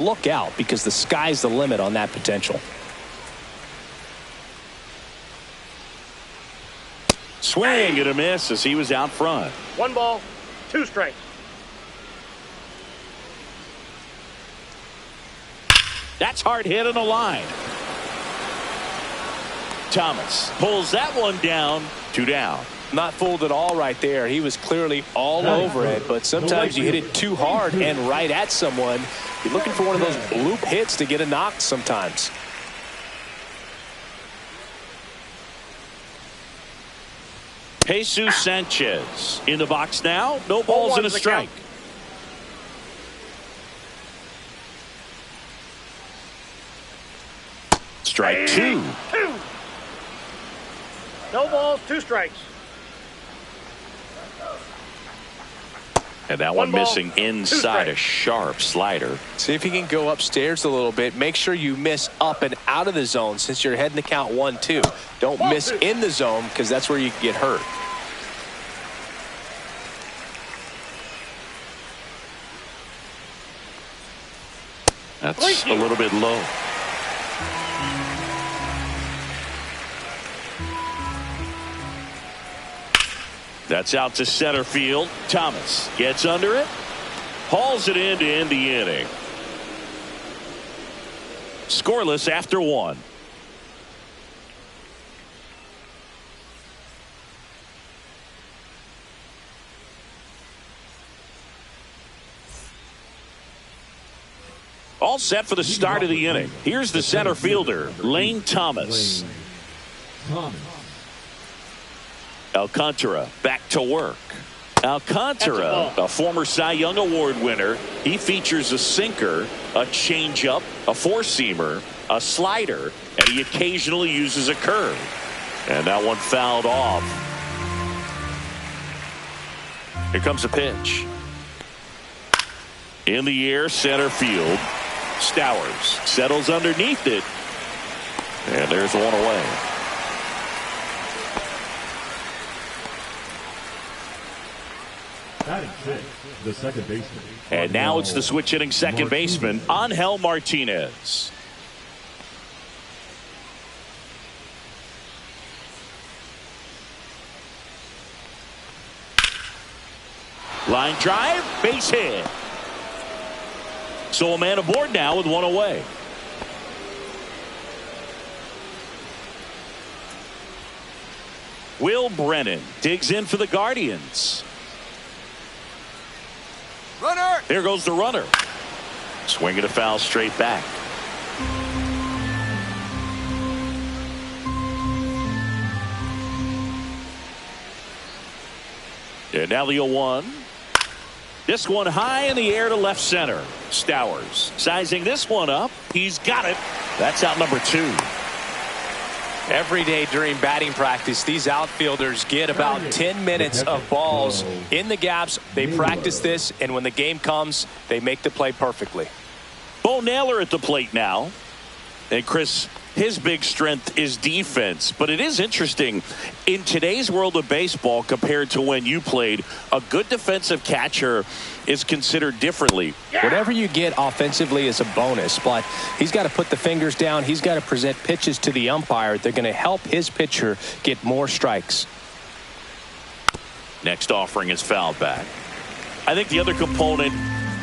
look out, because the sky's the limit on that potential. Swing and a miss as he was out front. 1 ball, 2 strikes. That's hard hit on the line. Thomas pulls that one down. 2 down. Not fooled at all right there. He was clearly all over it, but sometimes you hit it too hard and right at someone. You're looking for one of those loop hits to get a knock sometimes. Jesus Sanchez in the box now. No balls and a strike. Strike 2. No balls, 2 strikes. And that one missing inside a sharp slider. See if you can go upstairs a little bit. Make sure you miss up and out of the zone since you're heading to count 1-2. Don't miss in the zone, because that's where you can get hurt. That's a little bit low. That's out to center field. Thomas gets under it. Hauls it in to end the inning. Scoreless after 1. All set for the start of the inning. Here's the center fielder, Lane Thomas. Alcantara back to work. Alcantara, a former Cy Young Award winner. He features a sinker, a changeup, a four-seamer, a slider, and he occasionally uses a curve. And that one fouled off. Here comes a pitch. In the air, center field. Stowers settles underneath it. And there's one away. The second baseman. And now it's the switch hitting second baseman, Angel Martinez. Line drive, base hit. So a man aboard now with one away. Will Brennan digs in for the Guardians. Runner! There goes the runner. Swinging a foul straight back. And now the 0-1. This one high in the air to left center. Stowers sizing this one up. He's got it. That's out number 2. Every day during batting practice, these outfielders get about 10 minutes of balls in the gaps. They practice this, and when the game comes, they make the play perfectly. Bo Naylor at the plate now. And Chris, his big strength is defense. But it is interesting, in today's world of baseball compared to when you played, a good defensive catcher is considered differently. Whatever you get offensively is a bonus, but he's got to put the fingers down. He's got to present pitches to the umpire. They're going to help his pitcher get more strikes. Next offering is fouled back. I think the other component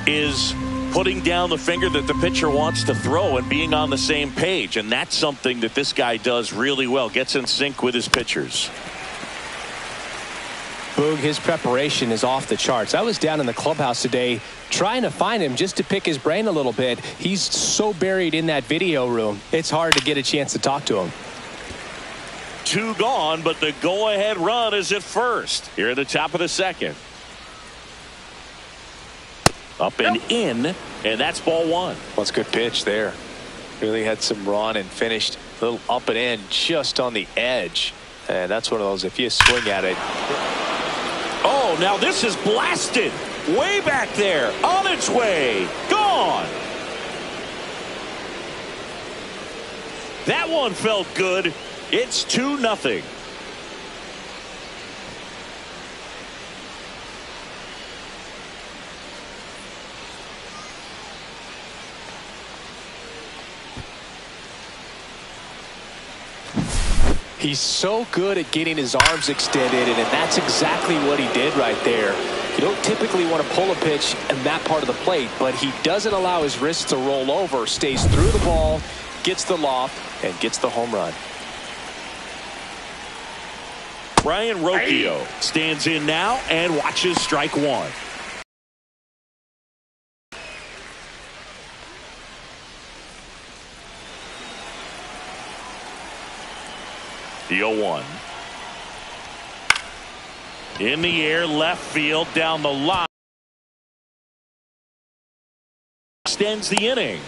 is putting down the finger that the pitcher wants to throw and being on the same page. And that's something that this guy does really well. Gets in sync with his pitchers. Boog, his preparation is off the charts. I was down in the clubhouse today trying to find him just to pick his brain a little bit. He's so buried in that video room, it's hard to get a chance to talk to him. 2 gone, but the go-ahead run is at first. Here at the top of the second. Up and in, and that's ball 1. That's a good pitch there. Really had some run and finished a little up and in just on the edge. And that's one of those, if you swing at it. Oh, now this is blasted. Way back there. On its way. Gone. That one felt good. It's 2-0. He's so good at getting his arms extended, and that's exactly what he did right there. You don't typically want to pull a pitch in that part of the plate, but he doesn't allow his wrists to roll over, stays through the ball, gets the loft, and gets the home run. Brian Rocchio stands in now and watches strike one. The 0-1. In the air, left field, down the line. Extends the inning.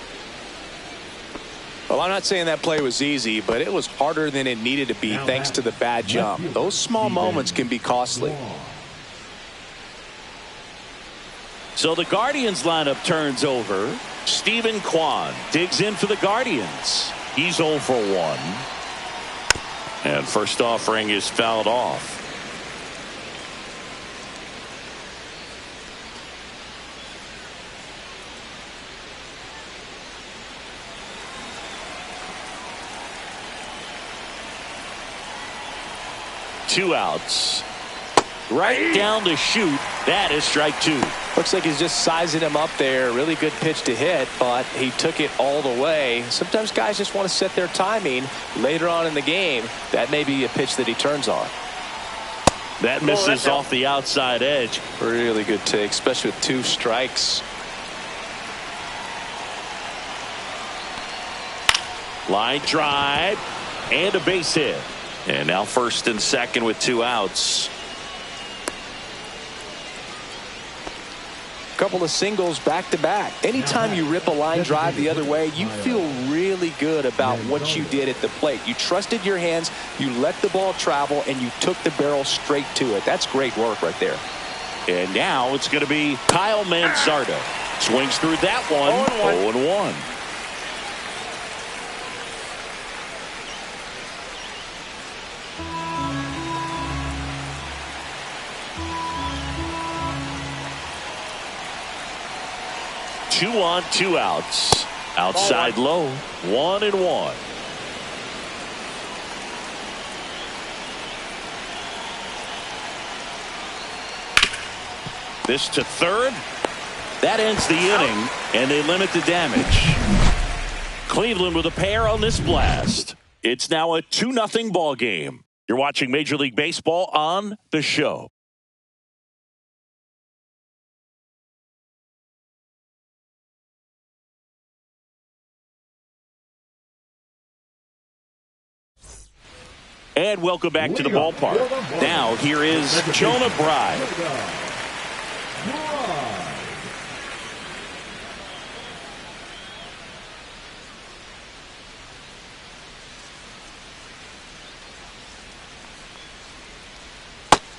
Well, I'm not saying that play was easy, but it was harder than it needed to be thanks to the bad jump. Those small moments can be costly. So the Guardians lineup turns over. Stephen Kwan digs in for the Guardians. He's 0 for 1. And first offering is fouled off. Two outs. Right down the chute. That is strike two. Looks like he's just sizing him up there. Really good pitch to hit, but he took it all the way. Sometimes guys just want to set their timing later on in the game. That may be a pitch that he turns on. That misses off the outside edge. Really good take, especially with 2 strikes. Line drive and a base hit. And now first and second with 2 outs. Couple of singles back to back. Anytime you rip a line drive the other way, you feel really good about what you did at the plate. You trusted your hands, you let the ball travel, and you took the barrel straight to it. That's great work right there. And now it's going to be Kyle Manzardo. Swings through that one. 0-1. 2 on, 2 outs. Outside low. 1-1. This to third. That ends the inning, and they limit the damage. Cleveland with a pair on this blast. It's now a 2-0 ball game. You're watching Major League Baseball on The Show. And welcome back to the ballpark. Now here is Jonah Bride.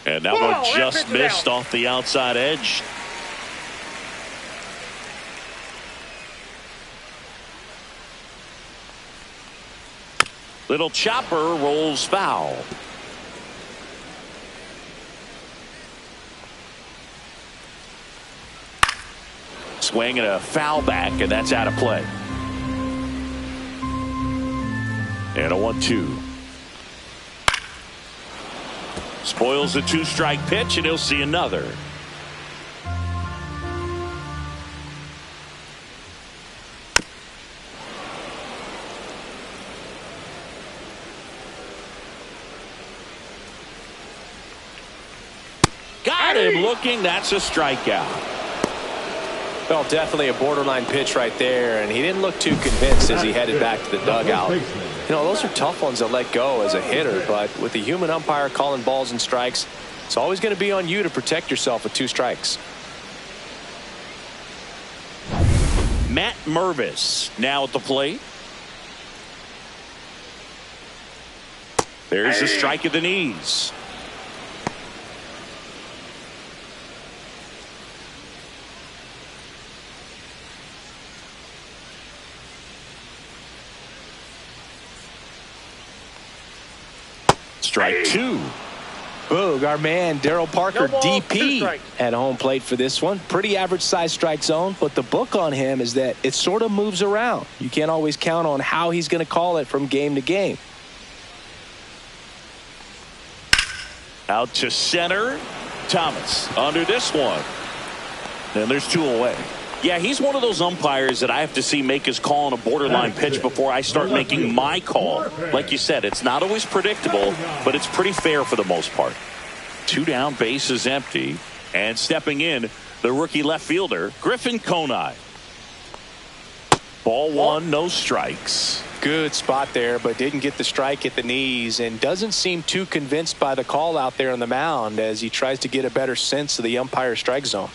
And that one just missed off the outside edge. Little chopper rolls foul. Swing and a foul back, and that's out of play. And a 1-2. Spoils a 2-strike pitch, and he'll see another. Got him looking. That's a strikeout. Well, definitely a borderline pitch right there, and he didn't look too convinced as he headed back to the dugout. You know, those are tough ones to let go as a hitter, but with the human umpire calling balls and strikes, it's always going to be on you to protect yourself with 2 strikes. Matt Mervis now at the plate. There's a strike at the knees. Strike 2. Boog, our man Daryl Parker, DP, at home plate for this one. Pretty average size strike zone, but the book on him is that it sort of moves around. You can't always count on how he's going to call it from game to game. Out to center. Thomas under this one. And there's 2 away. Yeah, he's one of those umpires that I have to see make his call on a borderline pitch before I start making my call. Like you said, it's not always predictable, but it's pretty fair for the most part. 2 down, bases empty. And stepping in, the rookie left fielder, Griffin Conine. Ball 1, no strikes. Good spot there, but didn't get the strike at the knees and doesn't seem too convinced by the call out there on the mound as he tries to get a better sense of the umpire strike zone.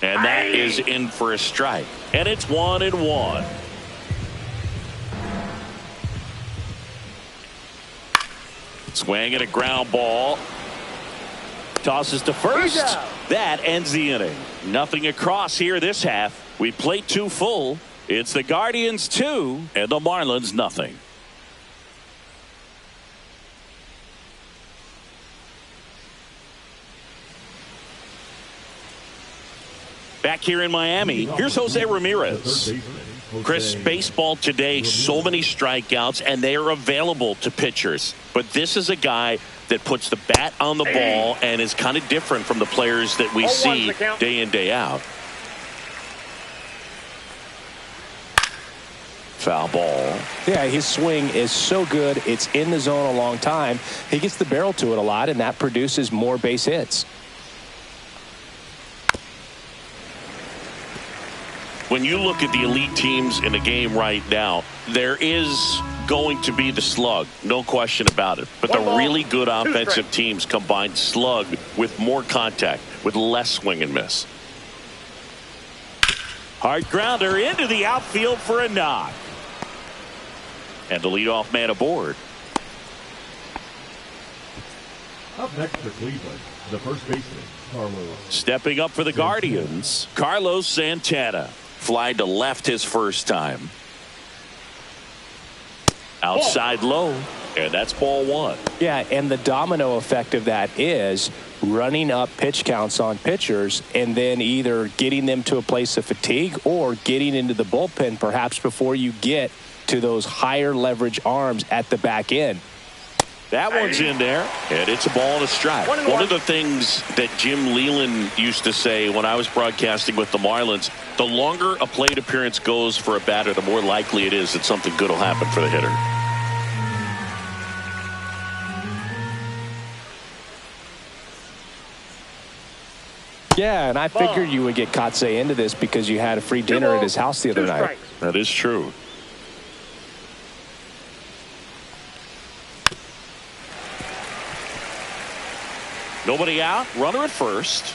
And that is in for a strike. And it's 1-1. Swing at a ground ball. Tosses to first. That ends the inning. Nothing across here this half. We played 2 full. It's the Guardians 2 and the Marlins nothing. Back here in Miami, here's Jose Ramirez. Chris, baseball today, so many strikeouts, and they are available to pitchers. But this is a guy that puts the bat on the ball and is kind of different from the players that we see day in, day out. Foul ball. Yeah, his swing is so good. It's in the zone a long time. He gets the barrel to it a lot, and that produces more base hits. When you look at the elite teams in the game right now, there is going to be the slug, no question about it. But the really good offensive teams combine slug with more contact, with less swing and miss. Hard grounder into the outfield for a knock. And the leadoff man aboard. Up next for Cleveland, the first baseman, Carlos. Stepping up for the Guardians, Carlos Santana. Fly to left his first time. Outside low, and that's ball 1. Yeah, and the domino effect of that is running up pitch counts on pitchers and then either getting them to a place of fatigue or getting into the bullpen perhaps before you get to those higher leverage arms at the back end. That one's in there, and it's a ball and a strike. One of the things that Jim Leland used to say when I was broadcasting with the Marlins, the longer a plate appearance goes for a batter, the more likely it is that something good will happen for the hitter. Yeah, and I figured you would get Kotsay into this because you had a free dinner at his house the other night. That is true. Nobody out. Runner at first.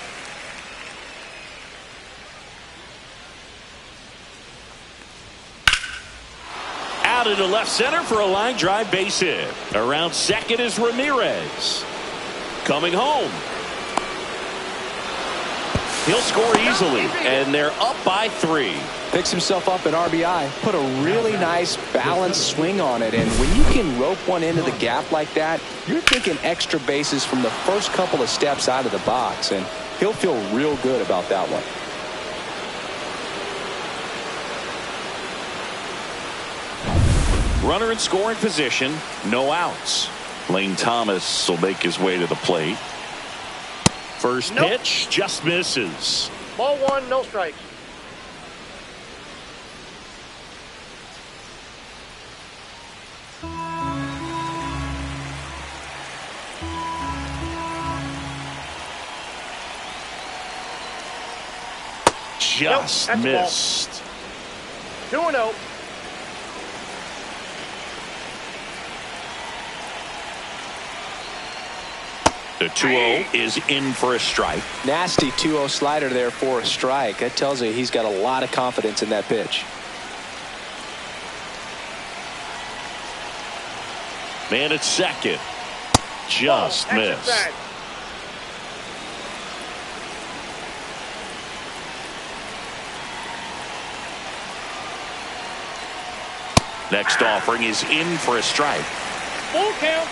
Out into left center for a line drive base hit. Around second is Ramirez. Coming home. He'll score easily, and they're up by 3. Picks himself up an RBI. Put a really nice balanced swing on it, and when you can rope one into the gap like that, you're thinking extra bases from the first couple of steps out of the box, and he'll feel real good about that one. Runner in scoring position, no outs. Lane Thomas will make his way to the plate. First pitch just misses. Ball 1, no strikes. Just missed. 2-0. The 2-0 is in for a strike. Nasty 2-0 slider there for a strike. That tells you he's got a lot of confidence in that pitch. Man at second. Just missed. Next offering is in for a strike. Full count.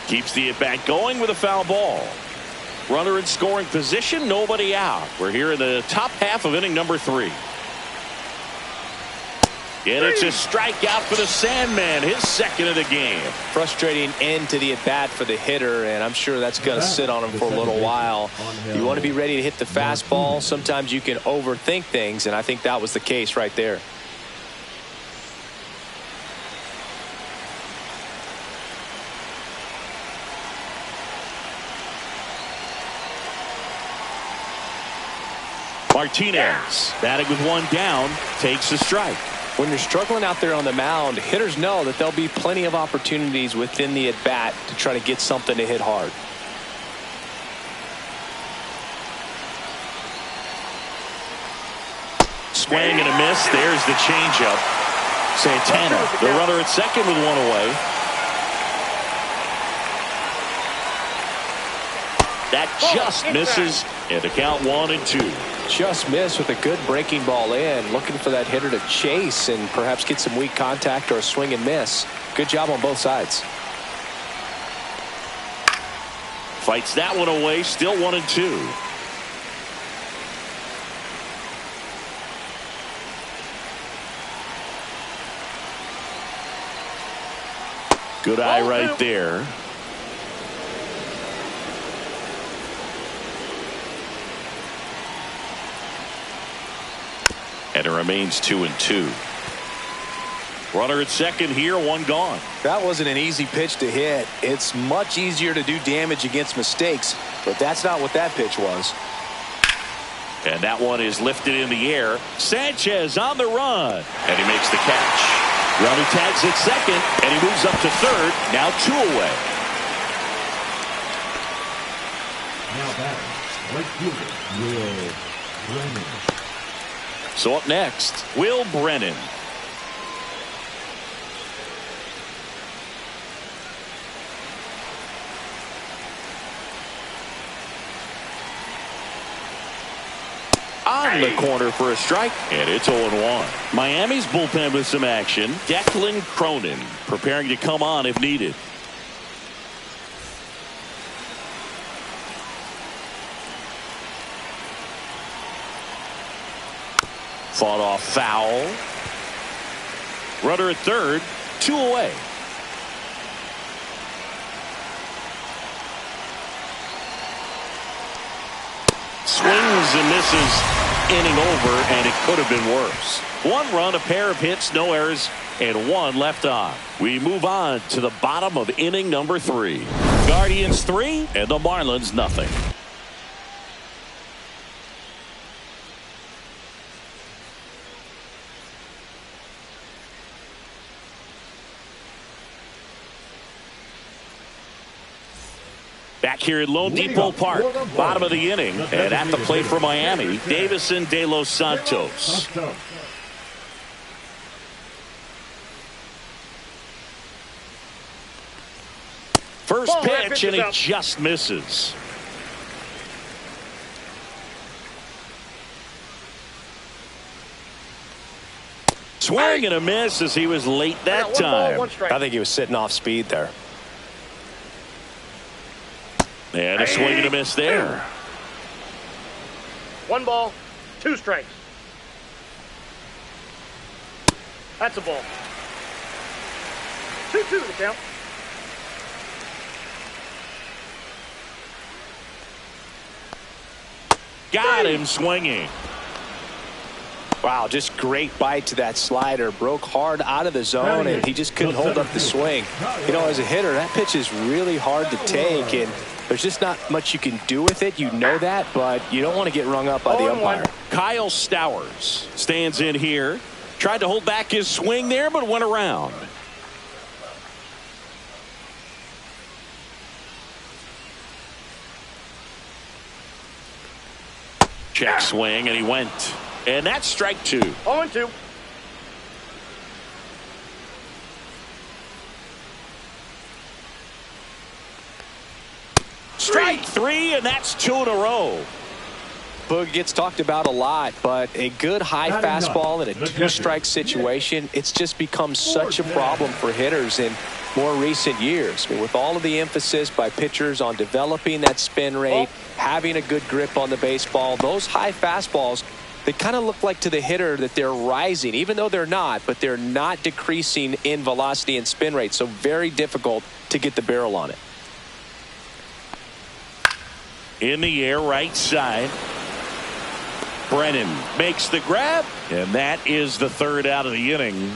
Keeps the at-bat going with a foul ball. Runner in scoring position, nobody out. We're here in the top half of inning number 3. And it's a strikeout for the Sandman, his second of the game. Frustrating end to the at-bat for the hitter, and I'm sure that's going to sit on him for a little while. You want to be ready to hit the fastball. Sometimes you can overthink things, and I think that was the case right there. Martinez, batting with one down, takes a strike. When you're struggling out there on the mound, hitters know that there'll be plenty of opportunities within the at-bat to try to get something to hit hard. Swing and a miss. There's the changeup. Santana, the runner at second with one away. That just misses, and the count 1-2. Just missed with a good breaking ball in, looking for that hitter to chase and perhaps get some weak contact or a swing and miss. Good job on both sides. Fights that one away, still 1-2. Good eye right there. And it remains 2-2. Runner at second here, one gone. That wasn't an easy pitch to hit. It's much easier to do damage against mistakes, but that's not what that pitch was. And that one is lifted in the air. Sanchez on the run, and he makes the catch. Runner tags at second, and he moves up to third. Now 2 away. Now batting, right fielder, Will Brennan. So up next, Will Brennan. On the corner for a strike, and it's 0-1. Miami's bullpen with some action. Declan Cronin preparing to come on if needed. Fought off foul. Runner at third, 2 away. Swings and misses. Inning over, and it could have been worse. 1 run, a pair of hits, no errors, and 1 left on. We move on to the bottom of inning number 3. Guardians 3 and the Marlins nothing. Back here at Lone Depot Park, bottom of the inning, and at the plate for Miami, Davison De Los Santos. First pitch, and he just misses. Swing and a miss as he was late that time. I think he was sitting off speed there. And a swing and a miss there. 1 ball, 2 strikes. That's a ball. 2-2 the count. Got him swinging. Wow, just great bite to that slider. Broke hard out of the zone, and he just couldn't hold up the swing. You know, as a hitter, that pitch is really hard to take, and there's just not much you can do with it. You know that, but you don't want to get rung up by the umpire. Kyle Stowers stands in here. Tried to hold back his swing there, but went around. Check swing, and he went. And that's strike 2. 0-2. Strike 3, and that's 2 in a row. Boog gets talked about a lot, but a good high fastball in a 2-strike situation, it's just become such a problem for hitters in more recent years. I mean, with all of the emphasis by pitchers on developing that spin rate, having a good grip on the baseball, those high fastballs, they kind of look like to the hitter that they're rising, even though they're not, but they're not decreasing in velocity and spin rate. So very difficult to get the barrel on it. In the air, right side. Brennan makes the grab, and that is the third out of the inning.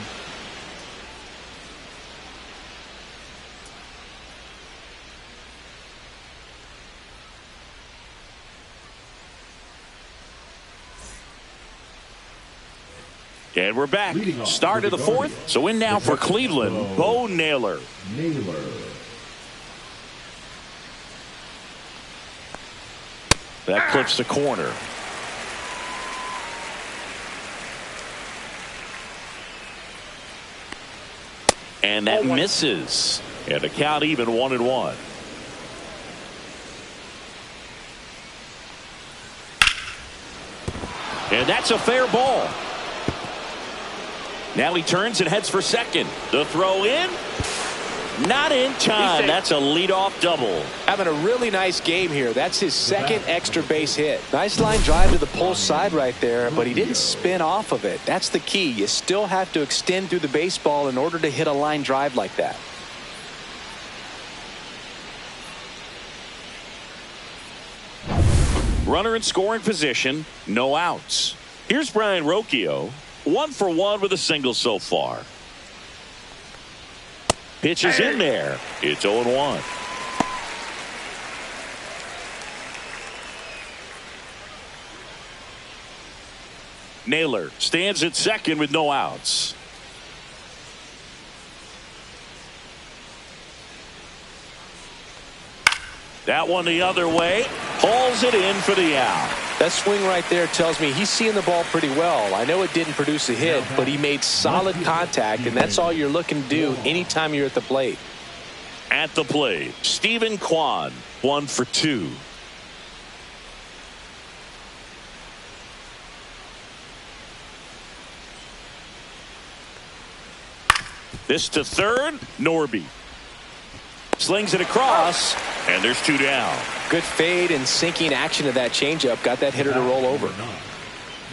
And we're back. Start of the fourth. So in now for Cleveland, Bo Naylor. That clips the corner. And that misses. And the count even 1-1. And that's a fair ball. Now he turns and heads for second. The throw in. Not in time. That's a leadoff double. Having a really nice game here. That's his second extra base hit. Nice line drive to the pull side right there, but he didn't spin off of it. That's the key. You still have to extend through the baseball in order to hit a line drive like that. Runner in scoring position. No outs. Here's Brian Rocchio. 1 for 1 with a single so far. Pitch is in there. It's 0-1. Naylor stands at second with no outs. That one the other way. Hauls it in for the out. That swing right there tells me he's seeing the ball pretty well. I know it didn't produce a hit, but he made solid contact, and that's all you're looking to do anytime you're at the plate. At the plate, Stephen Kwan, 1 for 2. This to third, Norby. Slings it across, and there's 2 down. Good fade and sinking action of that changeup got that hitter to roll over.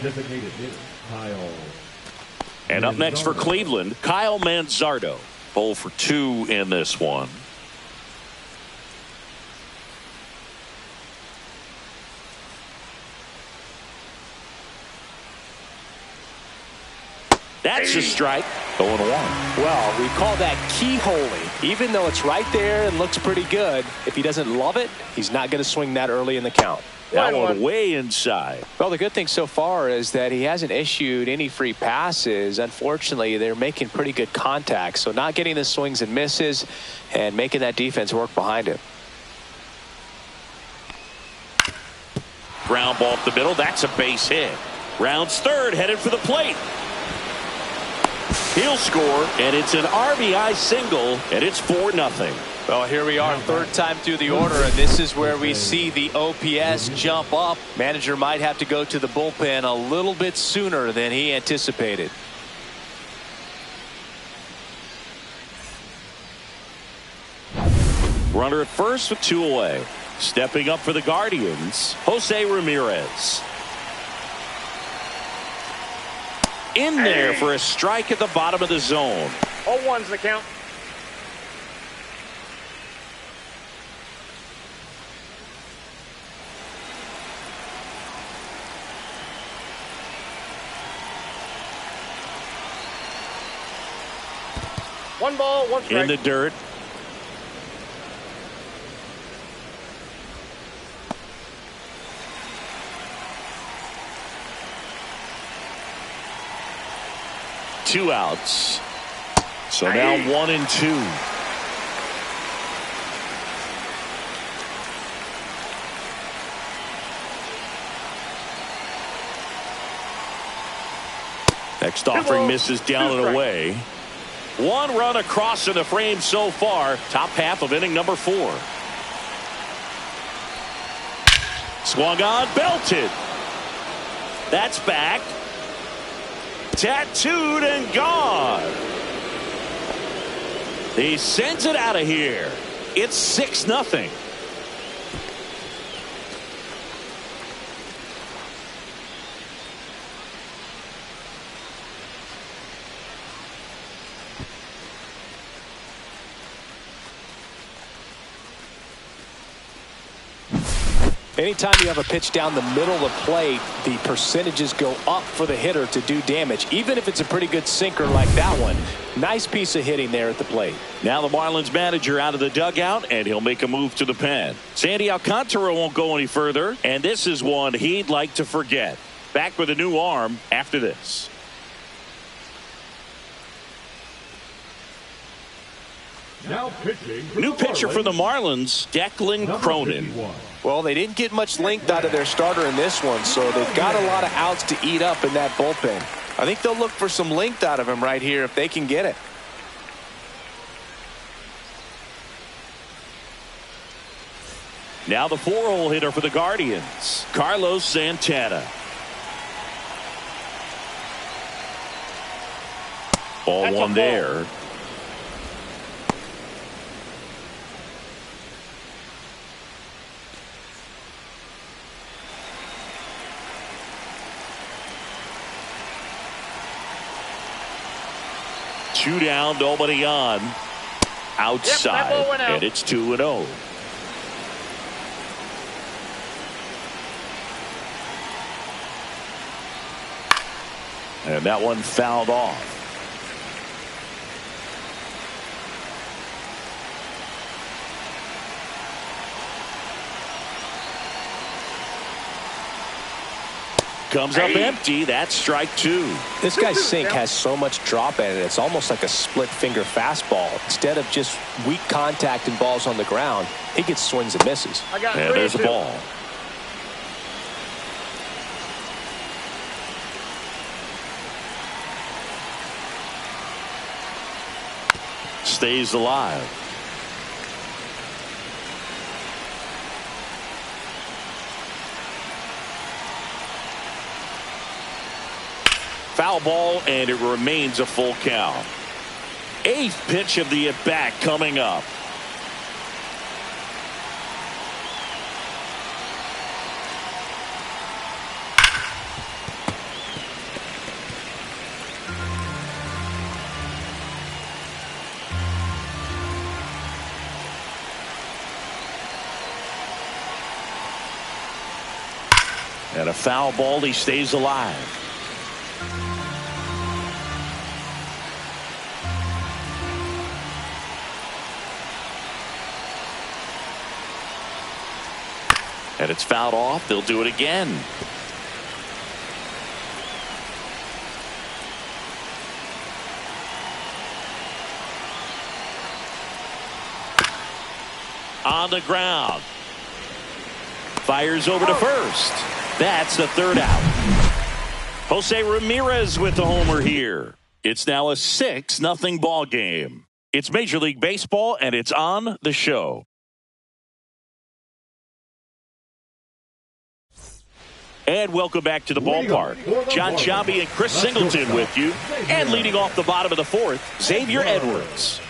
Designated hitter, Kyle. And up next for Cleveland, Kyle Manzardo. 0 for 2 in this one. That's a strike. 0-1. Well, we call that keyholing. Even though it's right there and looks pretty good, if he doesn't love it, he's not going to swing that early in the count. That one way inside. Well, the good thing so far is that he hasn't issued any free passes. Unfortunately, they're making pretty good contact. So not getting the swings and misses and making that defense work behind him. Ground ball up the middle. That's a base hit. Rounds third, headed for the plate. He'll score, and it's an RBI single, and it's 4-0. Well, here we are, third time through the order, and this is where we see the OPS jump up. Manager might have to go to the bullpen a little bit sooner than he anticipated. Runner at first with 2 away. Stepping up for the Guardians, Jose Ramirez. In there for a strike at the bottom of the zone. 0-1's the count. One ball, one strike. In the dirt. Two outs. So now 1-2. Next offering misses down and away. 1 run across in the frame so far. Top half of inning number 4. Swung on, belted. That's back. Tattooed and gone. He sends it out of here. It's 6-0. Anytime you have a pitch down the middle of the plate, the percentages go up for the hitter to do damage, even if it's a pretty good sinker like that one. Nice piece of hitting there at the plate. Now the Marlins manager out of the dugout, and he'll make a move to the pen. Sandy Alcantara won't go any further, and this is one he'd like to forget. Back with a new arm after this. Now pitching for New pitcher for the Marlins, Declan Cronin. Well, they didn't get much length out of their starter in this one, so they've got a lot of outs to eat up in that bullpen. I think they'll look for some length out of him right here if they can get it. Now the 4-hole hitter for the Guardians, Carlos Santana. Ball one there. Two down, nobody on. Outside, and it's 2-0. And that one fouled off. Comes up empty. That's strike two. This guy's sink has so much drop in it. It's almost like a split finger fastball. Instead of just weak contact and balls on the ground, he gets swings and misses. And there's the ball. Stays alive. Foul ball, and it remains a full count. Eighth pitch of the at-bat coming up. And a foul ball, he stays alive. And it's fouled off. They'll do it again. On the ground. Fires over to first. That's the third out. Jose Ramirez with the homer here. It's now a 6-0 ball game. It's Major League Baseball, and it's on the show. And welcome back to the ballpark. John Sciambi and Chris Singleton with you. And leading off the bottom of the fourth, Xavier Edwards.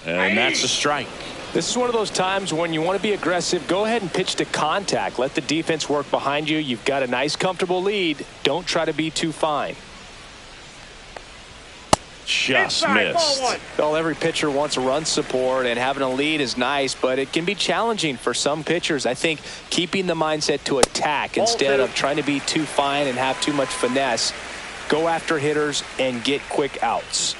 And that's a strike. This is one of those times when you want to be aggressive. Go ahead and pitch to contact. Let the defense work behind you. You've got a nice, comfortable lead. Don't try to be too fine. Just missed. Well, every pitcher wants a run support, and having a lead is nice, but it can be challenging for some pitchers. I think keeping the mindset to attack instead of trying to be too fine and have too much finesse. Go after hitters and get quick outs.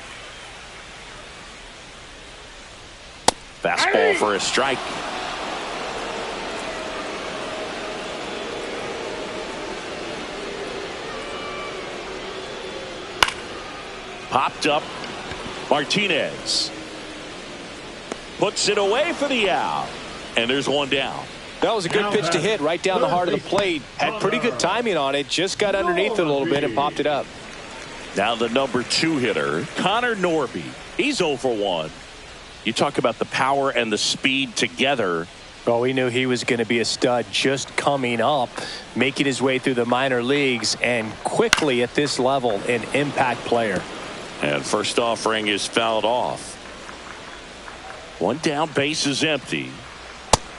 Fastball for a strike. Popped up. Martinez puts it away for the out. And there's one down. That was a good pitch to hit right down the heart of the plate. Had pretty good timing on it. Just got underneath it a little bit and popped it up. Now the number 2 hitter, Connor Norby. He's 0 for 1. You talk about the power and the speed together. Well, we knew he was going to be a stud just coming up, making his way through the minor leagues, and quickly at this level, an impact player. And first offering is fouled off. One down, base is empty.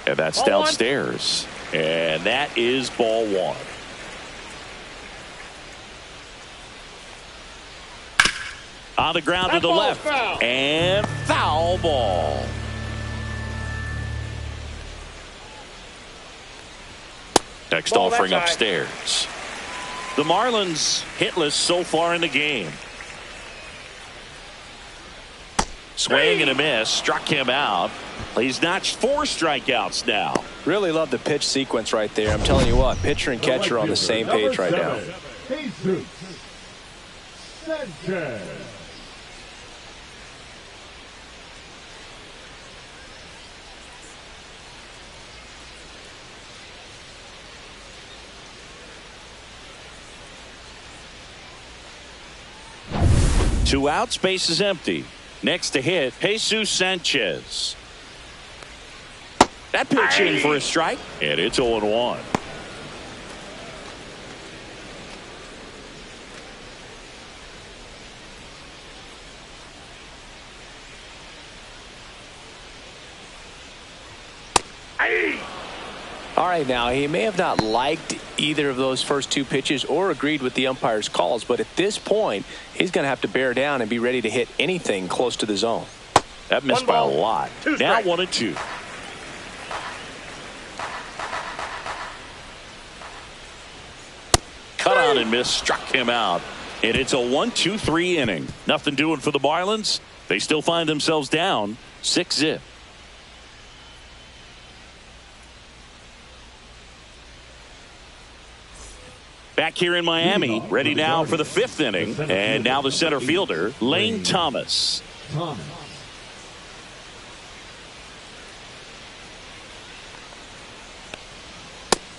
And that's downstairs. And that is ball one. On the ground to the left. Foul. And foul ball. Next offering upstairs. The Marlins hitless so far in the game. Swing and a miss. Struck him out. He's notched 4 strikeouts now. Really love the pitch sequence right there. I'm telling you what, pitcher and catcher are on the same page right now. Jesus Sanchez. Two outs, base is empty. Next to hit, Jesus Sanchez. That pitch in for a strike, and it's 0-1. All right, now he may have not liked either of those first 2 pitches or agreed with the umpire's calls, but at this point he's going to have to bear down and be ready to hit anything close to the zone. That missed by a lot. Now 1-2. Cut on and miss, struck him out. And it's a 1-2-3 inning. Nothing doing for the Marlins. They still find themselves down 6-0. Back here in Miami, ready now for the 5th inning. And now the center fielder, Lane Thomas.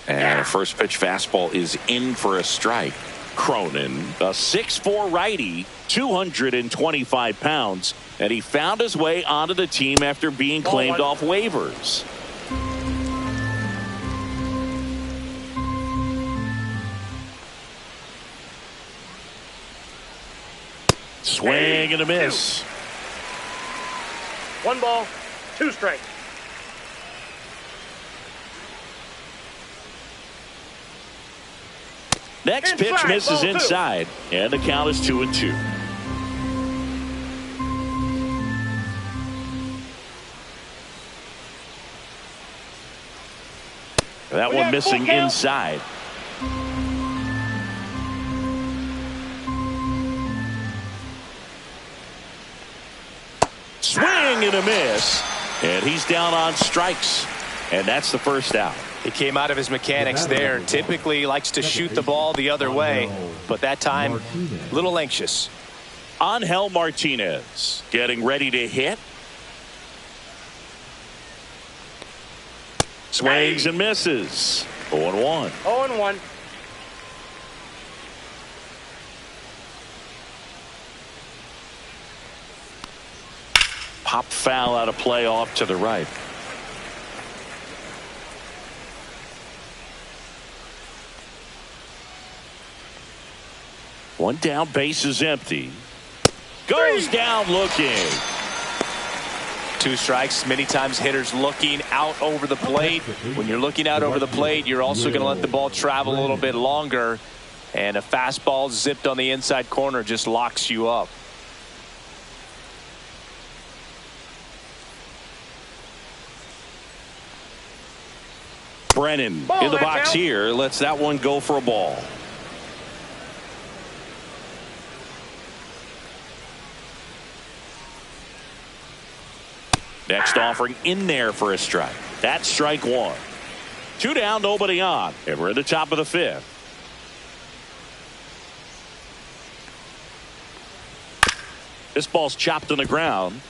And a first pitch fastball is in for a strike. Cronin, a 6'4" righty, 225 pounds, and he found his way onto the team after being claimed off waivers. Swing and a miss. 1 ball, 2 strikes. Next pitch misses inside, and the count is 2-2. That one missing inside. Swing and a miss, and he's down on strikes, and that's the first out. He came out of his mechanics there. Typically he likes to shoot the ball the other way, but that time a little anxious. Angel Martinez getting ready to hit. Swings and misses. 0-1. 0-1. Pop foul out of play off to the right. One down, base is empty. Goes down looking. 2 strikes. Many times hitters looking out over the plate. When you're looking out over the plate, you're also going to let the ball travel a little bit longer. And a fastball zipped on the inside corner just locks you up. Brennan in the box here. Lets that one go for a ball. Next offering in there for a strike. That's strike 1. 2 down, nobody on. And we're at the top of the 5th. This ball's chopped on the ground.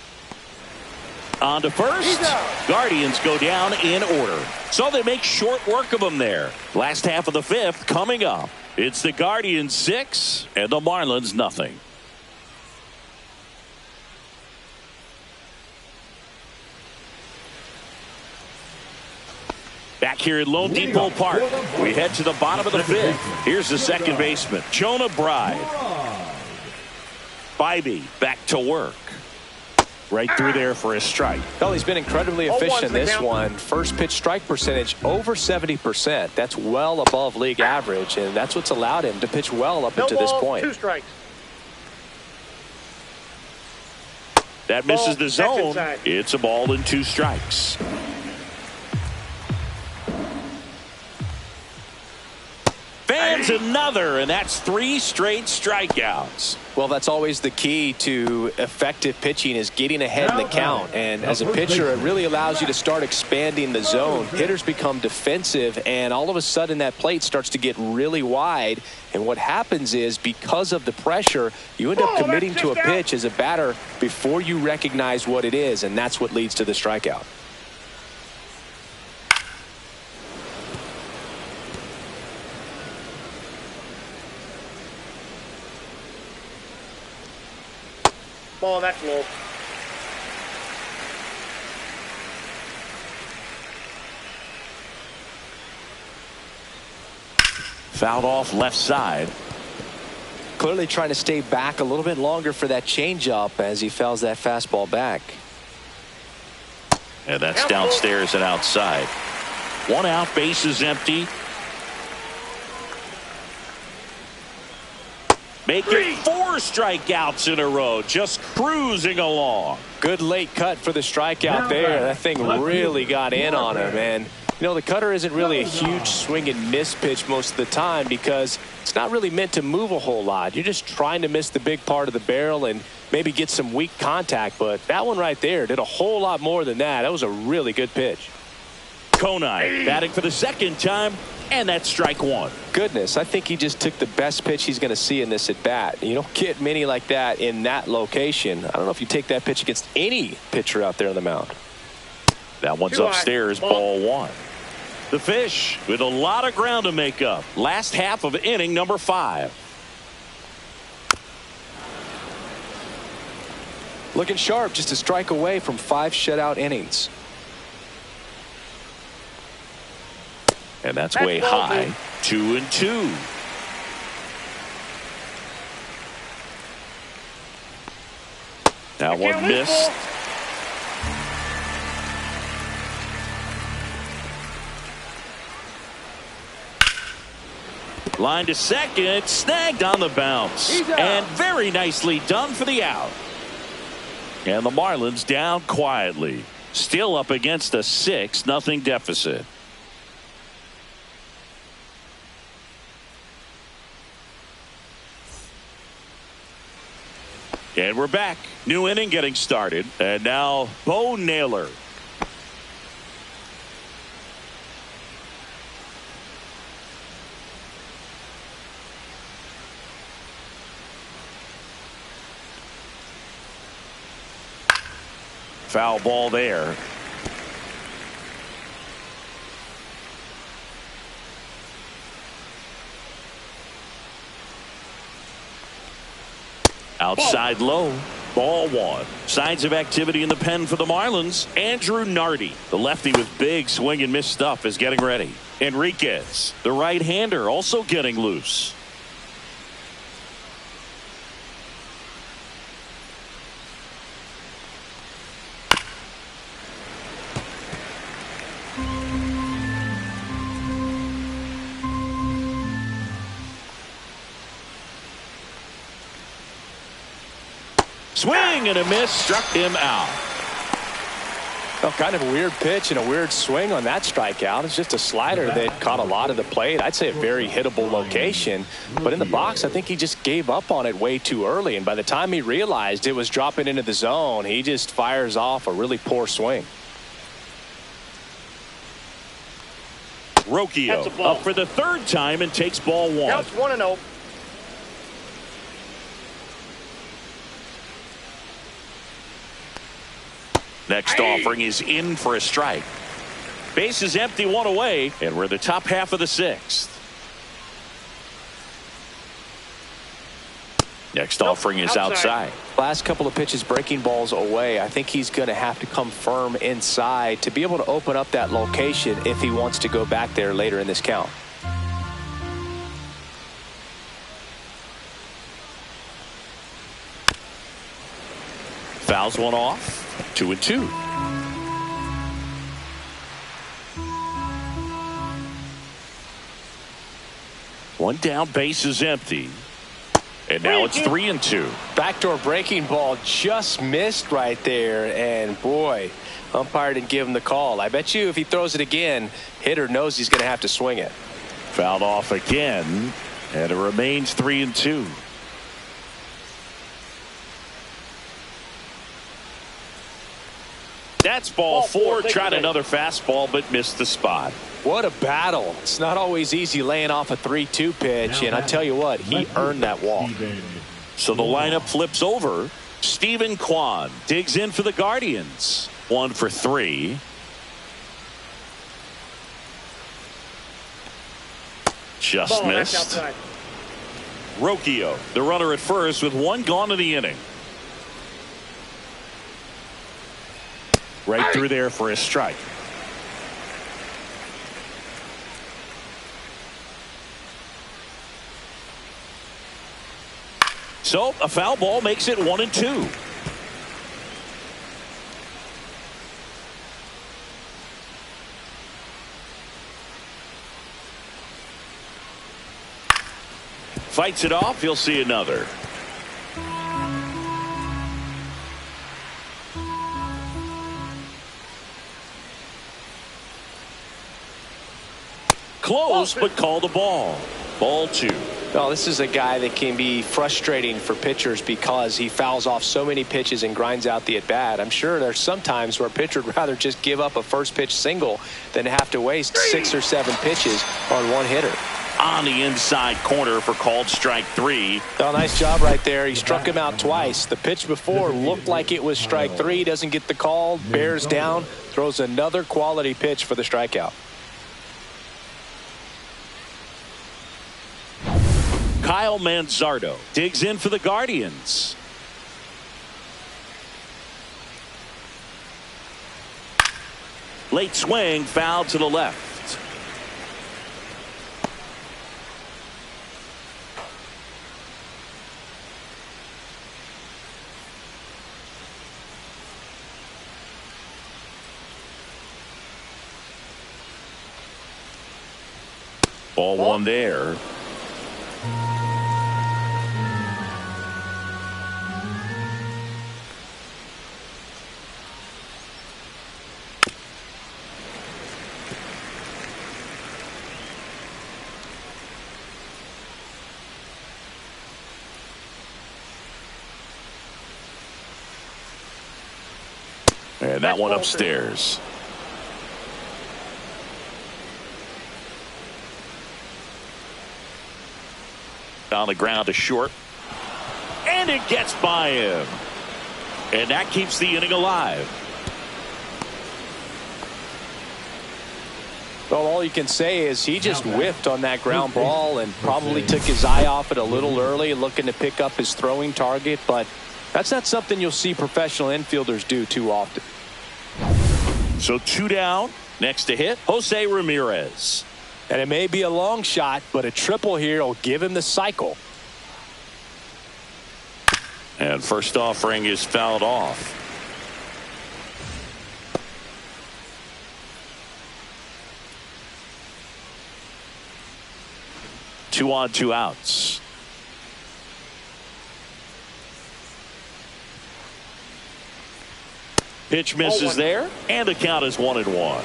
On to first. Guardians go down in order. So they make short work of them there. Last half of the 5th coming up. It's the Guardians 6 and the Marlins nothing. Back here at Lone Depot Park, we head to the bottom of the 5th. Here's the second baseman, Jonah Bride. Bybee back to work. Right through there for a strike. Well, he's been incredibly efficient in this one. First pitch strike percentage over 70%. That's well above league average, and that's what's allowed him to pitch well up until this point. 2 strikes. That misses the zone. It's a ball and 2 strikes. Fans another, and that's 3 straight strikeouts. Well, that's always the key to effective pitching, is getting ahead in the count. And as a pitcher, it really allows you to start expanding the zone. Hitters become defensive, and all of a sudden that plate starts to get really wide. And what happens is, because of the pressure, you end up committing to a pitch as a batter before you recognize what it is, and that's what leads to the strikeout. Ball, that's low. Fouled off left side. Clearly trying to stay back a little bit longer for that changeup as he fouls that fastball back. And that's downstairs and outside. 1 out, base is empty. Making 4 strikeouts in a row, just cruising along. Good late cut for the strikeout there. That thing really got in on him. And, you know, the cutter isn't really a huge swing and miss pitch most of the time because it's not really meant to move a whole lot. You're just trying to miss the big part of the barrel and maybe get some weak contact. But that one right there did a whole lot more than that. That was a really good pitch. Conine batting for the 2nd time, and that's strike 1. Goodness, I think he just took the best pitch he's going to see in this at bat. You don't get many like that in that location. I don't know if you take that pitch against any pitcher out there on the mound. That one's upstairs, ball 1. The Fish with a lot of ground to make up. Last half of inning number 5. Looking sharp, just a strike away from 5 shutout innings. And that's way high. 2-2. That one missed. Line to second, snagged on the bounce. And very nicely done for the out. And the Marlins down quietly. Still up against a 6-0 deficit. And we're back. New inning getting started. And now Bo Naylor. Foul ball there. Outside low. Ball 1. Signs of activity in the pen for the Marlins. Andrew Nardi, the lefty with big swing and miss stuff, is getting ready. Enriquez, the right-hander, also getting loose. Swing and a miss, struck him out. Well, kind of a weird pitch and a weird swing on that strikeout. It's just a slider that caught a lot of the plate. I'd say a very hittable location. But in the box, I think he just gave up on it way too early. And by the time he realized it was dropping into the zone, he just fires off a really poor swing. Rocchio up for the 3rd time and takes ball 1. Counts 1-0. Next offering is in for a strike. Base is empty, 1 away, and we're the top half of the 6th. Next offering is outside. Last couple of pitches breaking balls away. I think he's going to have to come firm inside to be able to open up that location if he wants to go back there later in this count. Fouls one off. 2-2. One down, base is empty. And now it's 3-2. Backdoor breaking ball just missed right there. And boy, umpire didn't give him the call. I bet you if he throws it again, hitter knows he's going to have to swing it. Fouled off again. And it remains 3-2. That's ball four. Tried another fastball, but missed the spot. What a battle. It's not always easy laying off a 3-2 pitch. And I tell you what, he earned that walk. So the lineup flips over. Steven Kwan digs in for the Guardians. 1 for 3. Just missed. Rocchio, the runner at first with 1 gone in the inning. Right through there for a strike. So a foul ball makes it 1-2. Fights it off. He'll see another. Close, but call the ball. Ball 2. Well, this is a guy that can be frustrating for pitchers because he fouls off so many pitches and grinds out the at-bat. I'm sure there's some times where a pitcher would rather just give up a first pitch single than have to waste 6 or 7 pitches on one hitter. On the inside corner for called strike 3. Well, nice job right there. He struck him out twice. The pitch before looked like it was strike 3. Doesn't get the call. Bears down. Throws another quality pitch for the strikeout. Kyle Manzardo digs in for the Guardians. Late swing, foul to the left. Ball 1 there. And that one upstairs. On the ground to short. And it gets by him. And that keeps the inning alive. Well, all you can say is he just whiffed on that ground ball and probably took his eye off it a little early, looking to pick up his throwing target. But that's not something you'll see professional infielders do too often. So 2 down. Next to hit, Jose Ramirez. And it may be a long shot, but a triple here will give him the cycle. And first offering is fouled off. Two on, 2 outs. Pitch misses there, and the count is 1-1.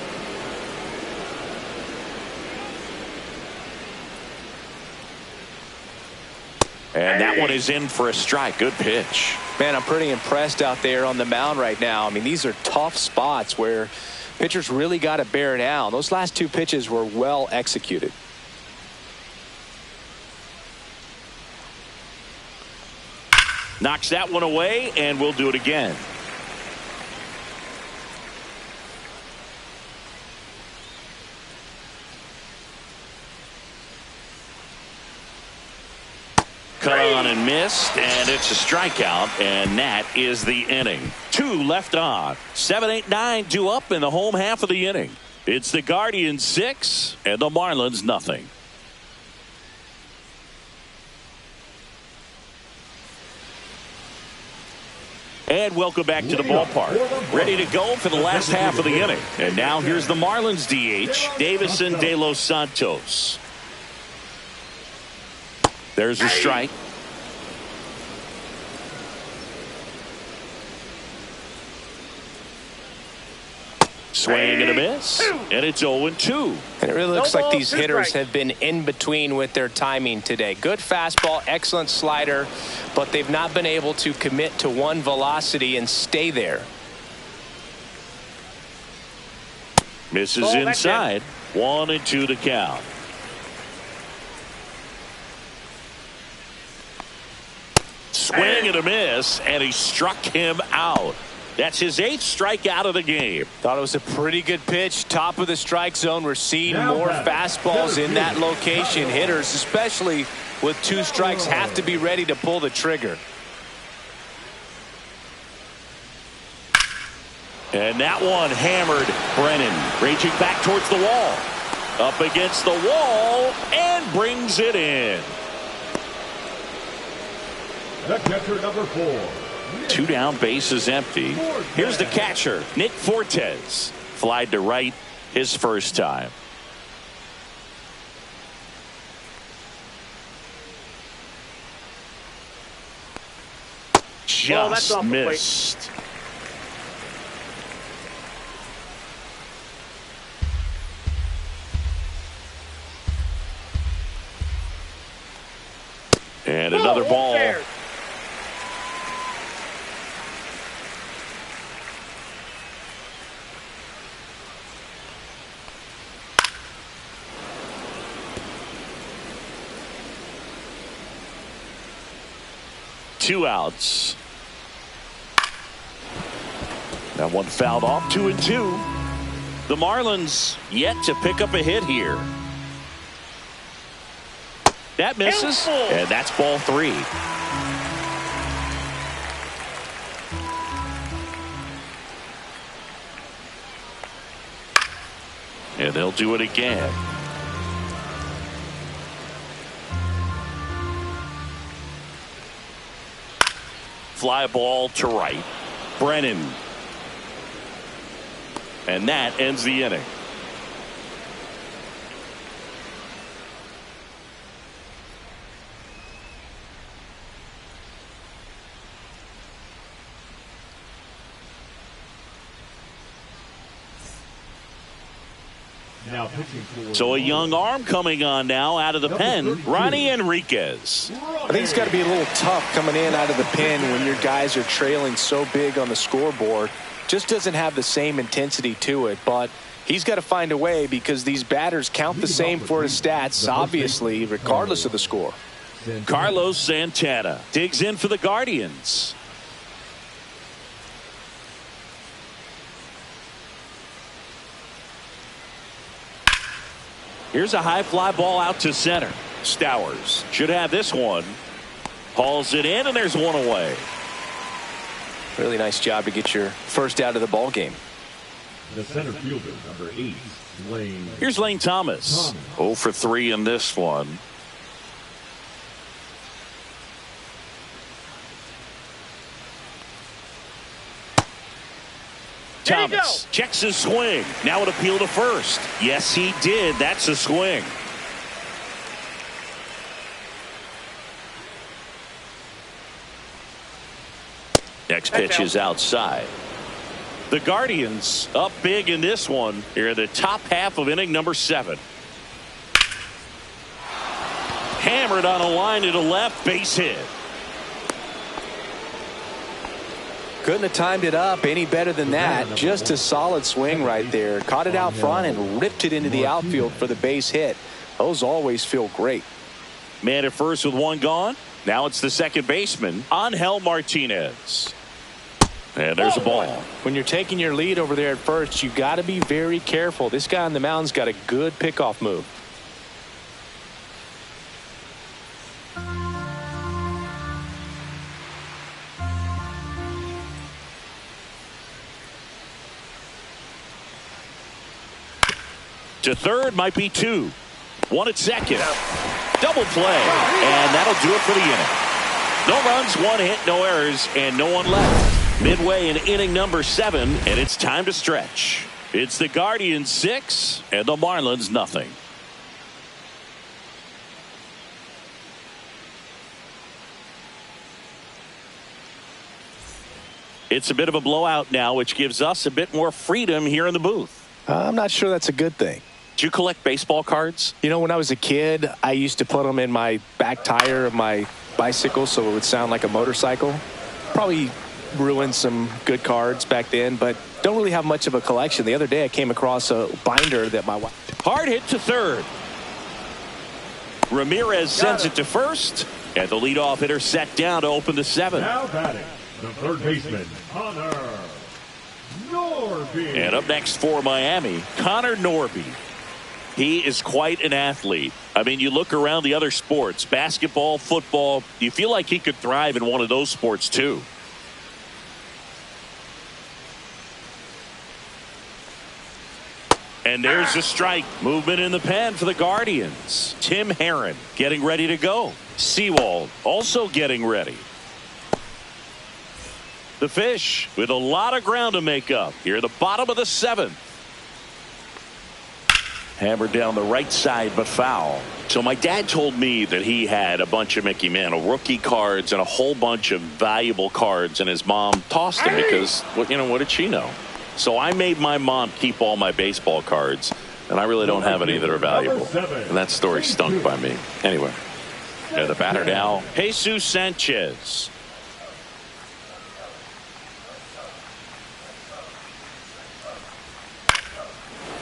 And that one is in for a strike. Good pitch. Man, I'm pretty impressed out there on the mound right now. I mean, these are tough spots where pitchers really got to bear down. Those last 2 pitches were well executed. Knocks that one away, and we'll do it again. Cut on and missed, and it's a strikeout, and that is the inning. 2 left on. 7, 8, 9 due up in the home half of the inning. It's the Guardians 6 and the Marlins nothing. And welcome back to the ballpark. Ready to go for the last half of the inning. And now here's the Marlins DH, Davison De Los Santos. There's a strike. Swing and a miss. And it's 0-2. And it really looks like these hitters have been in between with their timing today. Good fastball, excellent slider, but they've not been able to commit to one velocity and stay there. Misses inside. 1-2 to count. Swing and a miss, and he struck him out. That's his 8th strikeout of the game. Thought it was a pretty good pitch. Top of the strike zone. We're seeing more fastballs in that location. Hitters, especially with 2 strikes, have to be ready to pull the trigger. And that one hammered. Brennan raging back towards the wall. Up against the wall and brings it in. The catcher, number 4. 2 down, bases empty. Here's the catcher, Nick Fortes. Flied to right his first time. Just missed. And another ball. Two outs. That one fouled off. 2-2. The Marlins yet to pick up a hit here. That misses, and that's ball 3. And they'll do it again. Fly ball to right. Brennan. And that ends the inning. Now pitching for So a young arm coming on now out of the pen, Ronnie Enriquez. I think it's got to be a little tough coming in out of the pen when your guys are trailing so big on the scoreboard. Just doesn't have the same intensity to it, but he's got to find a way because these batters count the same for his stats, obviously, regardless of the score. Carlos Santana digs in for the Guardians. Here's a high fly ball out to center. Stowers should have this one. Hauls it in, and there's one away. Really nice job to get your first out of the ball game. the center fielder, number 8, Lane. Here's Lane Thomas. 0 for 3 in this one. Thomas checks his swing. Now an appeal to first. Yes, he did. That's a swing. Next pitch is outside. The Guardians up big in this one here in the top half of inning number 7. Hammered on a line to the left, base hit. Couldn't have timed it up any better than that. Just a solid swing right there. Caught it out front and ripped it into the outfield for the base hit. Those always feel great. Man at first with one gone. Now it's the second baseman, Angel Martinez. And there's a ball. When you're taking your lead over there at first, you got to be very careful. This guy on the mound's got a good pickoff move. To third might be 2. 1 at second. Double play. And that'll do it for the inning. No runs, 1 hit, no errors, and no one left. Midway in inning number 7, and it's time to stretch. It's the Guardians 6 and the Marlins nothing. It's a bit of a blowout now, which gives us a bit more freedom here in the booth. I'm not sure that's a good thing. Do you collect baseball cards? You know, when I was a kid, I used to put them in my back tire of my bicycle so it would sound like a motorcycle. Probably ruined some good cards back then, but don't really have much of a collection. The other day I came across a binder that my wife... Hard hit to third. Ramirez sends it to first, and the leadoff hitter set down to open the 7th. Now batting, the third baseman, Connor Norby. And up next for Miami, Connor Norby. He is quite an athlete. I mean, you look around the other sports, basketball, football, you feel like he could thrive in one of those sports too. And there's a strike. Movement in the pen for the Guardians. Tim Herron getting ready to go. Sewald also getting ready. The Fish with a lot of ground to make up here at the bottom of the 7th. Hammered down the right side, but foul. So my dad told me that he had a bunch of Mickey Mantle rookie cards and a whole bunch of valuable cards, and his mom tossed them because, what did she know? So I made my mom keep all my baseball cards, and I really don't have any that are valuable. And that story stunk by me. Anyway, the batter now, Jesus Sanchez.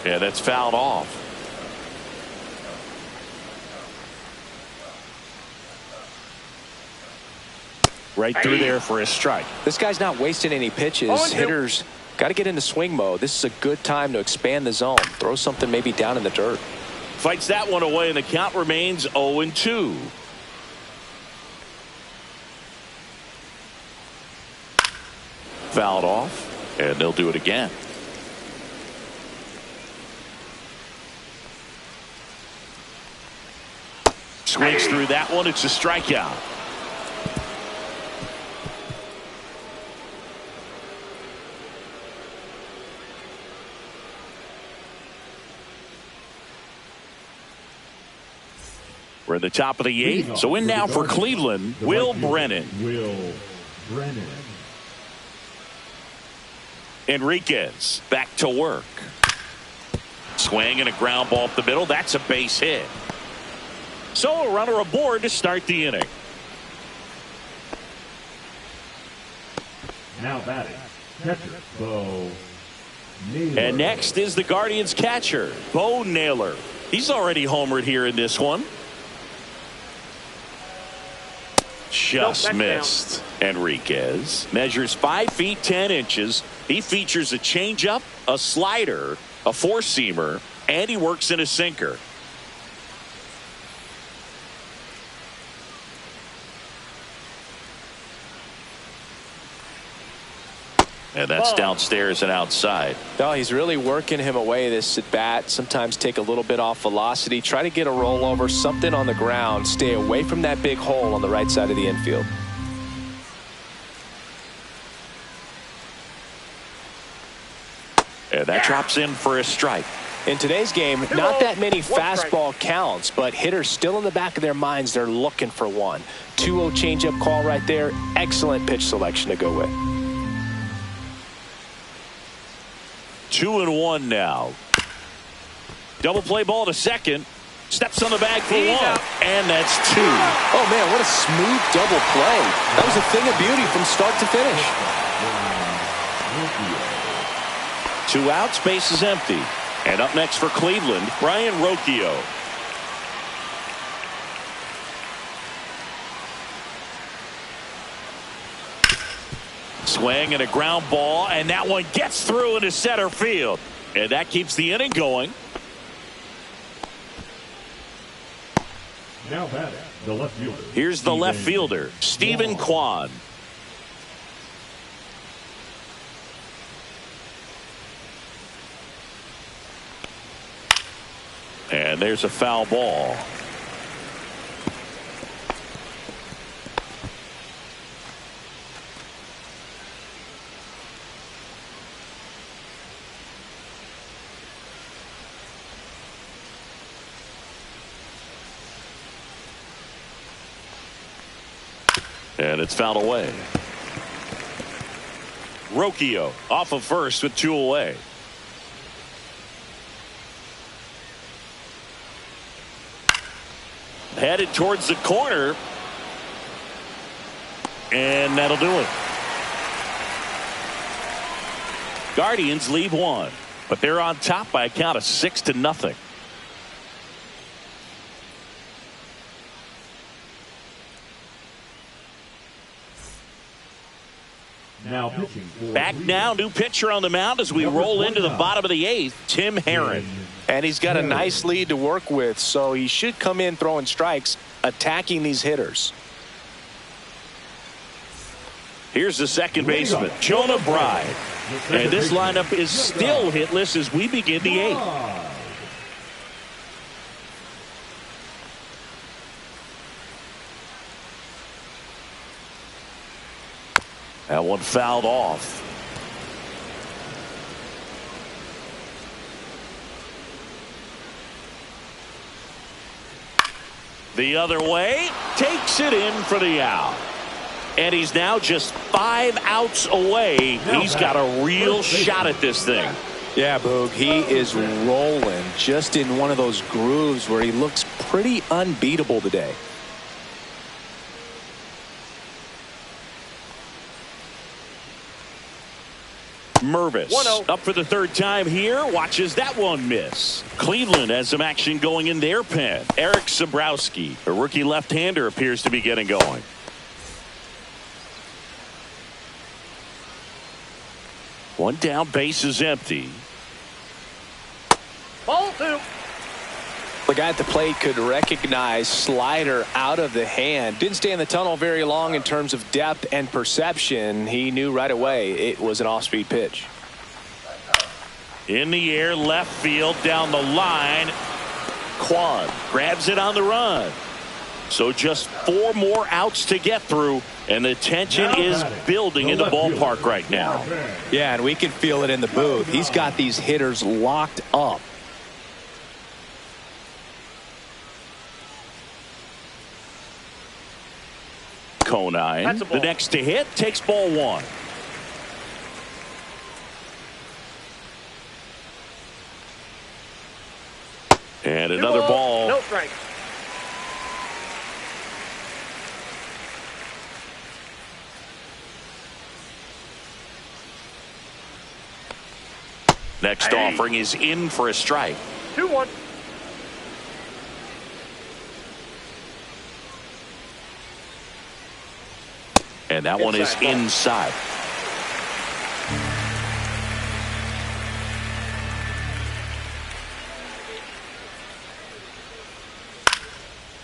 Yeah, that's fouled off. Right through there for a strike. This guy's not wasting any pitches. Hitters got to get into swing mode. This is a good time to expand the zone. Throw something maybe down in the dirt. Fights that one away, and the count remains 0-2. Fouled off, and they'll do it again. Swings through that one. It's a strikeout. We're at the top of the 8th. So in now for Cleveland, Will Brennan. Enriquez back to work. Swing and a ground ball up the middle. That's a base hit. So a runner aboard to start the inning. Now batting, catcher, Bo Naylor. And next is the Guardians catcher, Bo Naylor. He's already homered here in this one. Just missed. Enriquez measures 5 feet 10 inches. He features a changeup, a slider, a four-seamer, and he works in a sinker. And that's downstairs and outside. No, he's really working him away this at bat. Sometimes take a little bit off velocity. Try to get a rollover, something on the ground. Stay away from that big hole on the right side of the infield. And that drops in for a strike. In today's game, not that many fastball counts, but hitters still in the back of their minds, they're looking for one. 2-0 changeup call right there. Excellent pitch selection to go with. 2-1 now. Double play ball to second. Steps on the bag for one. And that's 2. Oh, man, what a smooth double play. That was a thing of beauty from start to finish. 2 outs, base is empty. And up next for Cleveland, Brian Rocchio. Swing and a ground ball, and that one gets through into center field. And that keeps the inning going. Now batting, the left fielder. Here's the left fielder, Stephen Kwan. And there's a foul ball. And it's fouled away. Rocchio off of first with 2 away. Headed towards the corner. And that'll do it. Guardians leave 1, but they're on top by a count of 6-0. Now pitching for Back now, new pitcher on the mound as we roll into the bottom of the 8th, Tim Herron. And he's got a nice lead to work with, so he should come in throwing strikes, attacking these hitters. Here's the second baseman, Jonah Bride. And this lineup is still hitless as we begin the 8th. That one fouled off. The other way, takes it in for the out. And he's now just 5 outs away. He's got a real shot at this thing. Yeah, Boog, he is rolling just in one of those grooves where he looks pretty unbeatable today. Mervis up for the 3rd time here. Watches that one miss. Cleveland has some action going in their pen. Eric Sabrowski, a rookie left-hander, appears to be getting going. One down, base is empty. Ball 2. The guy at the plate could recognize slider out of the hand. Didn't stay in the tunnel very long in terms of depth and perception. He knew right away it was an off-speed pitch. In the air, left field, down the line. Kwan grabs it on the run. So just 4 more outs to get through, and the tension is building in the ballpark right now. Yeah, and we can feel it in the booth. He's got these hitters locked up. Conine, the next to hit, takes ball 1. And another ball. No strike. Next offering is in for a strike. 2-1. And that one is inside.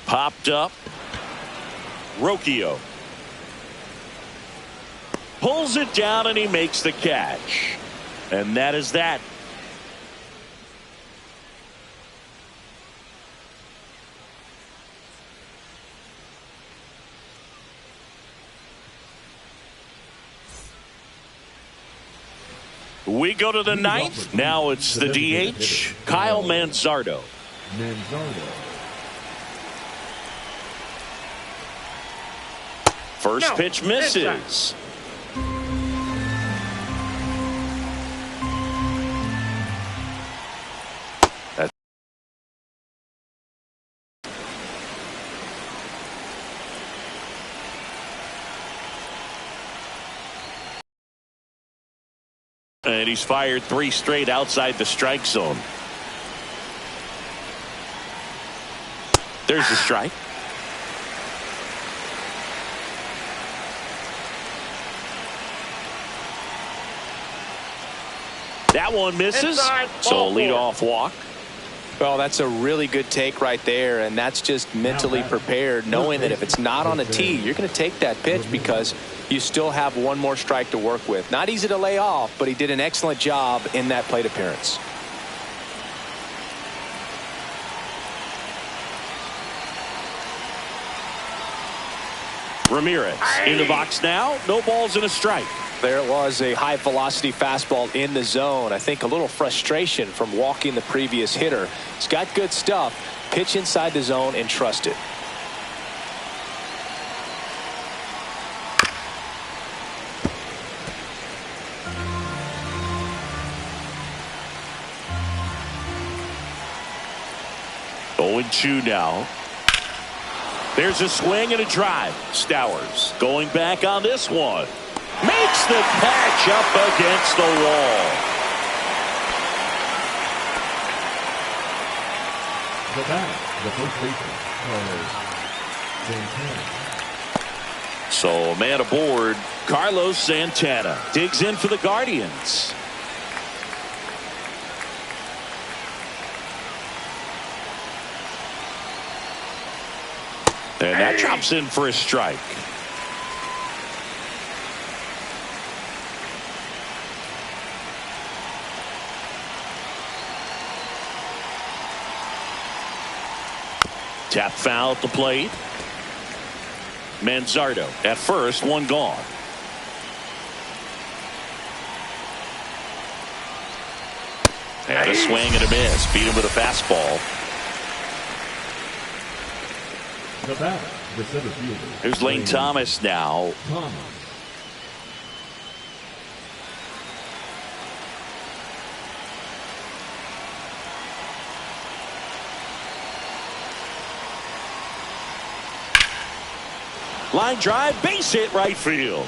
Popped up. Rocchio pulls it down and he makes the catch. And that is that. We go to the 9th. Now it's the DH, Kyle Manzardo. First pitch misses. And he's fired 3 straight outside the strike zone. There's the strike. That one misses. So a leadoff walk. Well, that's a really good take right there, and that's just mentally prepared, knowing that if it's not on a tee, you're going to take that pitch because you still have 1 more strike to work with. Not easy to lay off, but he did an excellent job in that plate appearance. Ramirez in the box now. No balls and a strike. There was a high velocity fastball in the zone. I think a little frustration from walking the previous hitter. He's got good stuff. Pitch inside the zone and trust it. 0-2 now. There's a swing and a drive. Stowers going back on this one. Makes the catch up against the wall. The batter, the first baseman, Carlos Santana. So man aboard, Carlos Santana digs in for the Guardians. And that drops in for a strike. Tap foul at the plate. Manzardo at first, one gone. And a swing and a miss. Beat him with a fastball. The batter, the center fielder. Here's Lane Thomas now. Thomas. Line drive, base hit right field.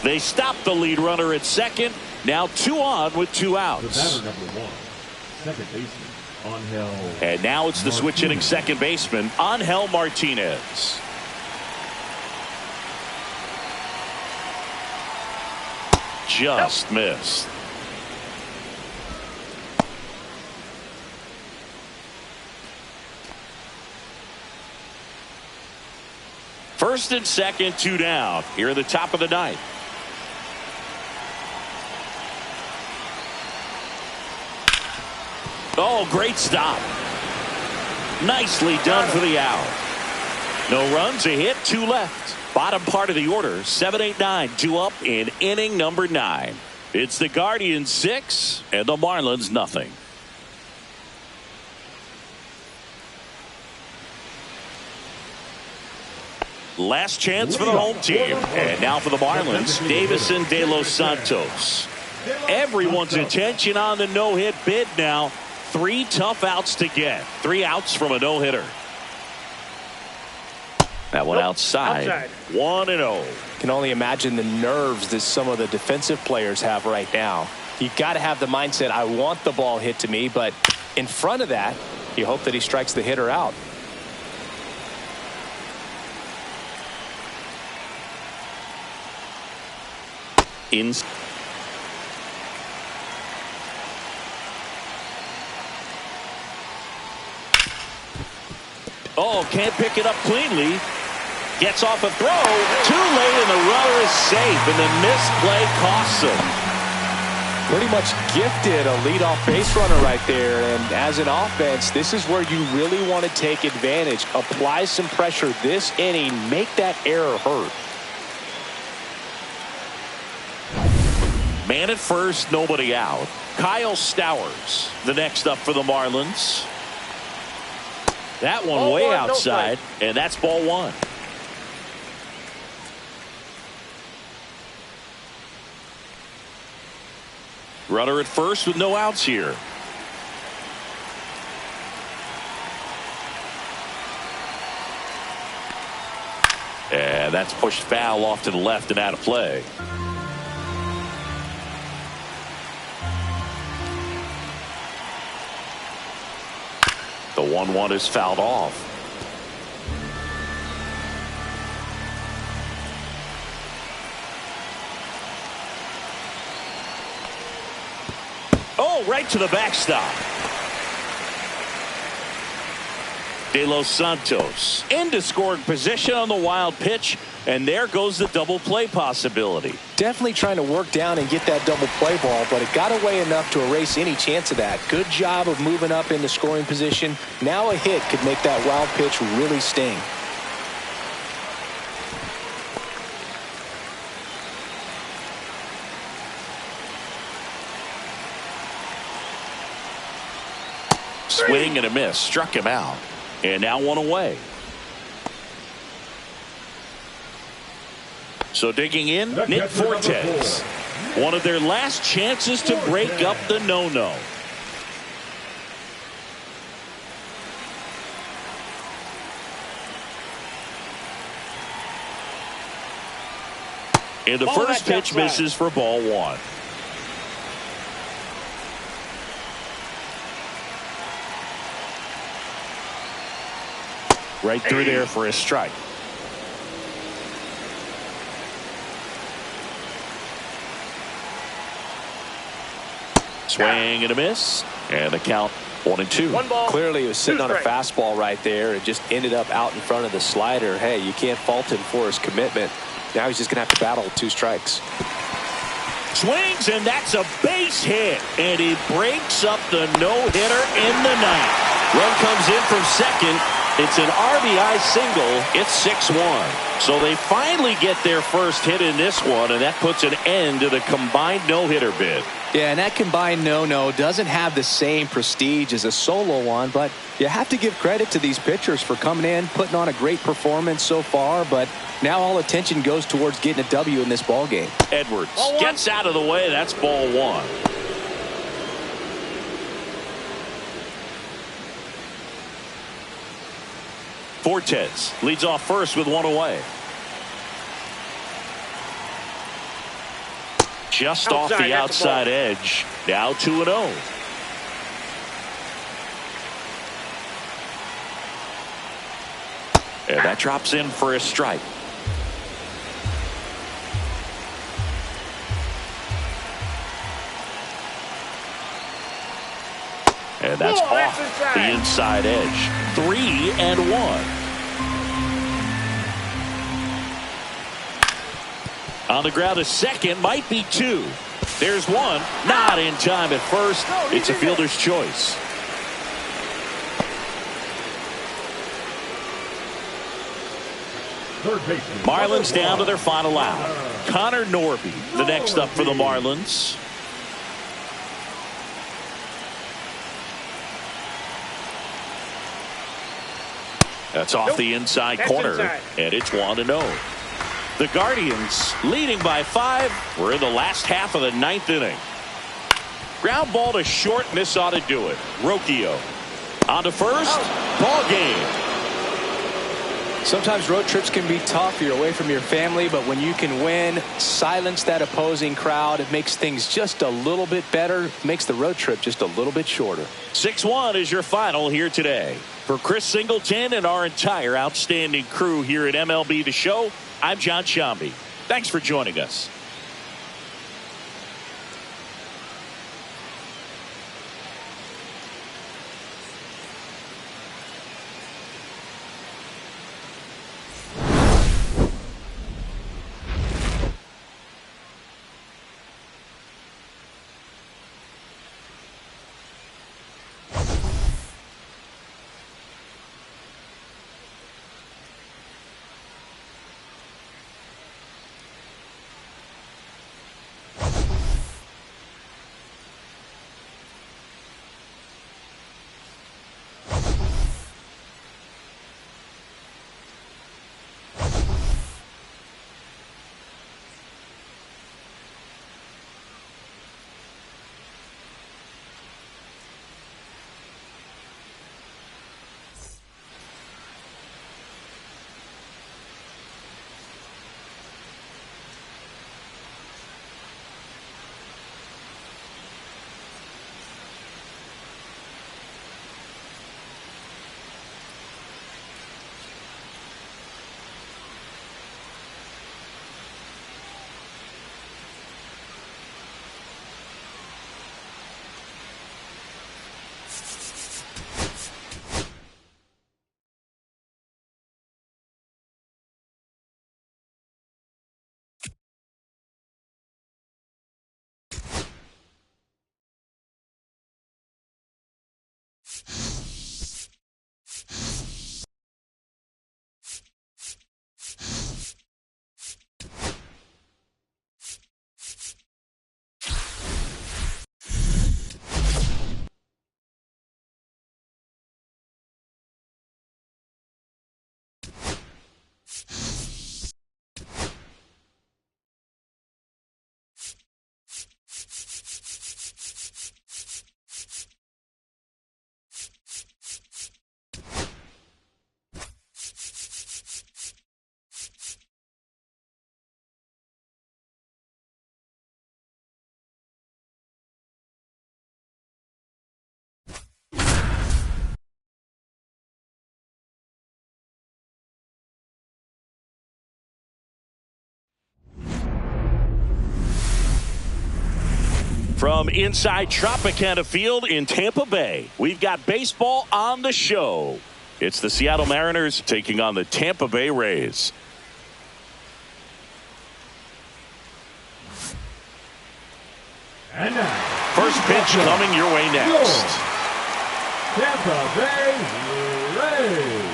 They stop the lead runner at second. Now 2 on with 2 The outs. batter number 1, second baseman, Angel. And now it's the switch hitting second baseman, Angel Martinez. Just missed. First and second, 2 down. Here at the top of the ninth. Oh, great stop. Nicely done for the out. No runs, a hit, 2 left. Bottom part of the order, 7, 8, 9, 2 up in inning number 9. It's the Guardians 6 and the Marlins nothing. Last chance for the home team. And now for the Marlins, Davison de los Santos. Everyone's attention on the no-hit bid now. 3 tough outs to get. 3 outs from a no-hitter. That one outside. 1-0. Can only imagine the nerves that some of the defensive players have right now. You got to have the mindset, I want the ball hit to me, but in front of that, you hope that he strikes the hitter out. Oh, can't pick it up cleanly. Gets off a throw. Too late, and the runner is safe, and the missed play costs him. Pretty much gifted a leadoff base runner right there, and as an offense, this is where you really want to take advantage. Apply some pressure this inning. Make that error hurt. Man at first, nobody out. Kyle Stowers, the next up for the Marlins. That one way outside, and that's ball 1. Runner at first with no outs here. And that's pushed foul off to the left and out of play. The 1-1 is fouled off. Oh, right to the backstop. De Los Santos into scoring position on the wild pitch, and there goes the double play possibility. Definitely trying to work down and get that double play ball, but it got away enough to erase any chance of that. Good job of moving up into scoring position. Now a hit could make that wild pitch really sting. Swing and a miss. Struck him out. And now 1 away. So digging in, Nick Fortes. One of their last chances to break up the no-no. And the first pitch misses for ball one. Right through there for a strike. Swing and a miss. And the count 1-2. One ball. Clearly, he was sitting on a fastball right there and just ended up out in front of the slider. Hey, you can't fault him for his commitment. Now he's just going to have to battle with 2 strikes. Swings, and that's a base hit. And he breaks up the no-hitter in the ninth. Run comes in from second. It's an RBI single. It's 6-1. So they finally get their first hit in this one, and that puts an end to the combined no-hitter bid. Yeah, and that combined no-no doesn't have the same prestige as a solo one, but you have to give credit to these pitchers for coming in, putting on a great performance so far, but now all attention goes towards getting a W in this ball game. Edwards gets out of the way. That's ball one. Fortes leads off first with 1 away. Just off the outside edge. Now 2-0. And that drops in for a strike. And that's off the inside edge. 3-1. On the ground, a second, might be 2. There's 1. Not in time at first. It's a fielder's choice. Marlins down to their final out. Connor Norby, the next up for the Marlins. That's off the inside corner, and it's 1-0. The Guardians leading by 5. We're in the last half of the 9th inning. Ground ball to short, and this ought to do it. Rocchio on to first. Ball game. Sometimes road trips can be tough. You're away from your family, but when you can win, silence that opposing crowd, it makes things just a little bit better, makes the road trip just a little bit shorter. 6-1 is your final here today. For Chris Singleton and our entire outstanding crew here at MLB The Show, I'm John Shambi. Thanks for joining us. From inside Tropicana Field in Tampa Bay, we've got baseball on the show. It's the Seattle Mariners taking on the Tampa Bay Rays. And now, First pitch coming your way next. Tampa Bay Rays.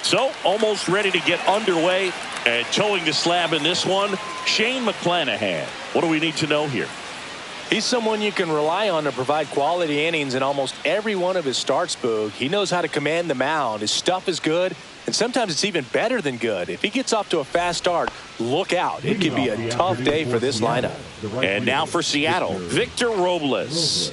So, almost ready to get underway, and towing the slab in this one, Shane McClanahan. What do we need to know here? He's someone you can rely on to provide quality innings in almost every one of his starts, Boog. He knows how to command the mound. His stuff is good, and sometimes it's even better than good. If he gets off to a fast start, look out. It could be a tough day for this lineup. And now for Seattle, Victor Robles.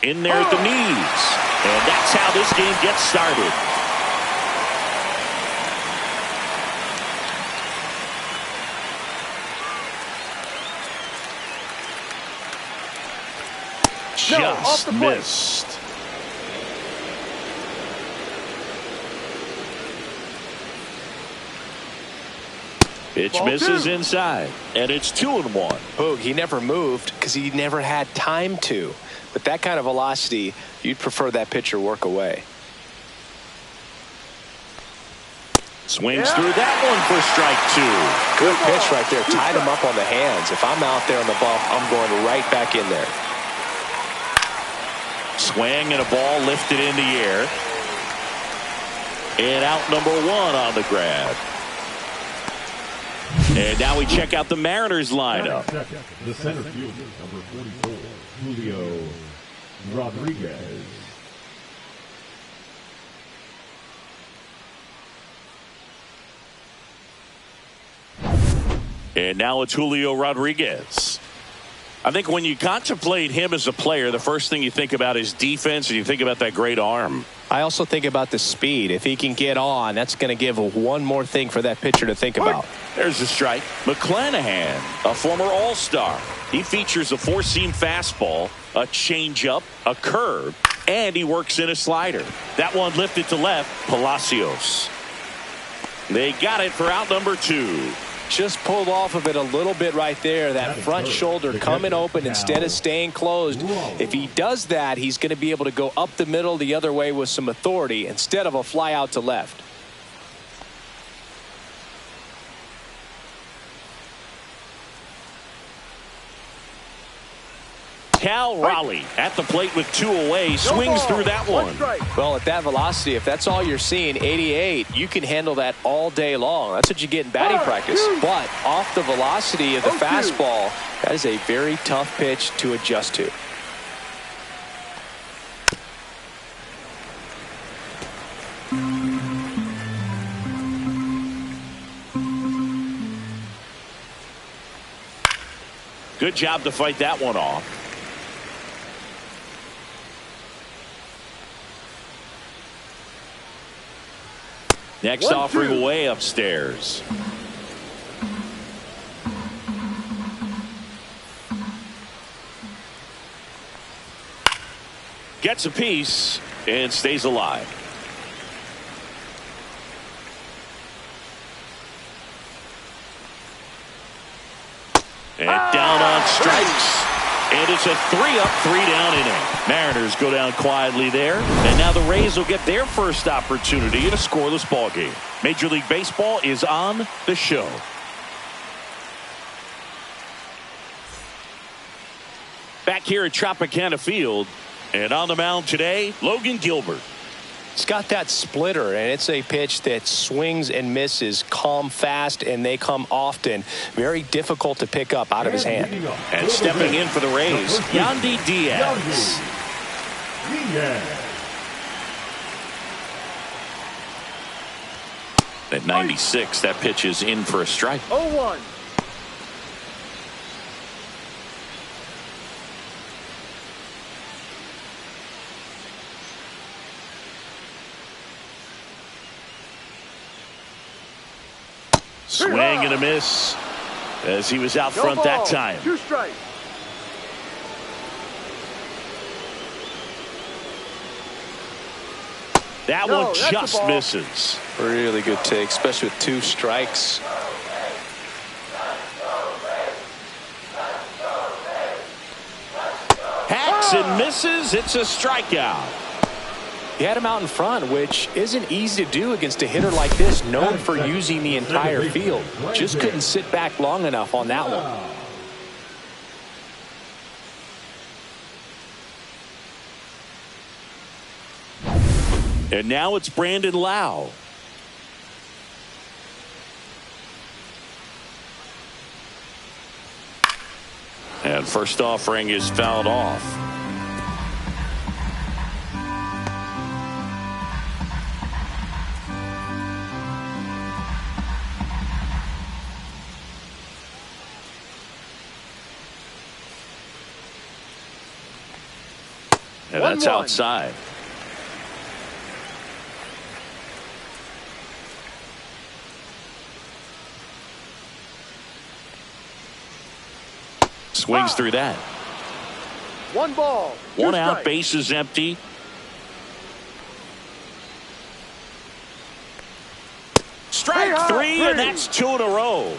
In there at the knees. And that's how this game gets started. Just missed. Pitch misses inside, and it's 2-1. Boog, he never moved because he never had time to. With that kind of velocity, you'd prefer that pitcher work away. Swings through that one for strike 2. Good pitch right there. Tied him up on the hands. If I'm out there on the bump, I'm going right back in there. Swing and a ball lifted in the air. And out number 1 on the grab. And now we check out the Mariners lineup. The center fielder, number 44, Julio Rodriguez. And now it's Julio Rodriguez. I think when you contemplate him as a player, the first thing you think about is defense, and you think about that great arm. I also think about the speed. If he can get on, that's going to give one more thing for that pitcher to think about. There's the strike. McClanahan, a former All-Star. He features a four-seam fastball, a changeup, a curve, and he works in a slider. That one lifted to left, Palacios. They got it for out number 2. Just pulled off of it a little bit right there. That front shoulder coming open instead of staying closed. If he does that, he's going to be able to go up the middle the other way with some authority instead of a fly out to left. Cal Raleigh at the plate with 2 away, swings through that one. Well, at that velocity, if that's all you're seeing, 88, you can handle that all day long. That's what you get in batting practice. But off the velocity of the fastball, that is a very tough pitch to adjust to. Good job to fight that one off. Next offering way upstairs. Gets a piece and stays alive. And down on strikes. And it's a 3-up, 3-down inning. Mariners go down quietly there. And now the Rays will get their first opportunity in a scoreless ball game. Major League Baseball is on the show. Back here at Tropicana Field. And on the mound today, Logan Gilbert. It's got that splitter, and it's a pitch that swings and misses, come fast, and they come often. Very difficult to pick up out of his hand. And stepping in for the Rays, Yandy Diaz. At 96, that pitch is in for a strike. 0-1. Swing and a miss as he was out front that time. 2 strikes. That one just misses. Really good take, especially with 2 strikes. Hacks and misses. It's a strikeout. He had him out in front, which isn't easy to do against a hitter like this, known for using the entire field. Just couldn't sit back long enough on that one. And now it's Brandon Lau. And first offering is fouled off. And that's outside. Swings through that. 1 ball. 1 out, base is empty. Strike 3, and that's 2 in a row.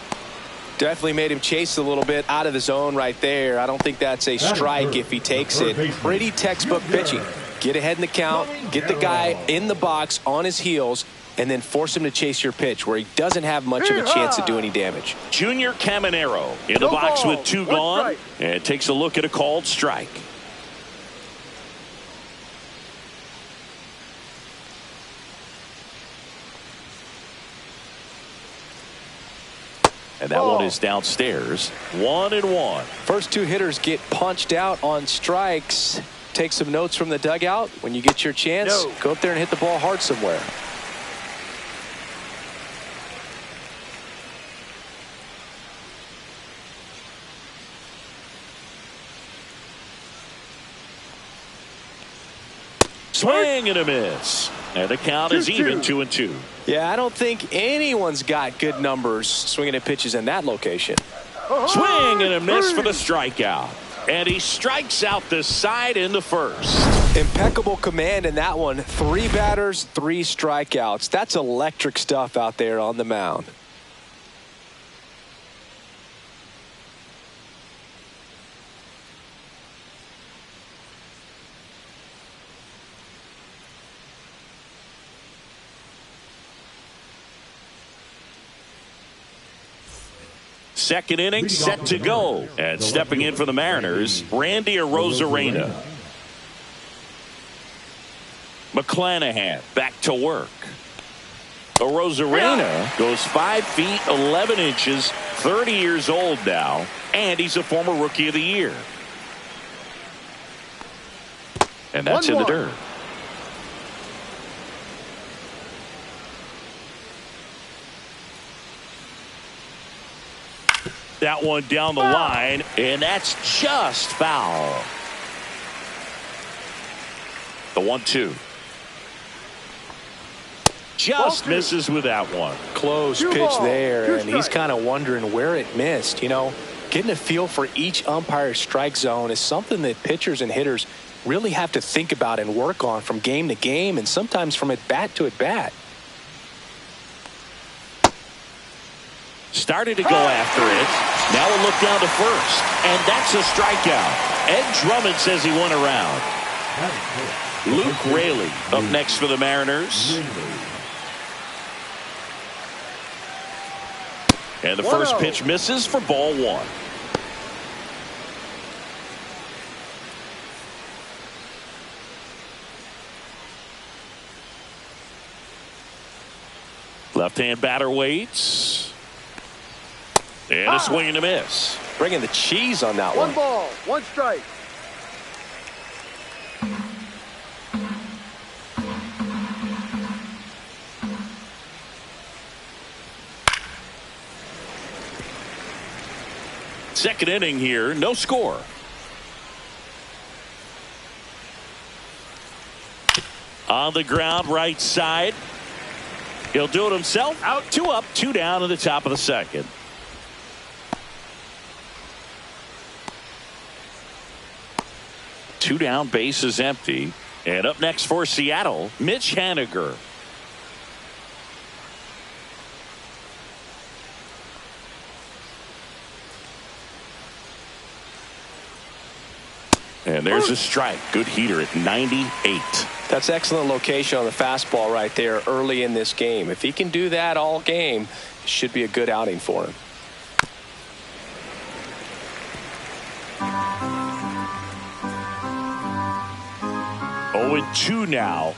Definitely made him chase a little bit out of the zone right there. I don't think that's a strike if he takes it. Pretty textbook pitching. Get ahead in the count, get the guy in the box on his heels, and then force him to chase your pitch where he doesn't have much of a chance to do any damage. Junior Caminero in the box with 2 gone, and takes a look at a called strike. And that one is downstairs. 1-1. First 2 hitters get punched out on strikes. Take some notes from the dugout. When you get your chance, go up there and hit the ball hard somewhere. Swing and a miss. And the count is even 2-2. Yeah, I don't think anyone's got good numbers swinging at pitches in that location. Swing and a miss for the strikeout. And he strikes out the side in the first. Impeccable command in that one. 3 batters, 3 strikeouts. That's electric stuff out there on the mound. Second inning set to go. And stepping in for the Mariners, Randy Arozarena. McClanahan back to work. Arozarena goes 5 feet 11 inches, 30 years old now, and he's a former Rookie of the Year. And that's in the dirt. That one down the line, and that's just foul. The 1-2. Just misses with that one. Close pitch there, and he's kind of wondering where it missed. You know, getting a feel for each umpire's strike zone is something that pitchers and hitters really have to think about and work on from game to game, and sometimes from at bat to at bat. Started to go after it. Now a look down to first. And that's a strikeout. Ed Drummond says he went around. Luke Raley up next for the Mariners. And the first pitch misses for ball 1. Left-hand batter waits. And a swing and a miss. Bringing the cheese on that one. 1 ball, 1 strike. Second inning here, no score. On the ground, right side. He'll do it himself. Out, 2 up, 2 down in the top of the second. Two down, base is empty, And up next for Seattle, Mitch Haniger. And there's a strike. Good heater at 98. That's excellent location on the fastball right there early in this game. If he can do that all game, it should be a good outing for him. Oh, 2 now.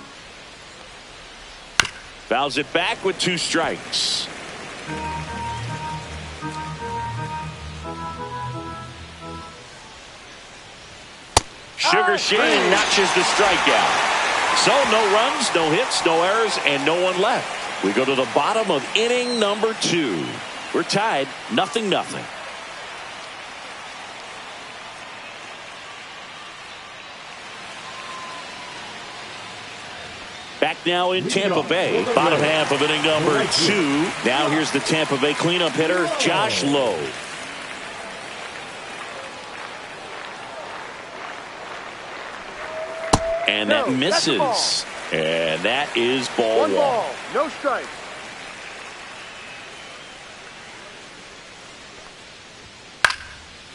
Fouls it back with 2 strikes. Sugar Shane notches the strikeout. So no runs, no hits, no errors, and no one left. We go to the bottom of inning number 2. We're tied 0-0. Back now in Tampa Bay, bottom half of inning number 2. Now here's the Tampa Bay cleanup hitter, Josh Lowe. And that misses. And that is ball 1. No strike.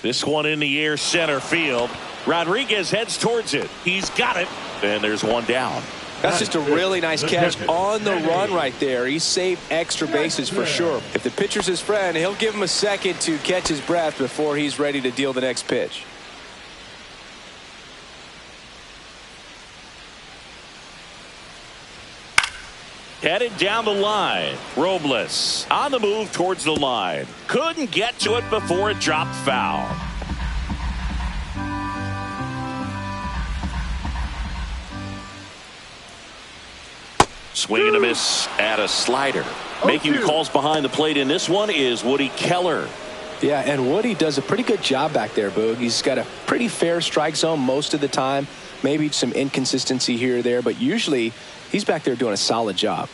This one in the air, center field. Rodriguez heads towards it. He's got it. And there's 1 down. That's just a really nice catch on the run right there. He saved extra bases for sure. If the pitcher's his friend, he'll give him a second to catch his breath before he's ready to deal the next pitch. Headed down the line. Robles on the move towards the line. Couldn't get to it before it dropped foul. Swing and a miss at a slider. Making the calls behind the plate in this one is Woody Keller. Yeah, and Woody does a pretty good job back there, Boog. He's got a pretty fair strike zone most of the time. Maybe some inconsistency here or there, but usually he's back there doing a solid job.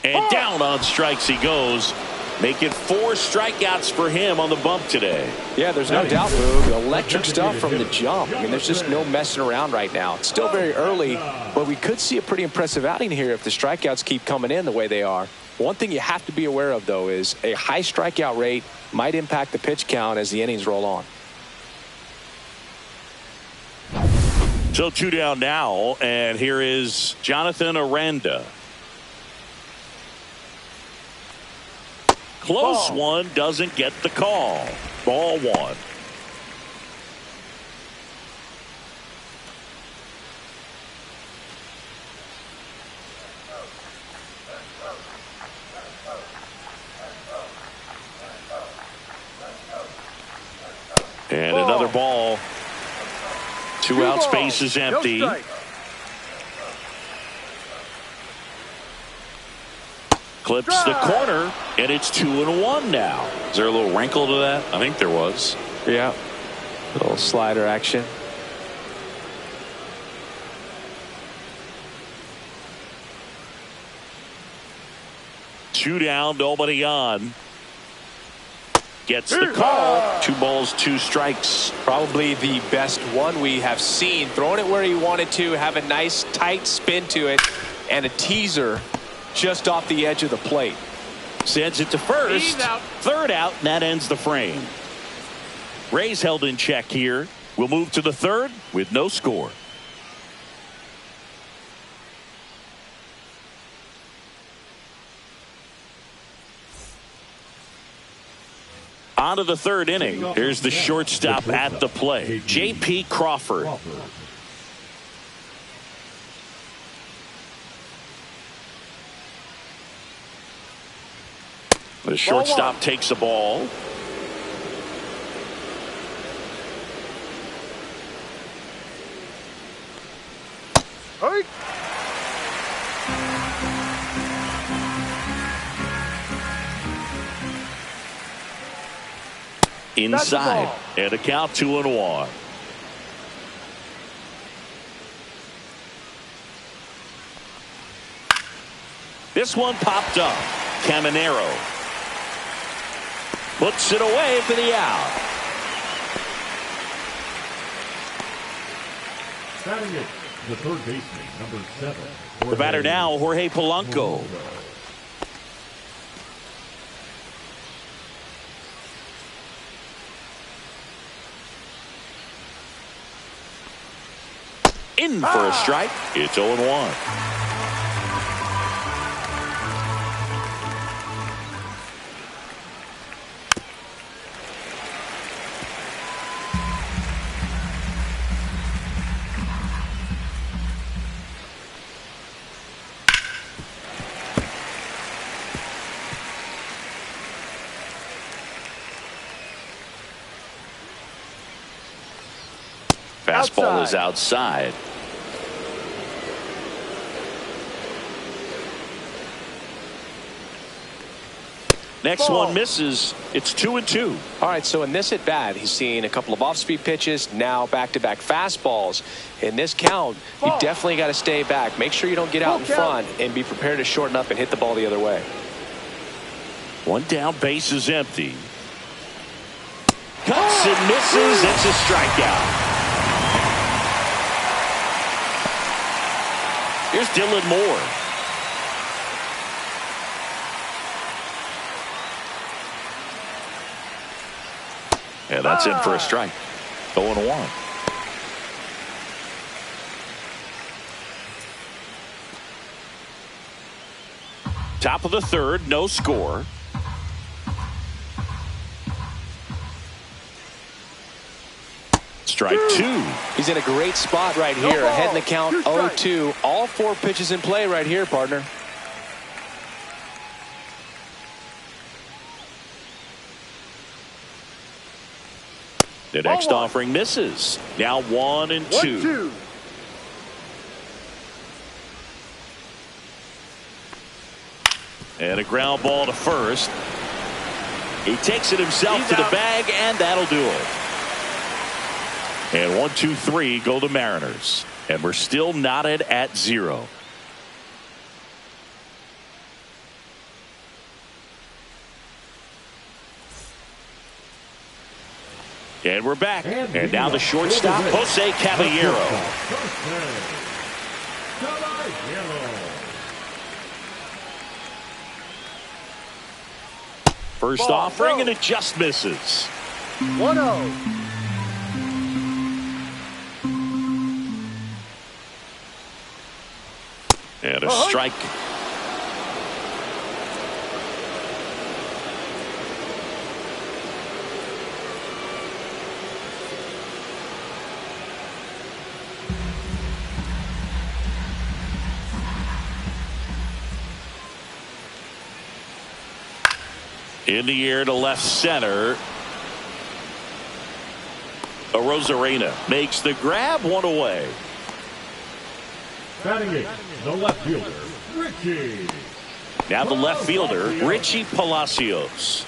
And down on strikes he goes. Making 4 strikeouts for him on the bump today. Yeah, there's no doubt, Boog. Electric stuff from the jump. I mean, there's just no messing around right now. It's still very early, but we could see a pretty impressive outing here if the strikeouts keep coming in the way they are. One thing you have to be aware of, though, is a high strikeout rate might impact the pitch count as the innings roll on. So 2 down now, and here is Jonathan Aranda. Close one, doesn't get the call. Ball 1. And another ball. 2 out, space is empty. No Clips the corner, and it's 2-1 now. Is there a little wrinkle to that? I think there was. Yeah. A little slider action. Two down, nobody on. Gets the call. 2 balls, 2 strikes. Probably the best one we have seen. Throwing it where he wanted to, have a nice tight spin to it, and a teaser just off the edge of the plate. Sends it to first. Third out, and that ends the frame. Rays held in check here. We'll move to the 3rd with no score. On to the 3rd inning. Here's the shortstop at the plate, J.P. Crawford. The shortstop takes the ball. Hey. Inside, and a count 2-1. This one popped up. Caminero puts it away for the out. Batting it, the third baseman, number 7. The batter now, Jorge Polanco. In for a strike. It's 0-1. Fastball is outside. Next one misses. It's 2-2. All right, so in this at bat, he's seen a couple of off-speed pitches, now back-to-back fastballs. In this count, you definitely got to stay back. Make sure you don't get out in front and be prepared to shorten up and hit the ball the other way. One down, base is empty. Cuts and misses. It's a strikeout. Here's Dylan Moore. And that's in for a strike. 0-1. Top of the third, no score. Strike 2. He's in a great spot right here. Ahead in the count, 0-2. All 4 pitches in play right here, partner. The next offering misses. Now 1-2. And a ground ball to first. He takes it himself to the bag, and that'll do it. And 1, 2, 3 go the Mariners. And we're still knotted at 0. And we're back. And now the shortstop, Jose Caballero. First offering, and it just misses. 1-0. And a strike. In the air to left center. Arozarena makes the grab, 1 away. Batting it, the left fielder, Richie. Now the left fielder, Richie Palacios.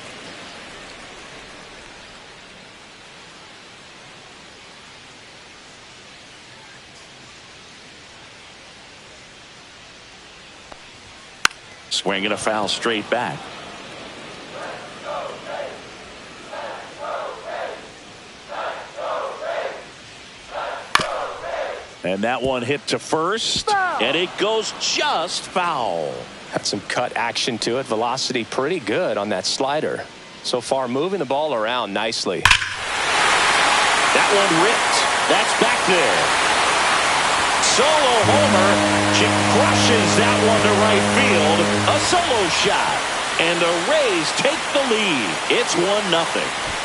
Swinging a foul straight back. And that one hit to first, and it goes just foul. Had some cut action to it. Velocity pretty good on that slider. So far, moving the ball around nicely. That one ripped. That's back there. Solo homer. She crushes that one to right field. A solo shot. And the Rays take the lead. It's 1-0.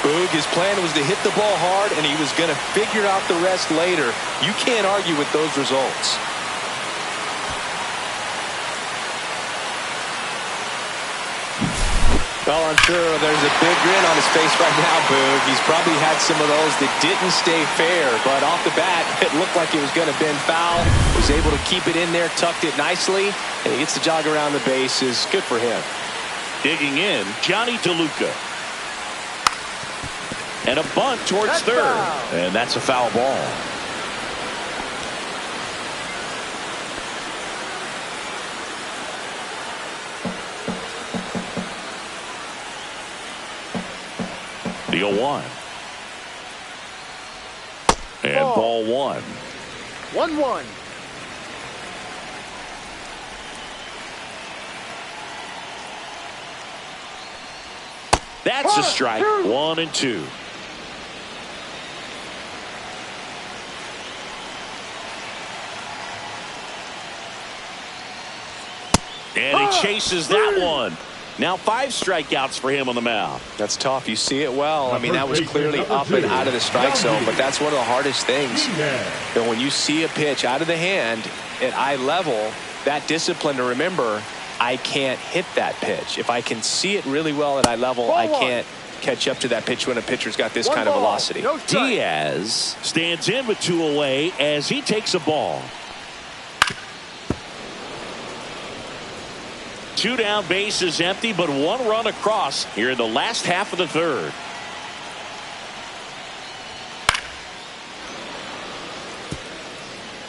Boog, his plan was to hit the ball hard, and he was going to figure out the rest later. You can't argue with those results. Well, I'm sure there's a big grin on his face right now, Boog. He's probably had some of those that didn't stay fair, but off the bat, it looked like it was going to bend foul. Was able to keep it in there, tucked it nicely, and he gets the jog around the bases. Good for him. Digging in, Johnny DeLuca. And a bunt towards third. And that's a foul ball. The 0-1. And ball 1. 1-1. That's a strike. 1-2. And he chases that one. Now 5 strikeouts for him on the mound. That's tough. You see it well. I mean, that was clearly up and out of the strike zone, but that's one of the hardest things. That when you see a pitch out of the hand at eye level, that discipline to remember, I can't hit that pitch. If I can see it really well at eye level, I can't catch up to that pitch when a pitcher's got this kind of velocity. Diaz stands in with 2 away as he takes a ball. 2 down, base is empty, but 1 run across here in the last half of the third.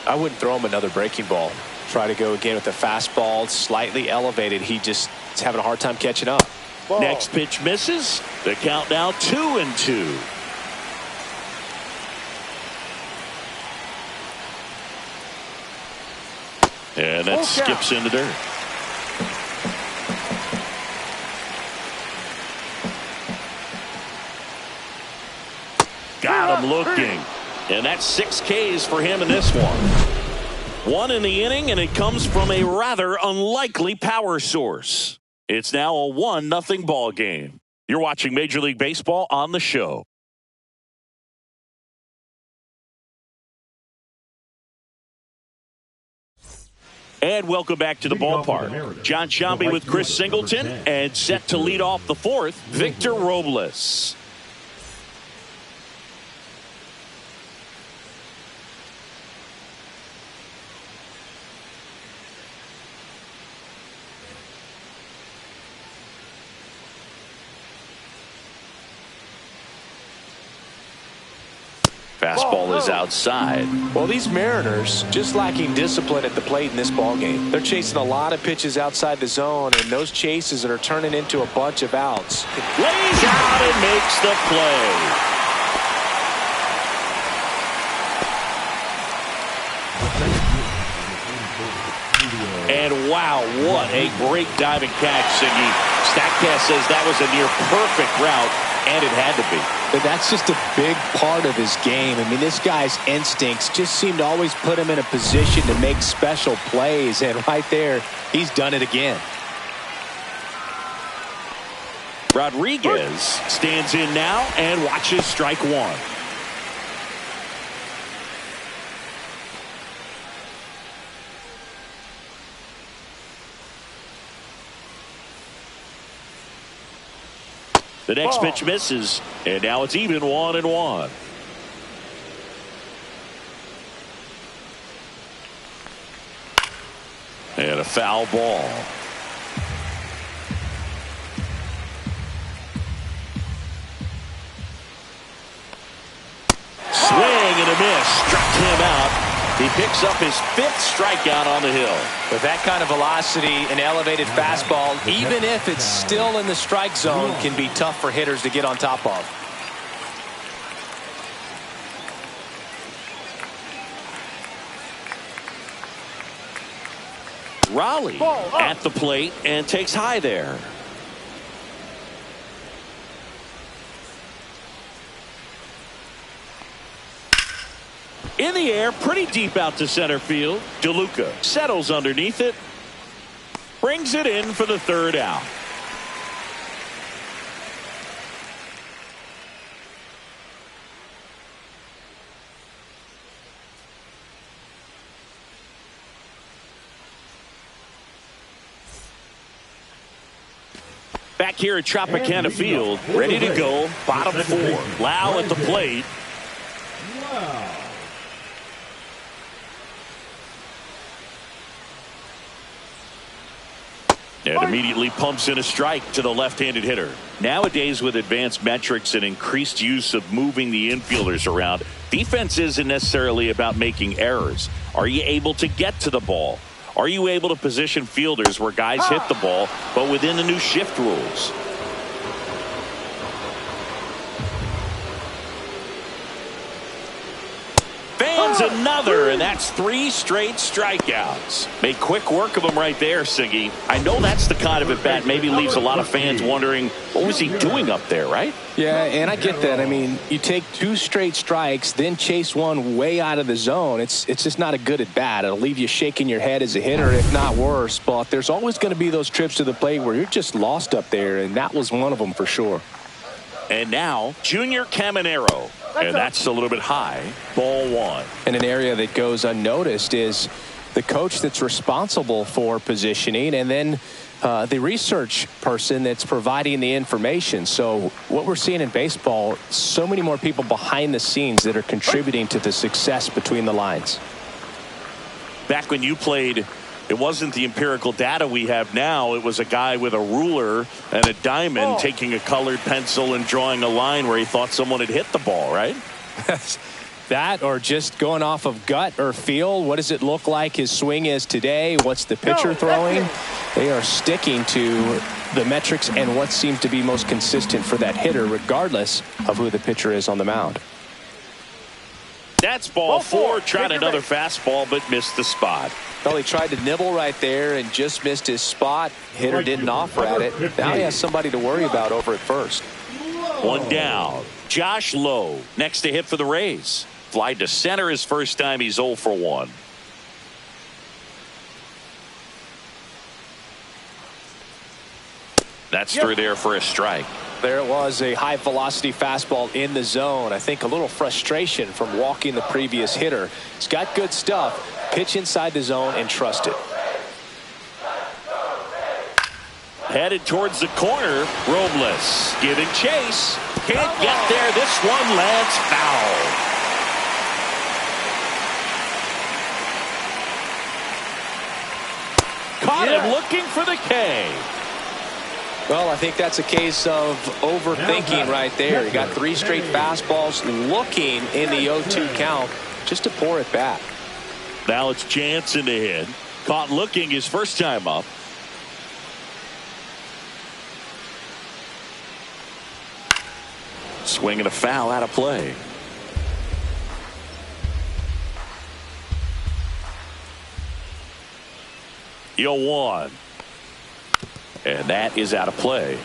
I wouldn't throw him another breaking ball. Try to go again with the fastball slightly elevated. He just is having a hard time catching up. Ball. Next pitch misses. The count now 2-2. And that skips in the dirt. Got him looking. And that's 6 Ks for him in this one. 1 in the inning, and it comes from a rather unlikely power source. It's now a 1-0 ball game. You're watching Major League Baseball on the show. And welcome back to the ballpark. John Sciambi with Chris Singleton, and set to lead off the 4th, Victor Robles. Fastball is outside. Well, these Mariners just lacking discipline at the plate in this ball game. They're chasing a lot of pitches outside the zone, and those chases that are turning into a bunch of outs. Lays out and makes the play. And wow, what a great diving catch, Siggy. Statcast says that was a near perfect route, and it had to be. But that's just a big part of his game. I mean, this guy's instincts just seem to always put him in a position to make special plays. And right there, he's done it again. Rodriguez stands in now and watches strike 1. The next pitch misses, and now it's even 1-1. And a foul ball. Swing and a miss. Struck him out. He picks up his 5th strikeout on the hill. With that kind of velocity, an elevated fastball, even if it's still in the strike zone, can be tough for hitters to get on top of. Raleigh at the plate and takes high there. In the air, pretty deep out to center field. DeLuca settles underneath it. Brings it in for the 3rd out. Back here at Tropicana Field, ready to go, bottom 4. Lau at the plate. Wow. And immediately pumps in a strike to the left-handed hitter. Nowadays, with advanced metrics and increased use of moving the infielders around, defense isn't necessarily about making errors. Are you able to get to the ball? Are you able to position fielders where guys hit the ball, but within the new shift rules? Fans Lands another, and that's 3 straight strikeouts. Made quick work of him right there, Siggy. I know that's the kind of at-bat maybe leaves a lot of fans wondering, what was he doing up there, right? Yeah, and I get that. I mean, you take 2 straight strikes, then chase one way out of the zone. It's just not a good at-bat. It'll leave you shaking your head as a hitter, if not worse. But there's always going to be those trips to the plate where you're just lost up there, and that was one of them for sure. And now, Junior Caminero. And that's a little bit high. Ball 1. And an area that goes unnoticed is the coach that's responsible for positioning, and then the research person that's providing the information. So what we're seeing in baseball, so many more people behind the scenes that are contributing to the success between the lines. Back when you played, it wasn't the empirical data we have now. It was a guy with a ruler and a diamond taking a colored pencil and drawing a line where he thought someone had hit the ball, right? That, or just going off of gut or feel. What does it look like his swing is today? What's the pitcher throwing? They are sticking to the metrics and what seems to be most consistent for that hitter, regardless of who the pitcher is on the mound. That's ball 4. Tried another fastball, but missed the spot. Well, he tried to nibble right there and just missed his spot. Hitter didn't offer at it. Now he has somebody to worry about over at first. 1 down. Josh Lowe next to hit for the Rays. Fly to center his first time. He's 0 for 1. That's through there for a strike. There it was, a high velocity fastball in the zone. I think a little frustration from walking the previous hitter. He's got good stuff. Pitch inside the zone and trust it. Headed towards the corner. Robles giving chase. Can't get there. This one lands foul. Caught him looking for the K. Well, I think that's a case of overthinking right there. He got 3 straight fastballs looking in the 0-2 count just to pour it back. Now it's Jansen to hit. Caught looking his first time up. Swinging a foul out of play. Yo 1. And that is out of play.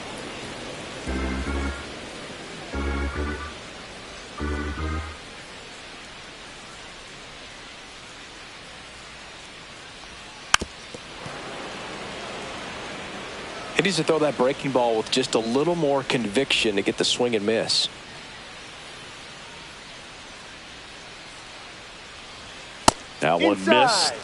He needs to throw that breaking ball with just a little more conviction to get the swing and miss. That one missed.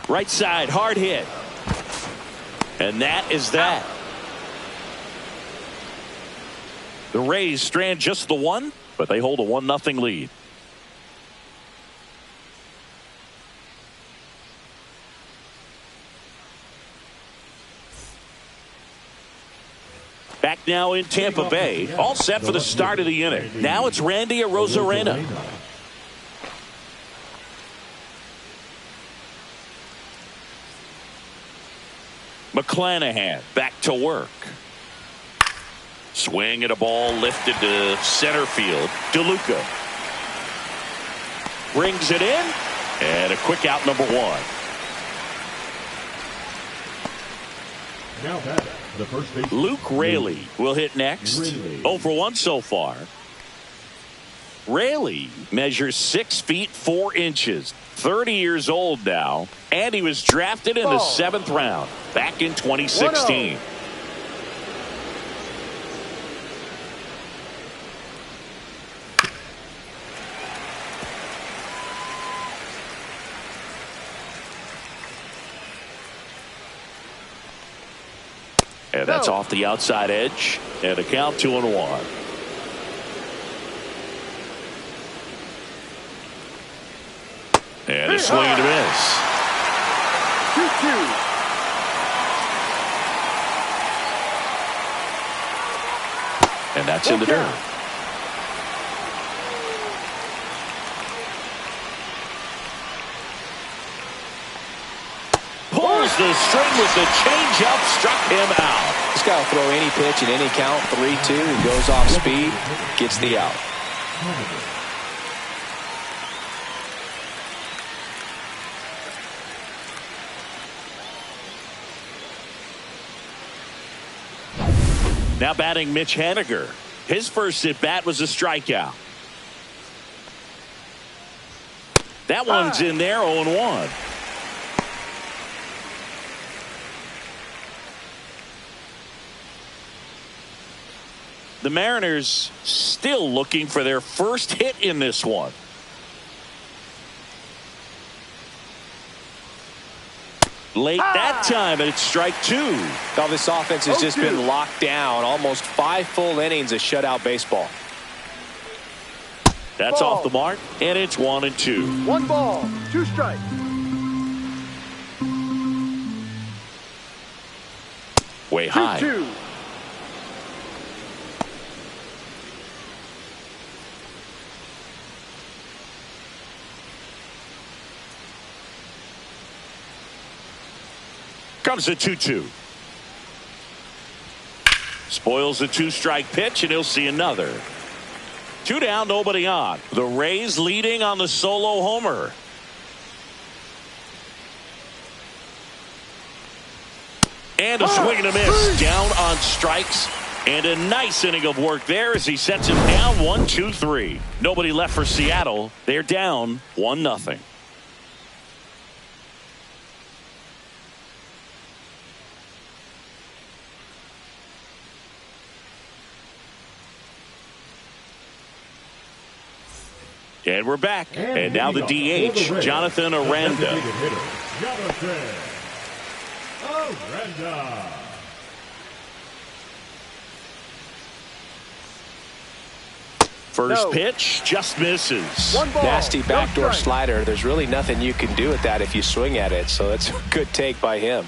Right side, hard hit. And that is that. The Rays strand just the 1, but they hold a 1-0 lead. Back now in Tampa Bay, all set for the start of the inning. Now it's Randy Arozarena. McClanahan back to work. Swing at a ball lifted to center field. DeLuca brings it in, and a quick out, number 1. Now back, the first baseman, Luke Raley will hit next. 0 for 1 so far. Raley measures 6 feet 4 inches, 30 years old now, and he was drafted in the 7th round back in 2016. And that's off the outside edge, and a count 2-1. And a swing and a miss. 2-2. And that's in the dirt. Pulls the string with the changeup, struck him out. He's got to throw any pitch in any count. 3-2. He goes off speed, gets the out. Now batting Mitch Haniger. His first at bat was a strikeout. That one's in there, 0-1. The Mariners still looking for their first hit in this one. Late that time, and it's strike 2. Now this offense has just been locked down. Almost 5 full innings of shutout baseball. That's off the mark, and it's 1-2. 1 ball, 2 strikes. Way high. 2-2. Comes a 2-2. Spoils the 2-strike pitch, and he'll see another. 2 down, nobody on. The Rays leading on the solo homer. And a swing and a miss. Down on strikes. And a nice inning of work there as he sets him down 1-2-3. Nobody left for Seattle. They're down 1-0. And we're back. And now the DH, Jonathan Aranda. First pitch just misses. 1 ball, Nasty backdoor no strike. slider. There's really nothing you can do with that if you swing at it. So that's a good take by him.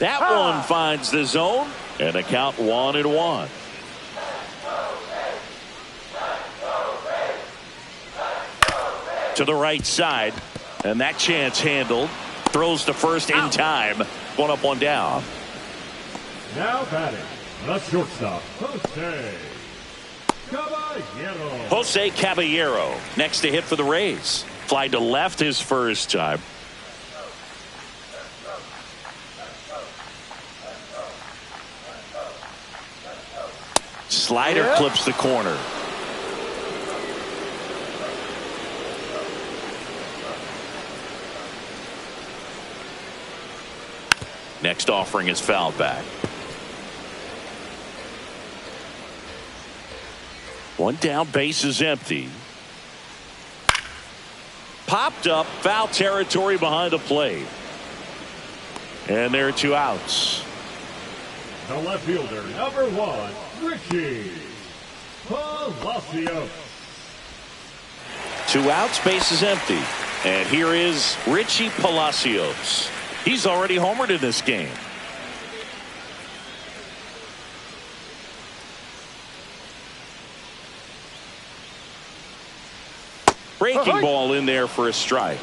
That one finds the zone. And a count 1-1. To the right side, and that chance handled. Throws to first in time. 1 up, 1 down. Now batting, the shortstop, Jose Caballero next to hit for the Rays. Fly to left his first time. Slider clips the corner. Next offering is fouled back. 1 down, base is empty. Popped up, foul territory behind the plate. And there are 2 outs. The left fielder, number 1, Richie Palacios. 2 outs, base is empty. And here is Richie Palacios. He's already homered in this game. Breaking ball in there for a strike.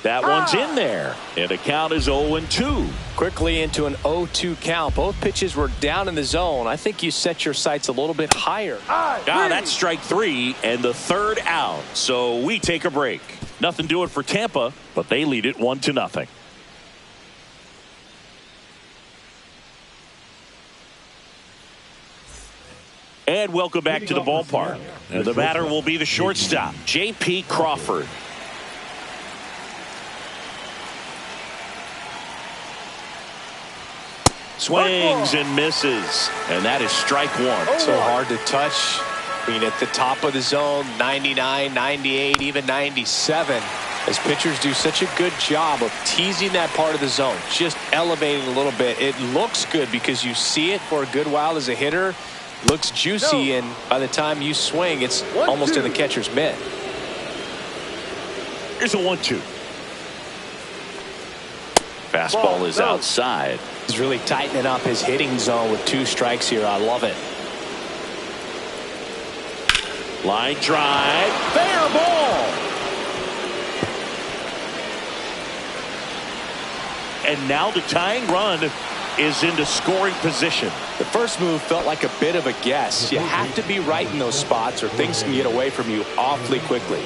That one's in there. And the count is 0-2. Quickly into an 0-2 count. Both pitches were down in the zone. I think you set your sights a little bit higher. That's strike 3 and the 3rd out. So we take a break. Nothing doing for Tampa, but they lead it 1-0. And welcome back to the ballpark. And the batter will be the shortstop, J.P. Crawford. Swings and misses. And that is strike 1. So hard to touch. I mean, at the top of the zone, 99, 98, even 97. As pitchers do such a good job of teasing that part of the zone, just elevating a little bit. It looks good because you see it for a good while as a hitter. Looks juicy, and by the time you swing, it's almost in the catcher's mitt. Here's a 1-2. Fastball is outside. He's really tightening up his hitting zone with 2 strikes here. I love it. Line drive. Fair ball. And now the tying run is into scoring position. The first move felt like a bit of a guess. You have to be right in those spots or things can get away from you awfully quickly.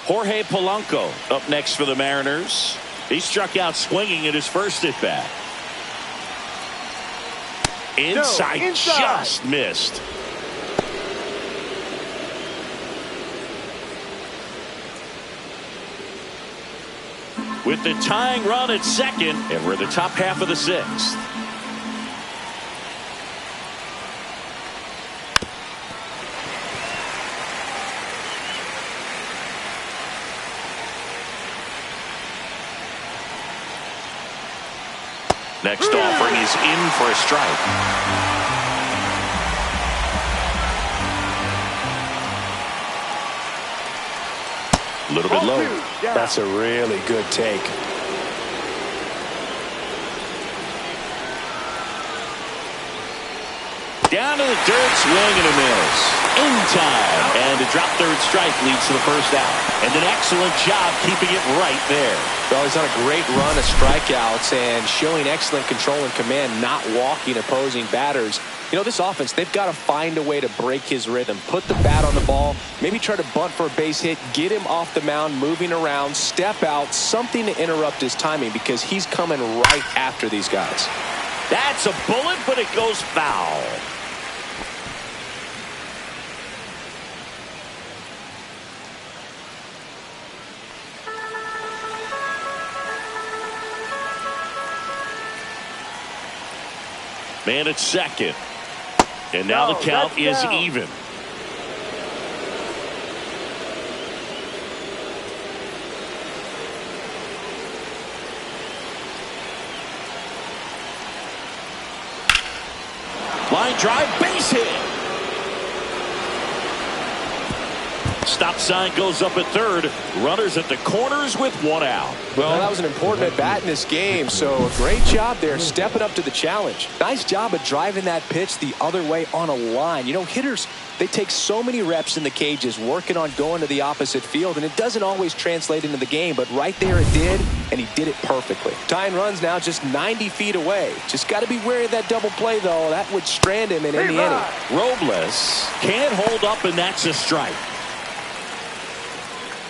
Jorge Polanco up next for the Mariners. He struck out swinging at his first at bat. Inside, just missed. With the tying run at second, and we're the top half of the sixth. Next offering is in for a strike. A little bit low. That's a really good take. Down to the dirt, swing and a miss. In time. And a drop third strike leads to the first out. And an excellent job keeping it right there. Well, he's on a great run of strikeouts and showing excellent control and command, not walking opposing batters. You know, this offense, they've got to find a way to break his rhythm. Put the bat on the ball, maybe try to bunt for a base hit, get him off the mound, moving around, step out, something to interrupt his timing because he's coming right after these guys. That's a bullet, but it goes foul. Man at second. And now the count is even. Line drive, base hit. Stop sign goes up at third. Runners at the corners with one out. Well, that was an important at bat in this game, so a great job there stepping up to the challenge. Nice job of driving that pitch the other way on a line. You know, hitters, they take so many reps in the cages working on going to the opposite field, and it doesn't always translate into the game, but right there it did, and he did it perfectly. Tying runs now just 90 feet away. Just got to be wary of that double play, though. That would strand him in any inning. Robles can't hold up, and that's a strike.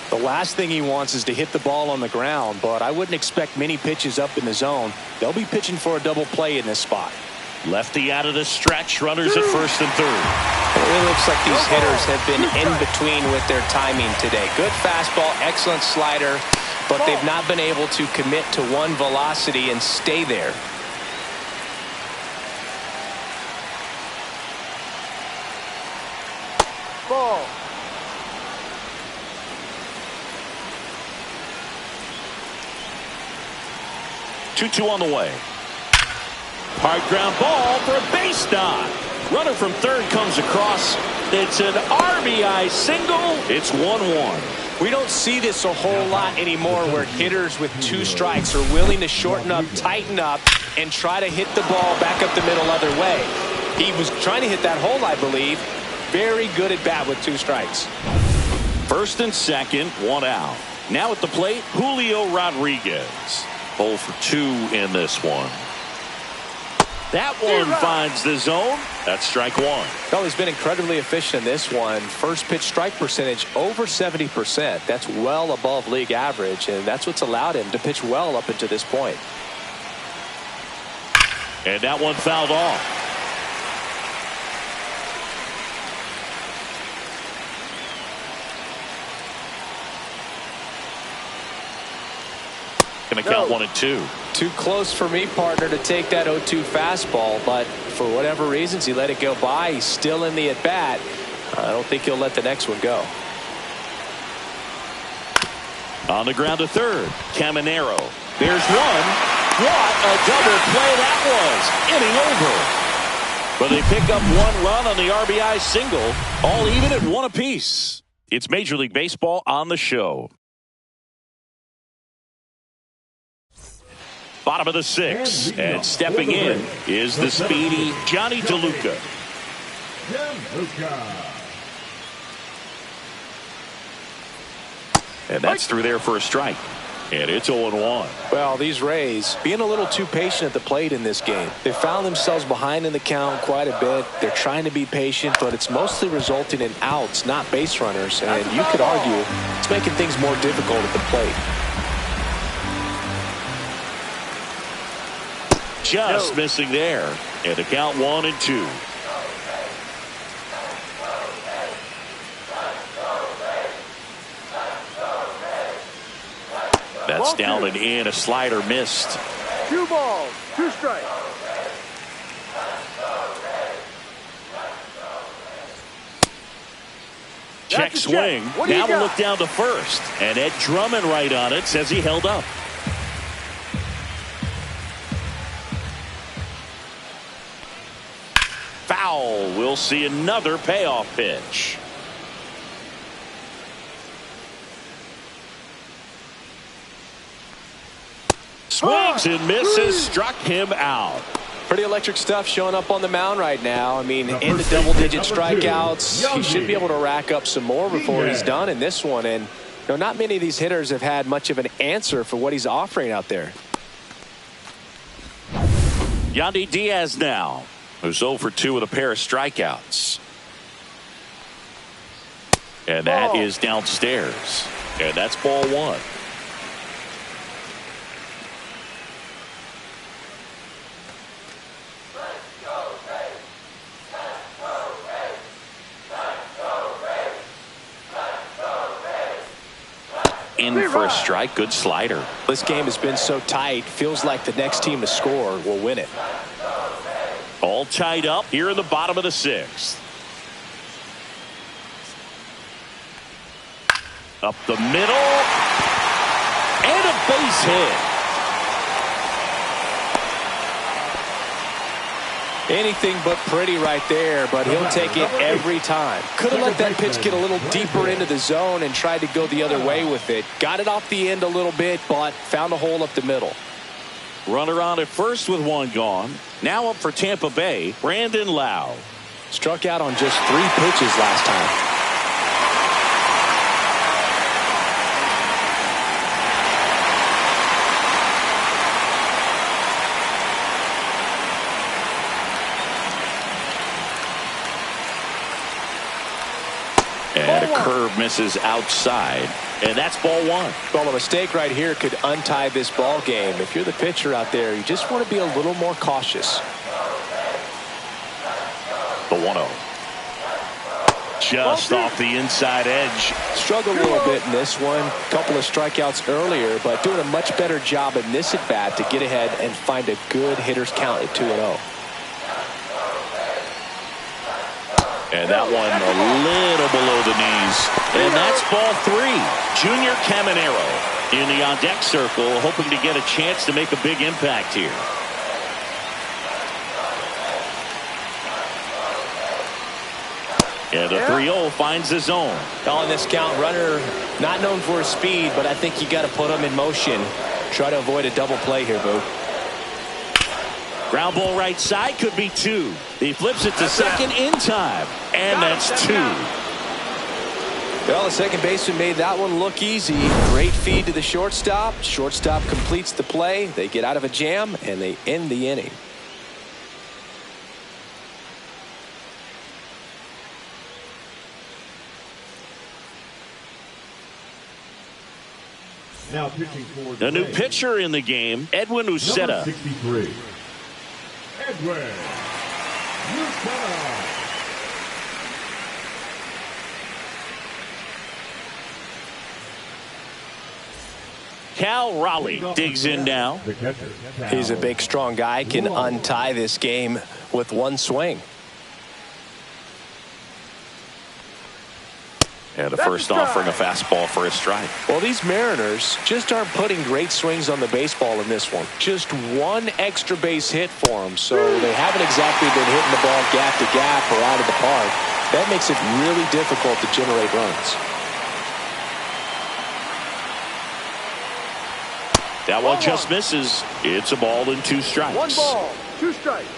The last thing he wants is to hit the ball on the ground, but I wouldn't expect many pitches up in the zone. They'll be pitching for a double play in this spot. Lefty out of the stretch, runners at first and third. It looks like these hitters have been in between with their timing today. Good fastball, excellent slider, but they've not been able to commit to one velocity and stay there. Ball. 2-2 on the way. Hard ground ball for a base knock. Runner from third comes across. It's an RBI single. It's 1-1. We don't see this a whole lot anymore where hitters with two strikes are willing to shorten up, tighten up, and try to hit the ball back up the middle other way. He was trying to hit that hole, I believe. Very good at bat with two strikes. First and second, one out. Now at the plate, Julio Rodriguez. 0 for 2 in this one. That one finds the zone. That's strike one. Well, he's been incredibly efficient in this one. First pitch strike percentage over 70%. That's well above league average, and that's what's allowed him to pitch well up until this point. And that one fouled off. Going to count 1 and 2. Too close for me, partner, to take that 0-2 fastball, but for whatever reasons, he let it go by. He's still in the at-bat. I don't think he'll let the next one go. On the ground to third, Caminero. There's one. What a double play that was. Inning over. But they pick up 1 run on the RBI single, all even at 1 apiece. It's Major League Baseball on the show. Bottom of the sixth. And stepping in is the speedy Johnny DeLuca. And that's through there for a strike. And it's 0-1. Well, these Rays being a little too patient at the plate in this game. They found themselves behind in the count quite a bit. They're trying to be patient, but it's mostly resulting in outs, not base runners. And you could argue it's making things more difficult at the plate. Just missing there. And the count 1-2. That's down and in. A slider missed. 2 balls, 2 strikes. Check swing. Now we'll look down to first. And Ed Drummond right on it says he held up. Foul. We'll see another payoff pitch. Swings and misses, struck him out. Pretty electric stuff showing up on the mound right now. I mean, in the double-digit strikeouts, he should be able to rack up some more before he's done in this one. And not many of these hitters have had much of an answer for what he's offering out there. Yandy Diaz now, who's 0 for 2 with a pair of strikeouts. And that is downstairs. And that's ball 1. In for a strike. Good slider. This game has been so tight. Feels like the next team to score will win it. All tied up here in the bottom of the 6th. Up the middle. And a base hit. Anything but pretty right there, but he'll take it every time. Could have let that pitch get a little deeper into the zone and tried to go the other way with it. Got it off the end a little bit, but found a hole up the middle. Runner on at first with 1 gone. Now up for Tampa Bay, Brandon Lau. Struck out on just 3 pitches last time. And a curve misses outside. And that's ball 1. Well, a mistake right here could untie this ball game. If you're the pitcher out there, you just want to be a little more cautious. The 1-0. Just off the inside edge. Struggled a little bit in this one. Couple of strikeouts earlier, but doing a much better job in this at bat to get ahead and find a good hitter's count at 2-0. And that one a little below the knees. And that's ball 3. Junior Caminero in the on-deck circle, hoping to get a chance to make a big impact here. And the 3-0 finds the zone. Calling this count, runner not known for his speed, but I think you got to put him in motion. Try to avoid a double play here, Boo. Ground ball right side, could be 2. He flips it to second in time. And that's 2. Well, the second baseman made that one look easy. Great feed to the shortstop. Shortstop completes the play. They get out of a jam, and they end the inning. Now pitching for the new pitcher in the game, Edwin Uceta. 63. Edwin Uceta. Cal Raleigh digs in now. He's a big, strong guy. Can untie this game with one swing. And the first offering a fastball for a strike. Well, these Mariners just aren't putting great swings on the baseball in this one. Just one extra base hit for them. So they haven't exactly been hitting the ball gap to gap or out of the park. That makes it really difficult to generate runs. That one just misses. It's a ball and 2 strikes. 1 ball, 2 strikes.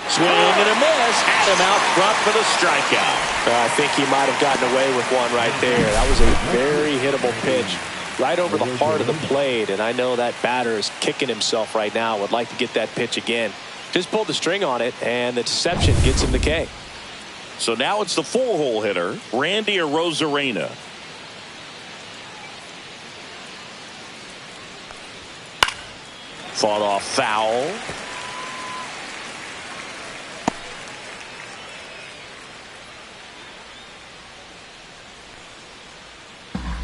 Swing and a miss. Had him out front for the strikeout. I think he might have gotten away with one right there. That was a very hittable pitch right over the heart of the plate, and I know that batter is kicking himself right now. Would like to get that pitch again. Just pulled the string on it, and the deception gets him the K. So now it's the 4-hole hitter, Randy Arozarena. Fought off foul.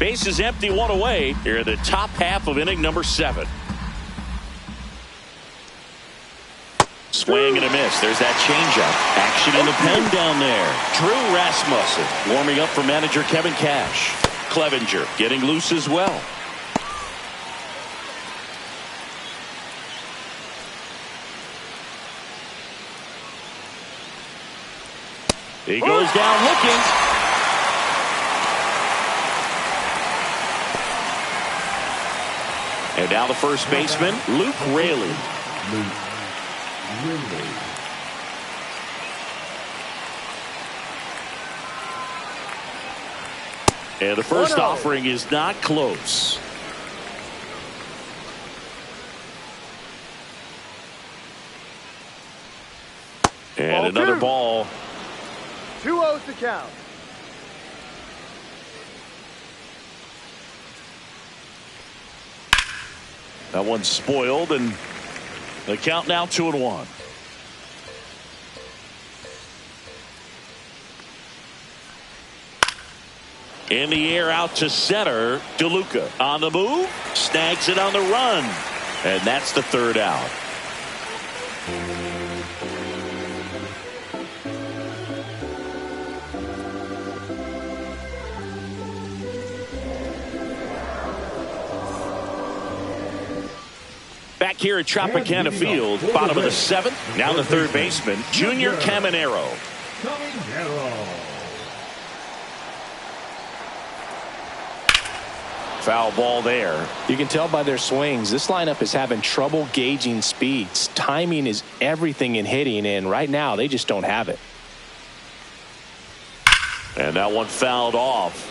Base is empty, 1 away here in the top half of inning number 7. Swing and a miss. There's that changeup. Action in the pen down there. Drew Rasmussen warming up for manager Kevin Cash. Clevenger getting loose as well. He goes down looking. And now the first baseman, Luke Raley. And the first offering is not close. And another ball. 2-0 to count. That one's spoiled, and the count now 2-1. In the air out to center. DeLuca on the move. Snags it on the run. And that's the 3rd out. Back here at Tropicana Field, bottom of the 7th. Now the 3rd baseman, Junior Caminero. Foul ball there. You can tell by their swings, this lineup is having trouble gauging speeds. Timing is everything in hitting, and right now they just don't have it. And that one fouled off.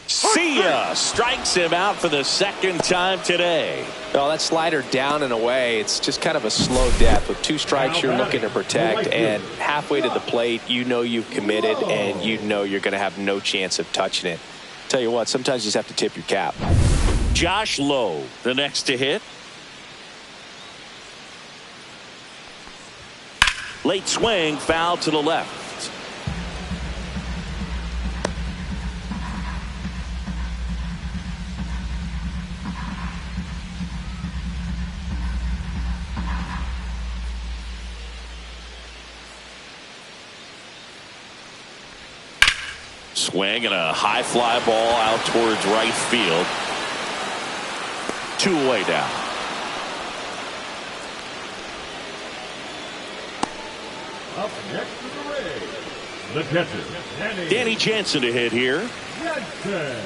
See ya! Strikes him out for the 2nd time today. Well, that slider down and away, it's just kind of a slow death. With 2 strikes, you're looking to protect, and halfway to the plate, you know you've committed, and you know you're going to have no chance of touching it. Tell you what, sometimes you just have to tip your cap. Josh Lowe, the next to hit. Late swing, foul to the left. Swing and a high fly ball out towards right field. 2 away down. Up next to the Rays, the catcher, Danny Jansen to hit here. Jansen.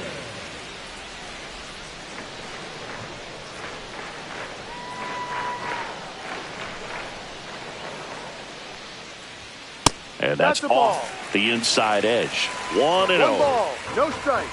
And that's off the inside edge. 1-0. 1 ball, no strike.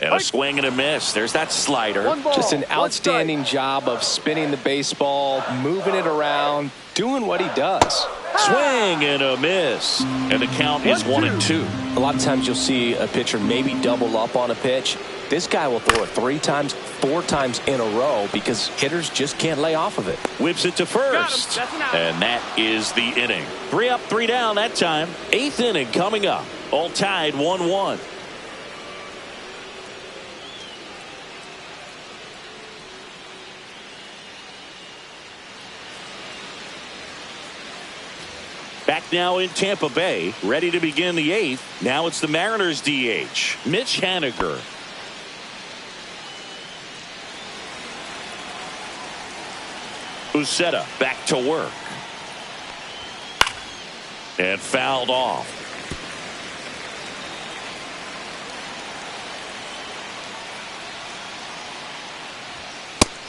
And a swing and a miss. There's that slider. Just an outstanding job of spinning the baseball, moving it around, doing what he does. Swing and a miss. And the count is 1-2. A lot of times you'll see a pitcher maybe double up on a pitch. This guy will throw it 3 times, 4 times in a row because hitters just can't lay off of it. Whips it to first. And that is the inning. 3 up, 3 down that time. 8th inning coming up. All tied 1-1. Back now in Tampa Bay, ready to begin the 8th. Now it's the Mariners DH, Mitch Haniger. Uceta back to work. And fouled off.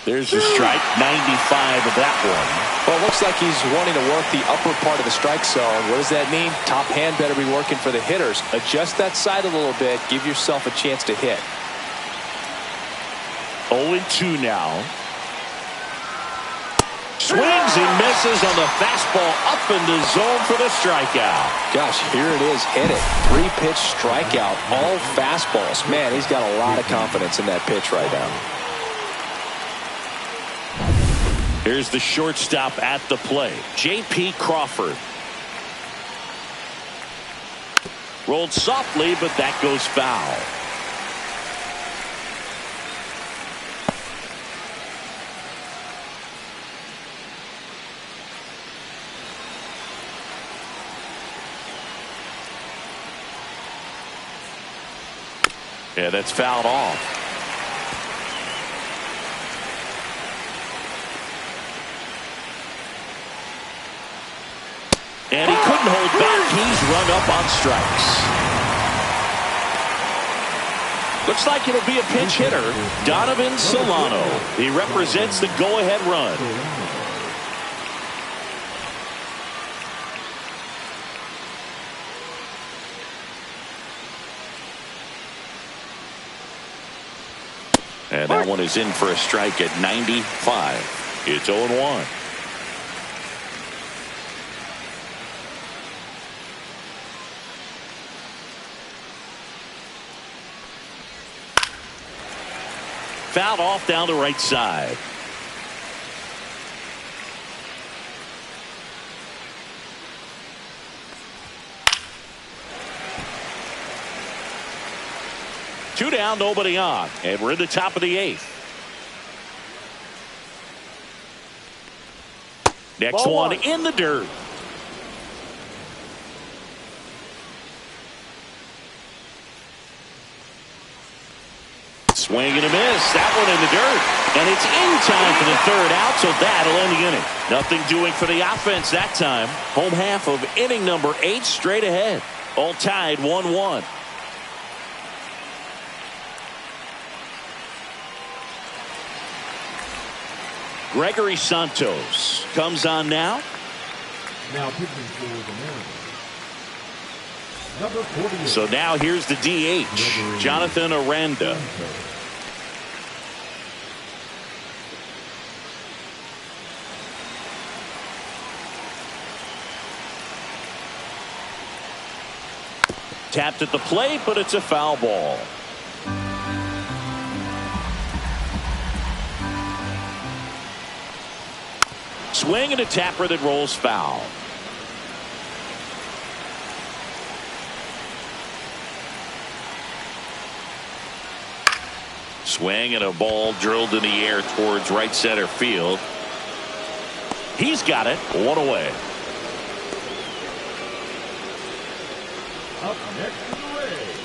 There's a strike. 95 of that one. Well, it looks like he's wanting to work the upper part of the strike zone. What does that mean? Top hand better be working for the hitters. Adjust that side a little bit. Give yourself a chance to hit. 0-2 now. Swings and misses on the fastball up in the zone for the strikeout. Gosh, here it is. Hit it. 3-pitch strikeout. All fastballs. Man, he's got a lot of confidence in that pitch right now. Here's the shortstop at the plate, J.P. Crawford. Rolled softly, but that goes foul. Yeah, that's fouled off. And he couldn't hold back. He's run up on strikes. Looks like it'll be a pinch hitter, Donovan Solano. He represents the go-ahead run. And that one is in for a strike at 95. It's 0-1. Fouled off down the right side. Two down, nobody on, and we're in the top of the 8th. Next one in the dirt. Swing and a miss. That one in the dirt. And it's in time for the 3rd out, so that'll end the inning. Nothing doing for the offense that time. Home half of inning number 8 straight ahead. All tied 1-1. Gregory Santos comes on now. Now pitching for the Mariners, number 48. So now here's the DH, Jonathan Aranda. Tapped at the plate, but it's a foul ball. Swing and a tapper that rolls foul. Swing and a ball drilled in the air towards right center field. He's got it. One away. Up next to the Rays,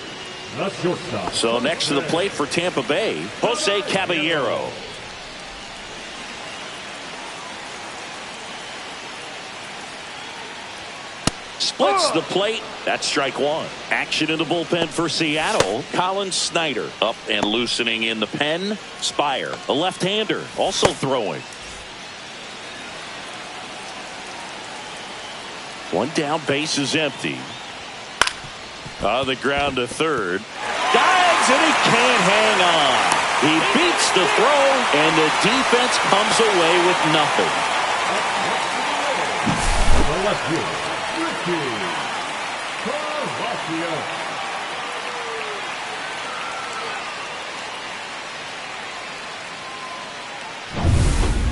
the shortstop. So next to the plate for Tampa Bay, Jose Caballero. Splits the plate. That's strike one. Action in the bullpen for Seattle. Colin Snyder up and loosening in the pen. Spire, a left-hander, also throwing. One down, base is empty. On the ground to third. Dives and he can't hang on. He beats the throw and the defense comes away with nothing. The left fielder, Ricky Palacios.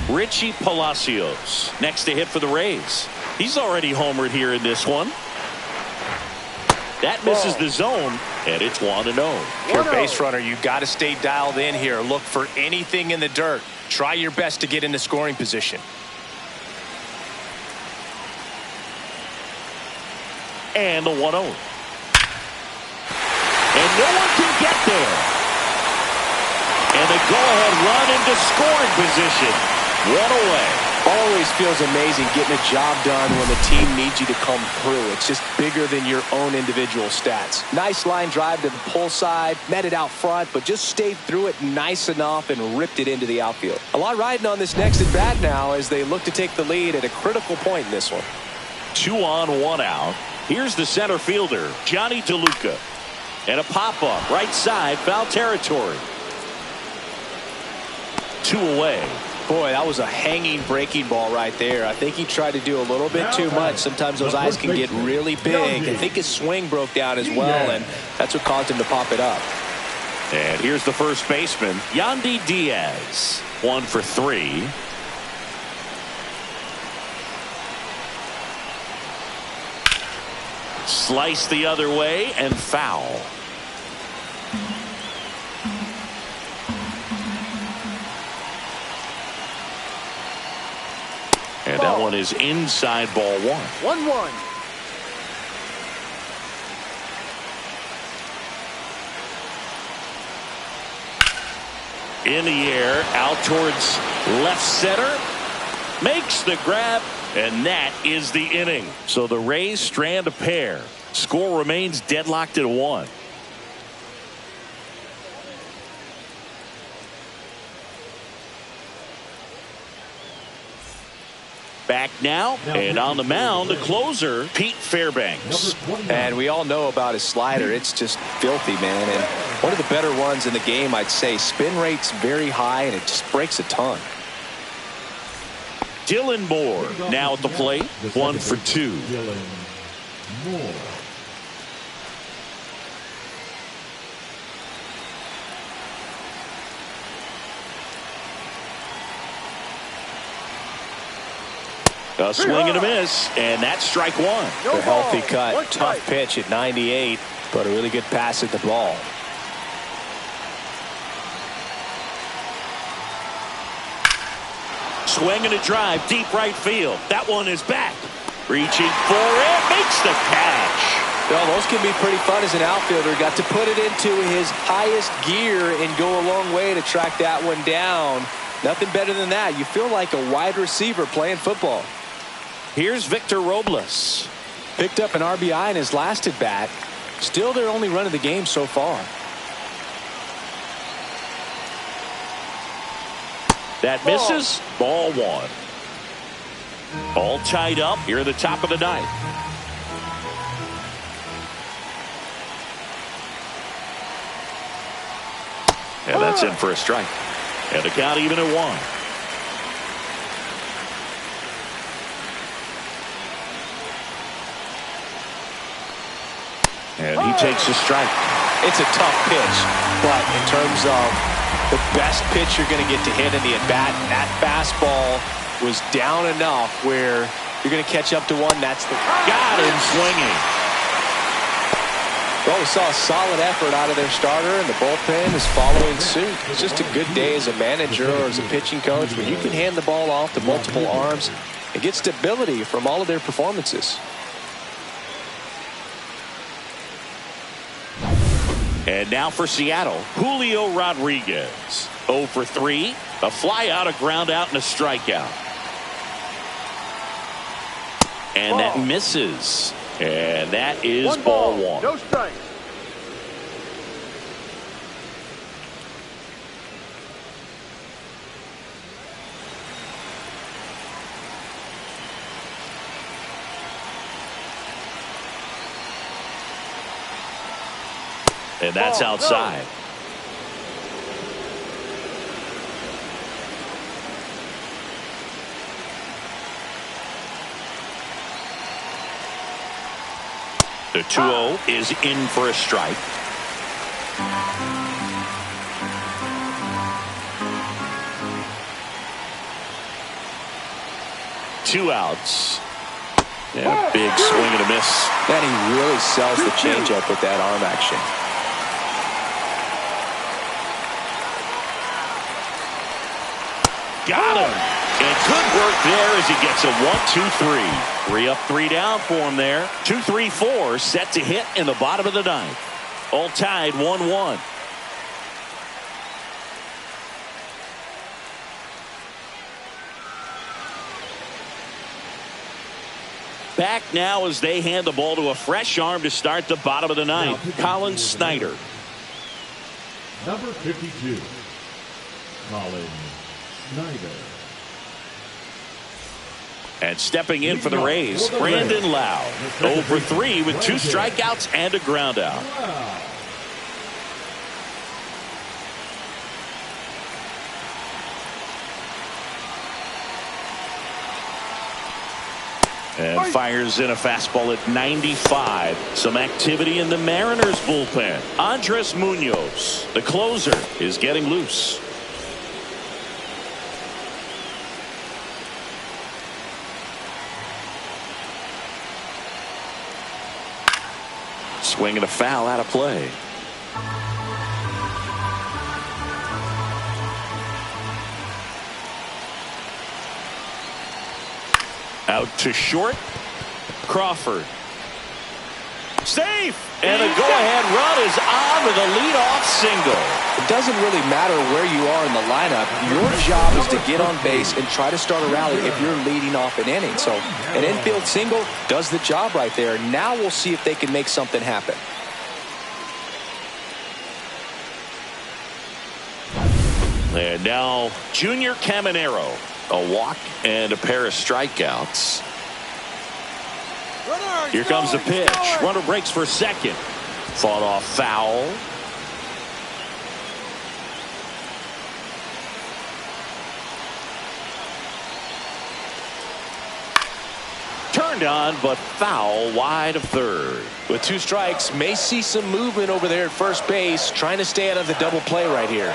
Richie Palacios next to hit for the Rays. He's already homered here in this one. That misses the zone, and it's 1-0. You're a base runner. You got to stay dialed in here. Look for anything in the dirt. Try your best to get into scoring position. And the 1-0. And no one can get there. And the go-ahead run into scoring position. One away. Always feels amazing getting a job done when the team needs you to come through. It's just bigger than your own individual stats. Nice line drive to the pull side, met it out front, but just stayed through it nice enough and ripped it into the outfield. A lot riding on this next at bat now as they look to take the lead at a critical point in this one. 2 on, 1 out. Here's the center fielder, Johnny DeLuca. And a pop-up, right side, foul territory. 2 away. Boy, that was a hanging breaking ball right there. I think he tried to do a little bit too much. Sometimes those eyes can get really big. I think his swing broke down as well, and that's what caused him to pop it up. And here's the first baseman, Yandy Diaz. 1 for 3. Slice the other way and foul. And that one is inside, ball 1. 1-1. In the air, out towards left center. Makes the grab, and that is the inning. So the Rays strand a pair. Score remains deadlocked at 1. Back now, and on the mound, the closer, Pete Fairbanks. And we all know about his slider. It's just filthy, man. And one of the better ones in the game, I'd say. Spin rate's very high, and it just breaks a ton. Dylan Moore now at the plate. 1 for 2. Dylan Moore. A swing and a miss, and that's strike 1. A healthy cut, tough pitch at 98, but a really good pass at the ball. Swing and a drive, deep right field. That one is back. Reaching for it, makes the catch. Well, those can be pretty fun as an outfielder. Got to put it into his highest gear and go a long way to track that one down. Nothing better than that. You feel like a wide receiver playing football. Here's Victor Robles. Picked up an RBI in his last at bat. Still their only run of the game so far. That misses. Ball 1. All tied up here at the top of the 9th. And that's in for a strike. And the count even at 1. And he takes a strike. It's a tough pitch, but in terms of the best pitch you're going to get to hit in the at-bat, that fastball was down enough where you're going to catch up to one. That's the got him swinging. Well, we saw a solid effort out of their starter, and the bullpen is following suit. It's just a good day as a manager or as a pitching coach when you can hand the ball off to multiple arms and get stability from all of their performances. And now for Seattle, Julio Rodriguez. 0 for 3. A fly out, a ground out, and a strikeout. And that misses. And that is ball 1. No strike. And that's outside. The 2-0 is in for a strike. Two outs. And a big swing and a miss. And he really sells the changeup with that arm action. Got him. And good work there as he gets a 1-2-3. 3 up, 3 down for him there. 2-3-4 set to hit in the bottom of the 9th. All tied 1-1. Back now as they hand the ball to a fresh arm to start the bottom of the ninth. Colin Snyder. Number 52, Colin Snyder. And stepping in for the Rays, Brandon Lau. 0 for 3 with 2 strikeouts and a ground out. And fires in a fastball at 95. Some activity in the Mariners bullpen. Andres Munoz, the closer, is getting loose. Swing and a foul out of play. Out to short. Crawford. Safe! And a go-ahead run is on to the leadoff single. It doesn't really matter where you are in the lineup. Your job is to get on base and try to start a rally if you're leading off an inning. So an infield single does the job right there. Now we'll see if they can make something happen. And now Junior Caminero. A walk and a pair of strikeouts. Here comes the pitch. Runner breaks for second. Fought off foul. Turned on, but foul wide of third. With 2 strikes, may see some movement over there at first base, trying to stay out of the double play right here.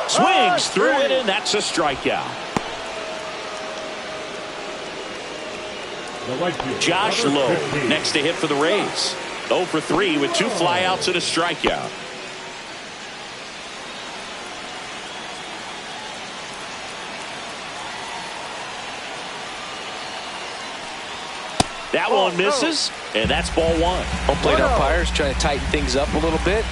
Swings through it, and that's a strikeout. Josh Lowe next to hit for the Rays. 0 for 3 with 2 flyouts and a strikeout. That one misses, and that's ball 1. Home plate umpires trying to tighten things up a little bit.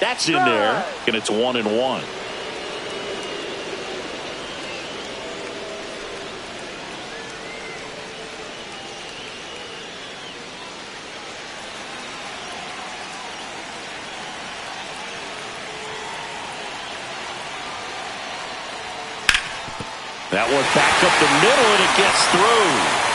That's in there, and it's 1-1. That one back up the middle, and it gets through.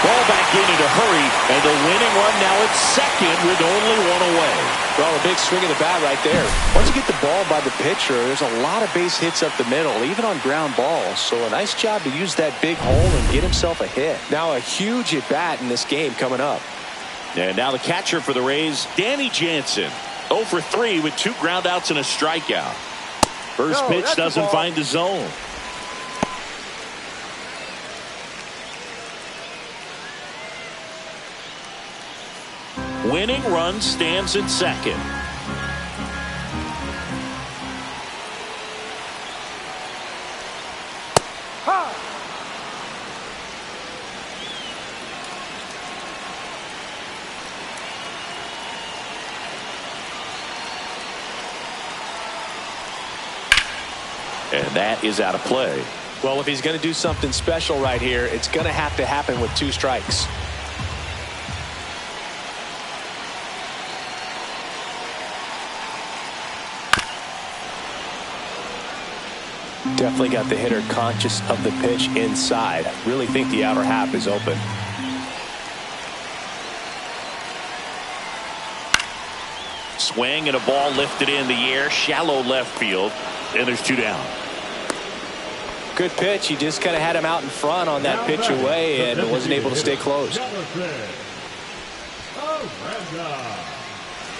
Ball back in a hurry, and the winning run now at second with only 1 away. Well, a big swing of the bat right there. Once you get the ball by the pitcher, there's a lot of base hits up the middle, even on ground balls. So a nice job to use that big hole and get himself a hit. Now a huge at bat in this game coming up. And now the catcher for the Rays, Danny Jansen. 0 for 3 with 2 groundouts and a strikeout. First pitch doesn't find the zone. Winning run stands at second. And that is out of play. Well, if he's going to do something special right here, it's going to have to happen with 2 strikes. Definitely got the hitter conscious of the pitch inside. Really think the outer half is open. Swing and a ball lifted in the air, shallow left field, and there's 2 down. Good pitch. He just kind of had him out in front on that pitch away and wasn't able to stay close.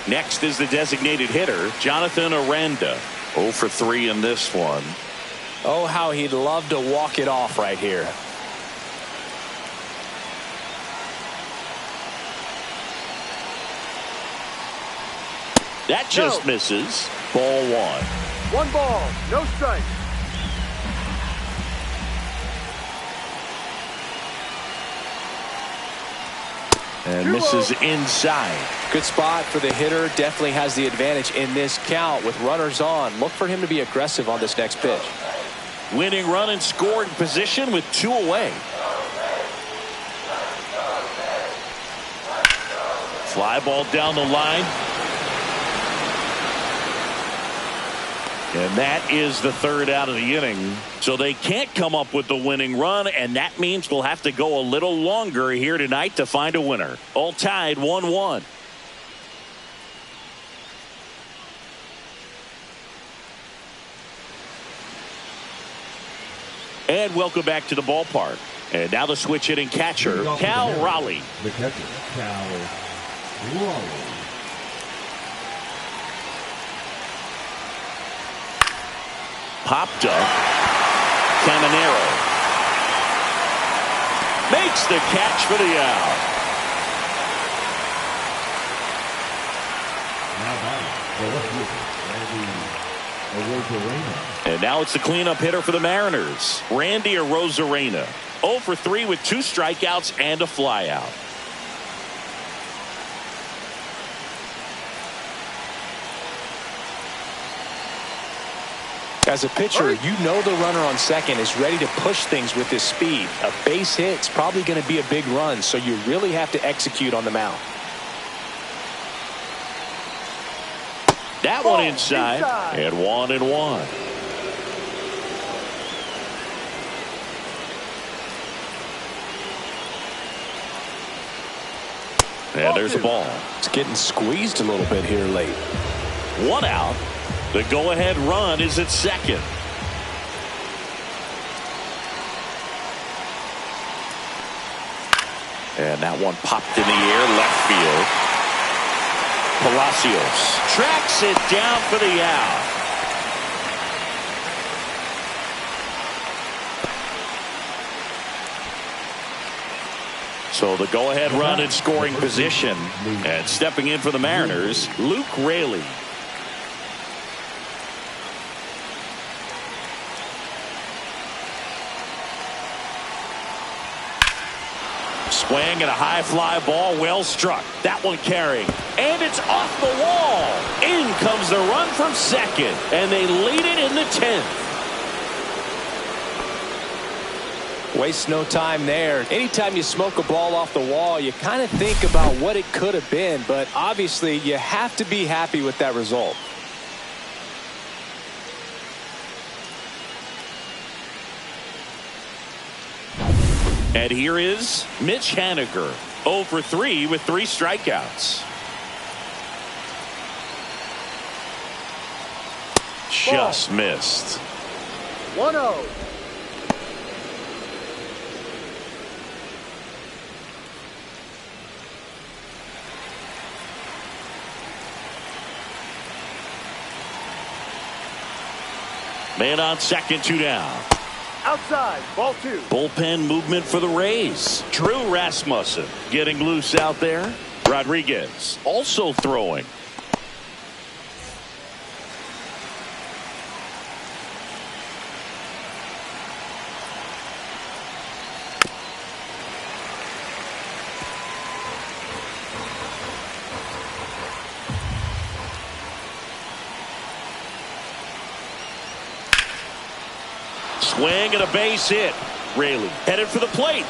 Next is the designated hitter, Jonathan Aranda. 0 for 3 in this one. Oh, how he'd love to walk it off right here. That just misses. Ball 1. 1 ball, no strike. And misses inside. Good spot for the hitter. Definitely has the advantage in this count with runners on. Look for him to be aggressive on this next pitch. Winning run in scoring position with 2 away. Fly ball down the line. And that is the 3rd out of the inning. So they can't come up with the winning run, and that means we'll have to go a little longer here tonight to find a winner. All tied 1-1. And welcome back to the ballpark. And now the switch hitting catcher, Cal Raleigh. The catcher, Cal Raleigh. Popped up. Caminero makes the catch for the out. Now batting, the left fielder, Randy Arozarena. And now it's the cleanup hitter for the Mariners, Randy Arozarena. 0 for 3 with 2 strikeouts and a flyout. As a pitcher, you know the runner on second is ready to push things with his speed. A base hit's probably going to be a big run, so you really have to execute on the mound. That one inside. And 1-1. And there's a ball. It's getting squeezed a little bit here late. 1 out. The go-ahead run is at second. And that one popped in the air left field. Palacios tracks it down for the out. So the go-ahead run in scoring position. And stepping in for the Mariners, Luke Raley. Swing and a high fly ball, well struck. That one carrying, and it's off the wall. In comes the run from second, and they lead it in the 10th. Waste no time there. Anytime you smoke a ball off the wall, you kind of think about what it could have been, but obviously you have to be happy with that result. And here is Mitch Haniger, 0 for 3 with 3 strikeouts. Just missed. 1-0. Man on second, 2 down. Outside, ball 2. Bullpen movement for the Rays. Drew Rasmussen getting loose out there. Rodriguez also throwing. Swing and a base hit. Raley headed for the plate.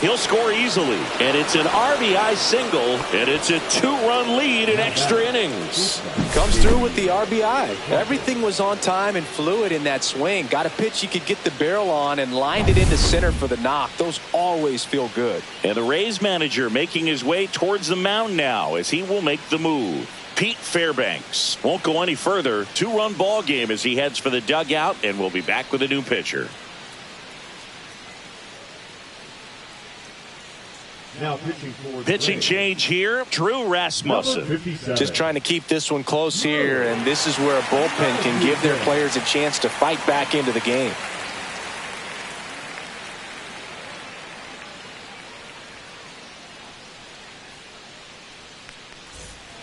He'll score easily. And it's an RBI single. And it's a 2-run lead in extra innings. Comes through with the RBI. Everything was on time and fluid in that swing. Got a pitch you could get the barrel on and lined it into center for the knock. Those always feel good. And the Rays manager making his way towards the mound now as he will make the move. Pete Fairbanks won't go any further. 2-run ball game as he heads for the dugout, and we'll be back with a new pitcher. Now pitching for the Pitching Rays, change here, Drew Rasmussen. number 57. Just trying to keep this one close here, and this is where a bullpen can give their players a chance to fight back into the game.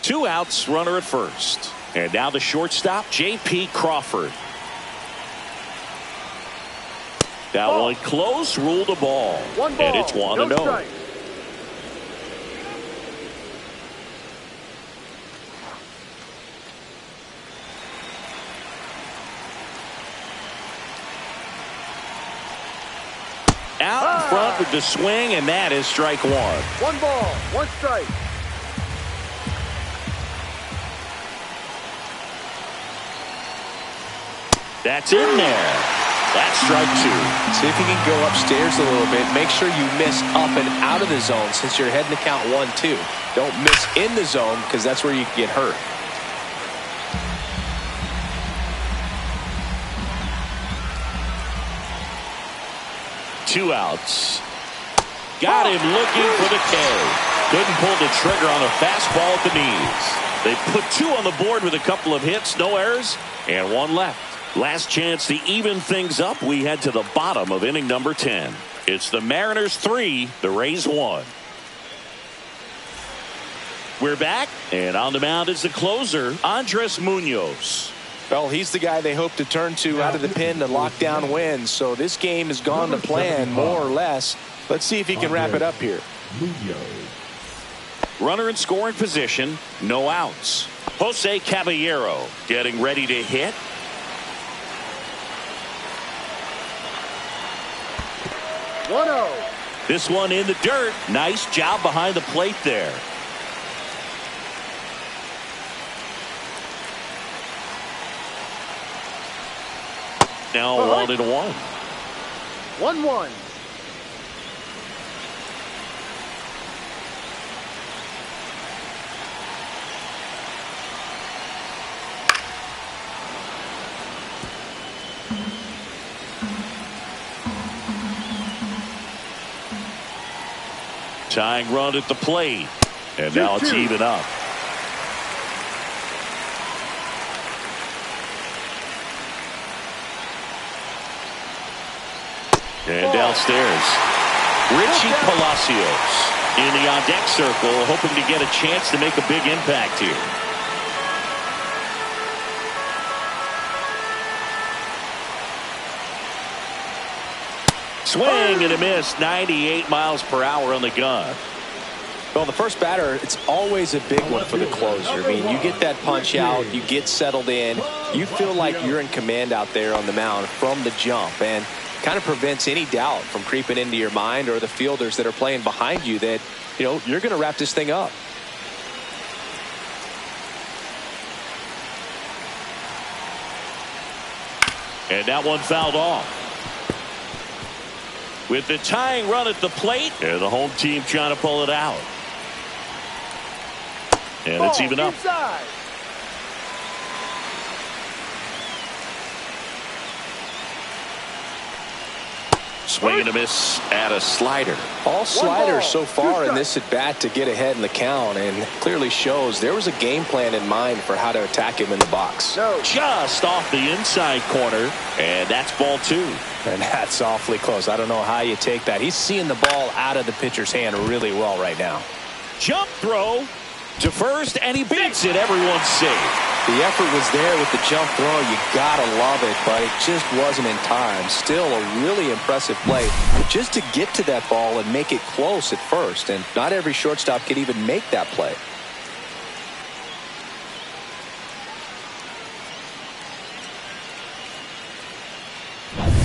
Two outs, runner at first. And now the shortstop, J.P. Crawford. That one close, ruled a ball. One ball, and it's 1-0. no strike. toward the swing, and that is strike one. 1 ball, 1 strike. That's in there. That's strike two. See if you can go upstairs a little bit. Make sure you miss up and out of the zone since you're heading to count 1-2. Don't miss in the zone because that's where you can get hurt. Two outs. Got him looking for the K. Couldn't pull the trigger on a fastball at the knees. They put 2 on the board with a couple of hits, no errors, and 1 left. Last chance to even things up. We head to the bottom of inning number 10. It's the Mariners 3, the Rays 1. We're back, and on the mound is the closer, Andres Munoz. Well, he's the guy they hope to turn to out of the pen to lock down wins. So this game has gone to plan, more or less. Let's see if he can wrap it up here. Runner in scoring position, no outs. Jose Caballero getting ready to hit. 1-0. This one in the dirt. Nice job behind the plate there. Now 1-1. 1-1. Tying run at the plate. And now it's even up. And downstairs, Richie Palacios in the on-deck circle, hoping to get a chance to make a big impact here. Swing and a miss, 98 miles per hour on the gun. Well, the first batter, it's always a big one for the closer. I mean, you get that punch out, you get settled in, you feel like you're in command out there on the mound from the jump, and kind of prevents any doubt from creeping into your mind or the fielders that are playing behind you that, you know, you're going to wrap this thing up. And that one fouled off. With the tying run at the plate, and the home team trying to pull it out. And it's even up. Inside. Swing and a miss at a slider. All sliders so far in this at bat to get ahead in the count, and clearly shows there was a game plan in mind for how to attack him in the box. No. Just off the inside corner, and that's ball 2. And that's awfully close. I don't know how you take that. He's seeing the ball out of the pitcher's hand really well right now. Jump throw to first, and he beats it. Everyone's safe. The effort was there with the jump throw. You gotta love it, but it just wasn't in time. Still a really impressive play just to get to that ball and make it close at first. And not every shortstop can even make that play.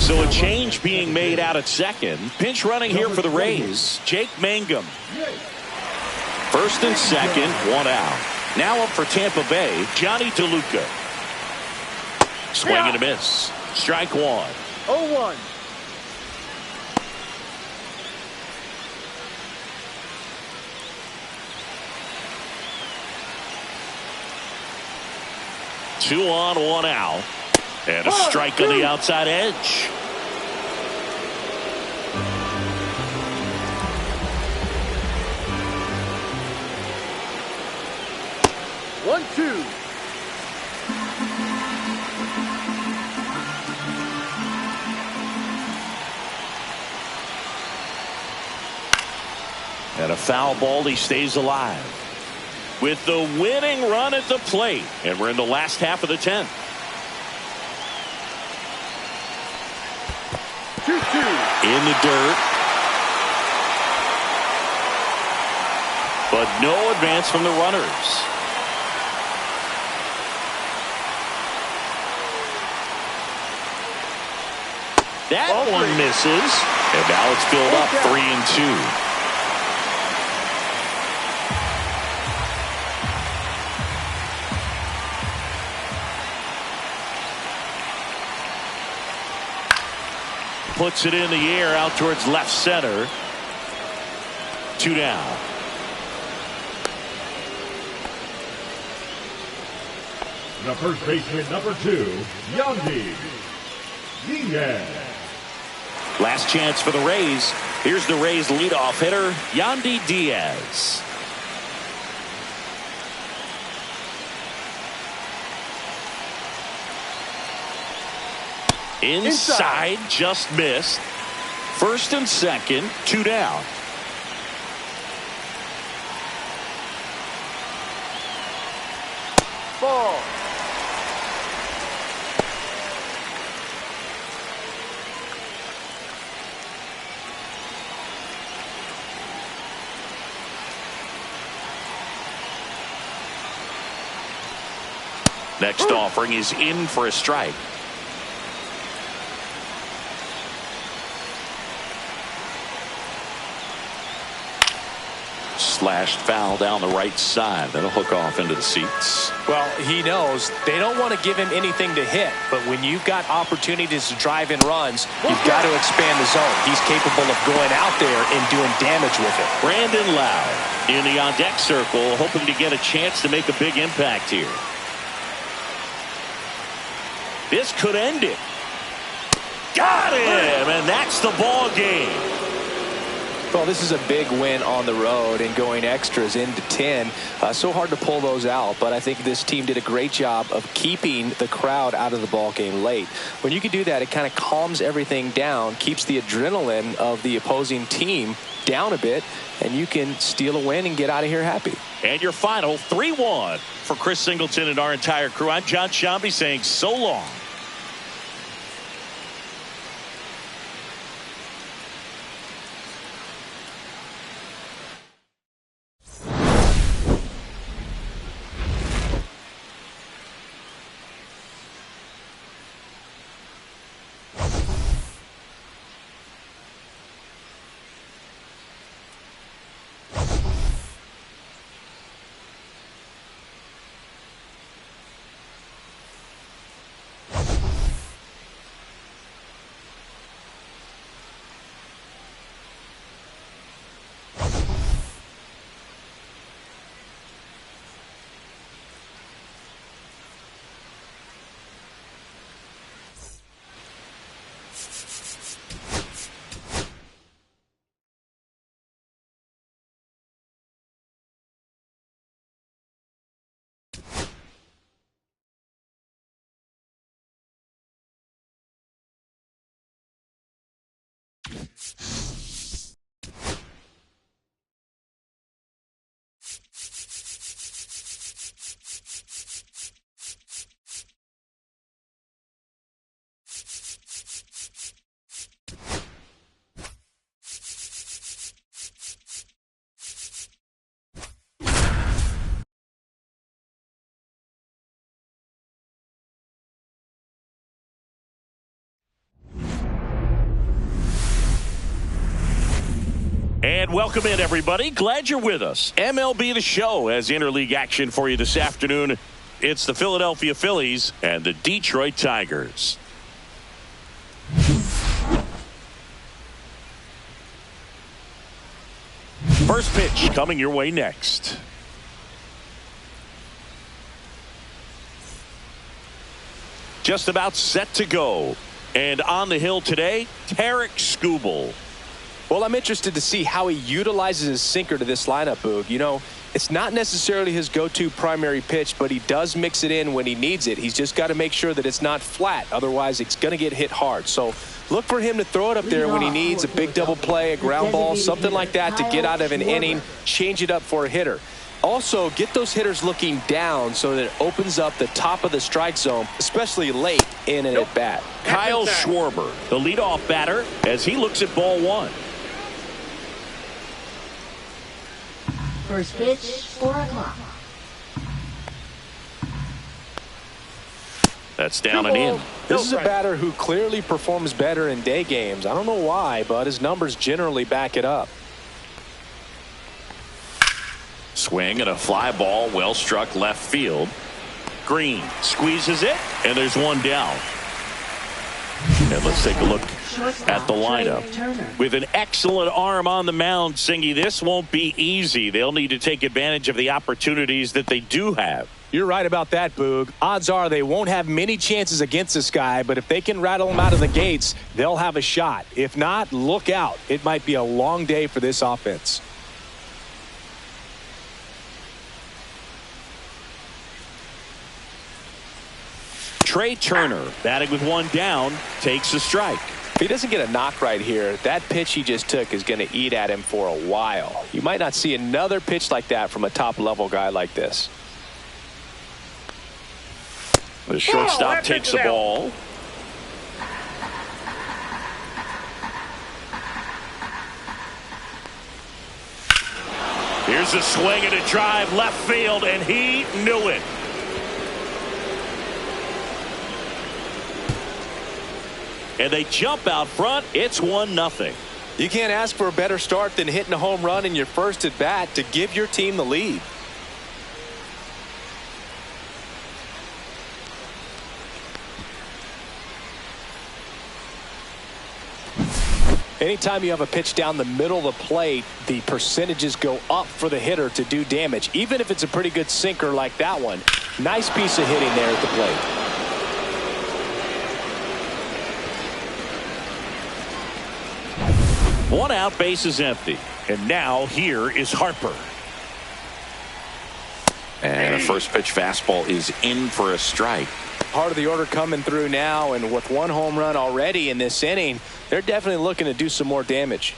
So a change being made out at second. Pinch running here for the Rays, Jake Mangum. First and second, 1 out. Now up for Tampa Bay, Johnny DeLuca. Swing and a miss. Strike 1. 0-1. Two on, 1 out. And a strike on the outside edge. One, two. And a foul ball, he stays alive. With the winning run at the plate. And we're in the last half of the 10th. 2-2. In the dirt. But no advance from the runners. That one misses. And now it's filled up 3-2. Puts it in the air out towards left center. 2 down. The first baseman, number 2, Yandy Diaz. Last chance for the Rays. Here's the Rays leadoff hitter, Yandy Diaz. Inside, just missed. First and second, 2 down. Ball. Next offering is in for a strike. Slashed foul down the right side. That'll hook off into the seats. Well, he knows they don't want to give him anything to hit, but when you've got opportunities to drive in runs, you've got to expand the zone. He's capable of going out there and doing damage with it. Brandon Lowe in the on-deck circle, hoping to get a chance to make a big impact here. This could end it. Got him, and that's the ball game. Well, this is a big win on the road and going extras into 10. So hard to pull those out, but I think this team did a great job of keeping the crowd out of the ball game late. When you can do that, it kind of calms everything down, keeps the adrenaline of the opposing team down a bit, and you can steal a win and get out of here happy. And your final 3-1 for Chris Singleton and our entire crew. I'm John Shambi saying so long. And welcome in, everybody. Glad you're with us. MLB The Show has interleague action for you this afternoon. It's the Philadelphia Phillies and the Detroit Tigers. First pitch coming your way next. Just about set to go. And on the hill today, Tarek Skubal. Well, I'm interested to see how he utilizes his sinker to this lineup, Boog. You know, it's not necessarily his go-to primary pitch, but he does mix it in when he needs it. He's just got to make sure that it's not flat. Otherwise, it's going to get hit hard. So look for him to throw it up there when he needs a big double play, a ground ball, something like that to get out of an inning, change it up for a hitter. Also, get those hitters looking down so that it opens up the top of the strike zone, especially late in an at-bat. Kyle Schwarber, the leadoff batter, as he looks at ball one. First pitch, 4 o'clock. That's down and in. This is a batter who clearly performs better in day games. I don't know why, but his numbers generally back it up. Swing and a fly ball, well struck left field. Green squeezes it, and there's one down. And let's take a look at the lineup. With an excellent arm on the mound, Singy, this won't be easy. They'll need to take advantage of the opportunities that they do have. You're right about that, Boog. Odds are they won't have many chances against this guy, but if they can rattle him out of the gates, they'll have a shot. If not, look out. It might be a long day for this offense. Trey Turner, batting with one down, takes a strike. If he doesn't get a knock right here, that pitch he just took is going to eat at him for a while. You might not see another pitch like that from a top-level guy like this. The shortstop takes the ball. Here's a swing and a drive left field, and he knew it. And they jump out front. It's 1-0. You can't ask for a better start than hitting a home run in your first at bat to give your team the lead. Anytime you have a pitch down the middle of the plate, the percentages go up for the hitter to do damage, even if it's a pretty good sinker like that one. Nice piece of hitting there at the plate. One out, base is empty. And now here is Harper. And a first pitch fastball is in for a strike. Part of the order coming through now, and with one home run already in this inning, they're definitely looking to do some more damage.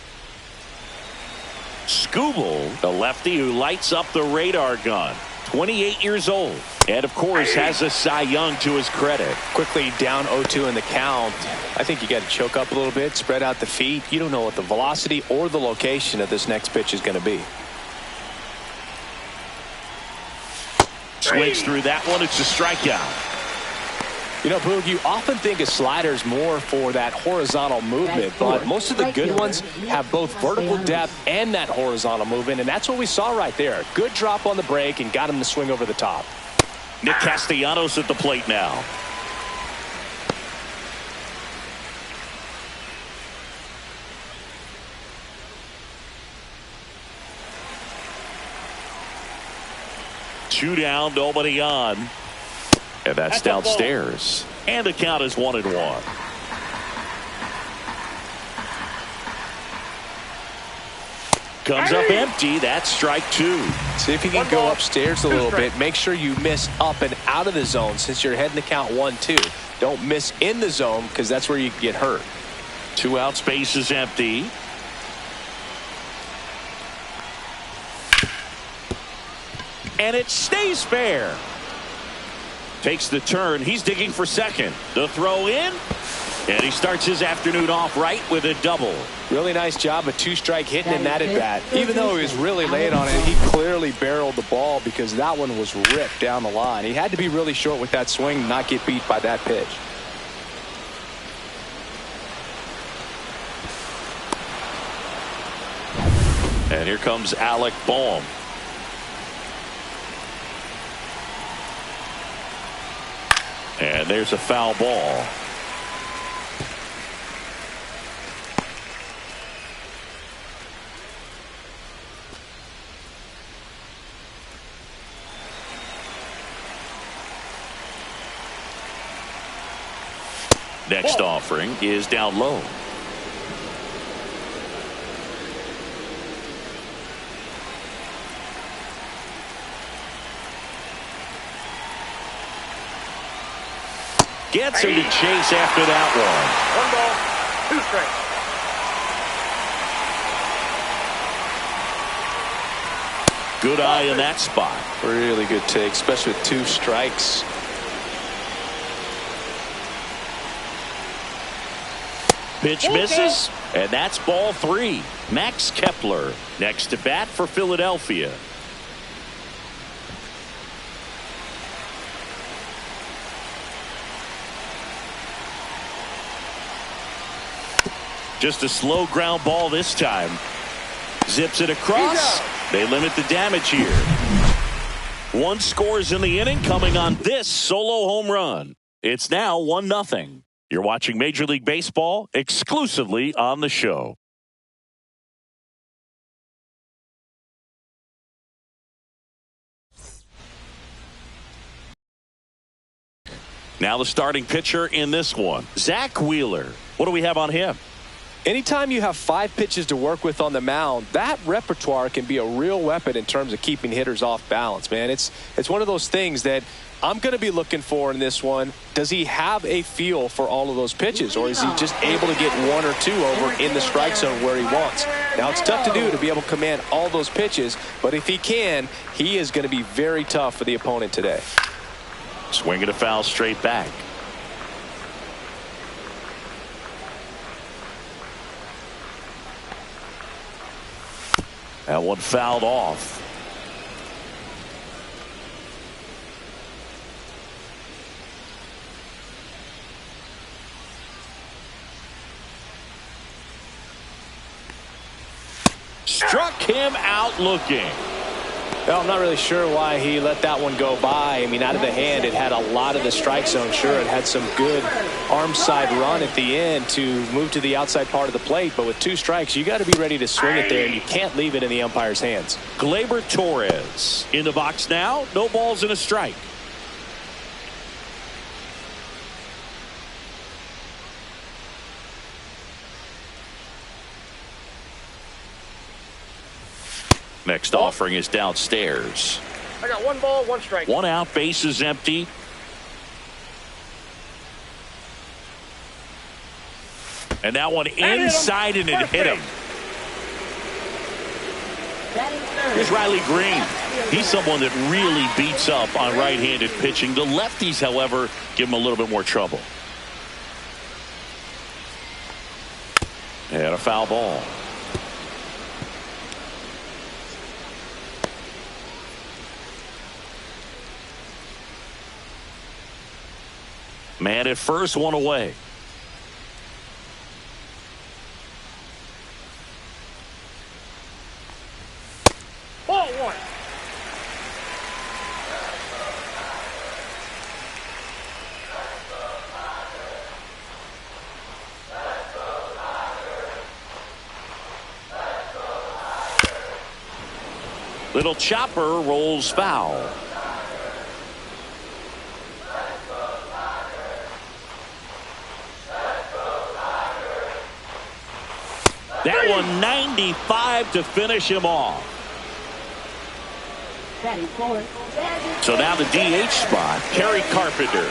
Skubal, the lefty who lights up the radar gun, 28 years old, and of course has a Cy Young to his credit. Quickly down 0-2 in the count. I think you got to choke up a little bit, spread out the feet. You don't know what the velocity or the location of this next pitch is going to be. Swings through that one. It's a strikeout. You know, Boog, you often think a slider's more for that horizontal movement, but most of the good ones have both vertical depth and that horizontal movement, and that's what we saw right there. Good drop on the break and got him to swing over the top. Nick Castellanos at the plate now. Two down, nobody on. And that's downstairs. And the count is 1-1. Comes up empty. That's strike two. See if you can go upstairs a little bit. Make sure you miss up and out of the zone since you're heading to count 1-2. Don't miss in the zone because that's where you can get hurt. 2 out, space is empty. And it stays fair. Takes the turn. He's digging for second. The throw in. And he starts his afternoon off right with a double. Really nice job of two-strike hitting in that at-bat. Even though he was really late on it, he clearly barreled the ball because that one was ripped down the line. He had to be really short with that swing and not get beat by that pitch. And here comes Alec Boehm. And there's a foul ball. Next offering is down low. Gets him to chase after that one. 1 ball, 2 strikes. Good eye in that spot. Really good take, especially with 2 strikes. Pitch misses, and that's ball 3. Max Kepler next to bat for Philadelphia. Just a slow ground ball this time. Zips it across. They limit the damage here. One scores in the inning coming on this solo home run. It's now 1-0. You're watching Major League Baseball exclusively on the show. Now the starting pitcher in this one, Zach Wheeler. What do we have on him? Anytime you have 5 pitches to work with on the mound, that repertoire can be a real weapon in terms of keeping hitters off balance, man. It's one of those things that I'm going to be looking for in this one. Does he have a feel for all of those pitches, or is he just able to get 1 or 2 over in the strike zone where he wants? Now, it's tough to do to be able to command all those pitches, but if he can, he is going to be very tough for the opponent today. Swinging a foul straight back. That one fouled off. Struck him out looking. Well, I'm not really sure why he let that one go by. I mean, out of the hand, it had a lot of the strike zone. Sure, it had some good arm side run at the end to move to the outside part of the plate. But with 2 strikes, you got to be ready to swing it there, and you can't leave it in the umpire's hands. Gleyber Torres in the box now. No balls and a strike. Next offering is downstairs. I got 1 ball, 1 strike. 1 out, base is empty. And that one inside, and it hit him. Here's Riley Green. He's someone that really beats up on right-handed pitching. The lefties, however, give him a little bit more trouble. And a foul ball. Man at first, 1 away. Ball 1. Little chopper rolls foul. That one 95 to finish him off. So now the DH spot, Kerry Carpenter.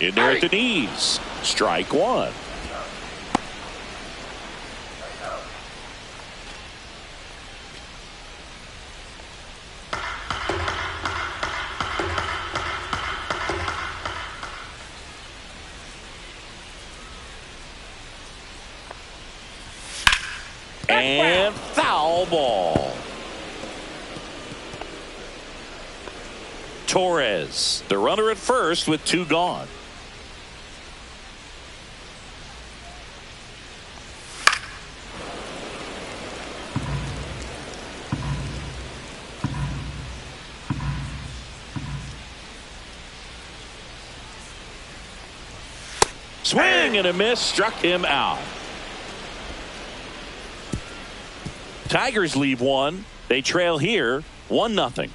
In there at the knees. Strike 1. And foul ball. Torres, the runner at first with 2 gone. Swing and a miss, struck him out. Tigers leave 1. They trail here 1-0.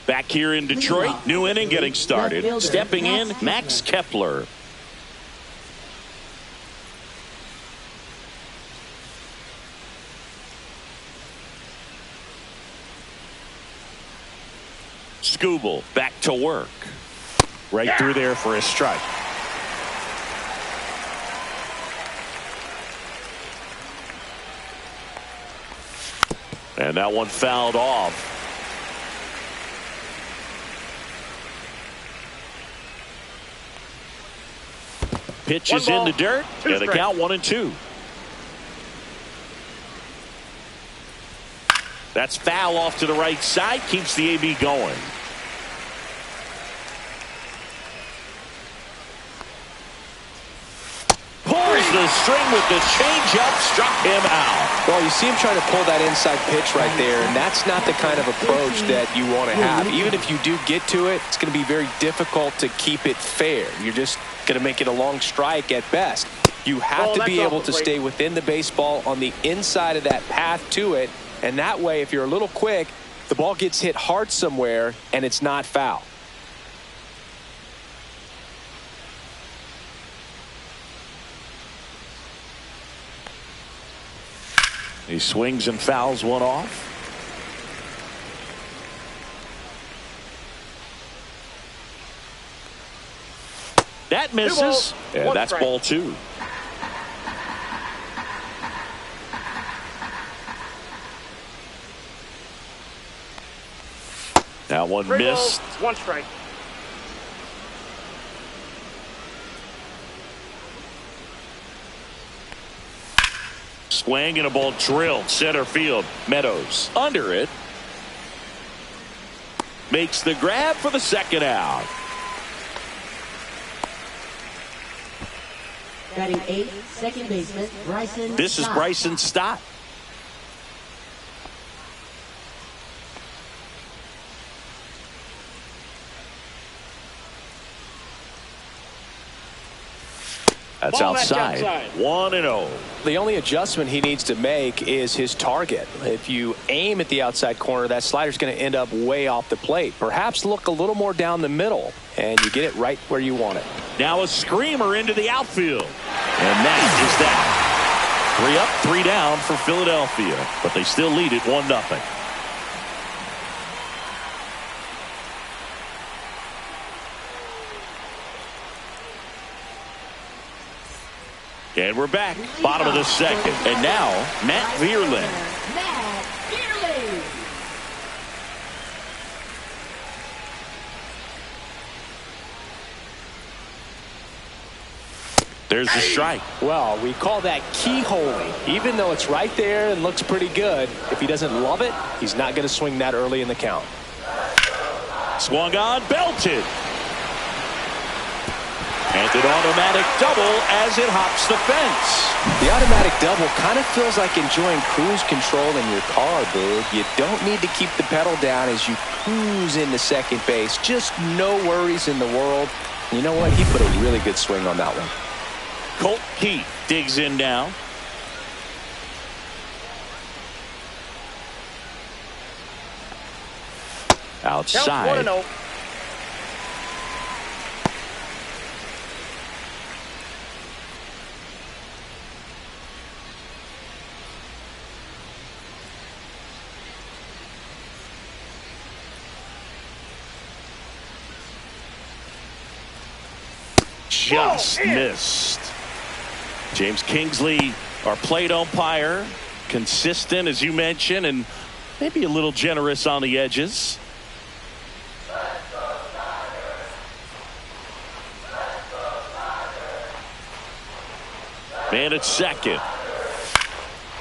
Back here in Detroit, new inning getting started. Stepping in, Max Kepler. Skubal back to work. Right through there for a strike. And that one fouled off. Pitch is in the dirt. And the count 1-2. That's foul off to the right side. Keeps the AB going. Pulls the string with the changeup. Struck him out. Well, you see him trying to pull that inside pitch right there, and that's not the kind of approach that you want to have. Even if you do get to it, it's going to be very difficult to keep it fair. You're just going to make it a long strike at best. You have to be able to stay within the baseball on the inside of that path to it, and that way, if you're a little quick, the ball gets hit hard somewhere, and it's not foul. He swings and fouls one off. That misses. And that's ball 2. That one missed. 1 strike. Swing and a ball drilled center field. Meadows under it. Makes the grab for the second out. Batting 8, second baseman Bryson. This is Bryson Stott. That's outside. 1-0. The only adjustment he needs to make is his target. If you aim at the outside corner, that slider's going to end up way off the plate. Perhaps look a little more down the middle, and you get it right where you want it. Now a screamer into the outfield. And that is that. 3 up, 3 down for Philadelphia. But they still lead it 1-0. And we're back, bottom of the second. And now, Matt Vierling. There's the strike. Well, we call that keyholing. Even though it's right there and looks pretty good, if he doesn't love it, he's not going to swing that early in the count. Swung on, belted. And an automatic double as it hops the fence. The automatic double kind of feels like enjoying cruise control in your car, Boog. You don't need to keep the pedal down as you cruise into second base. Just no worries in the world. You know what? He put a really good swing on that one. Colt Keith digs in now. Outside. 1-0. Just missed. James Kingsley, our plate umpire, consistent as you mentioned, and maybe a little generous on the edges. Man at second.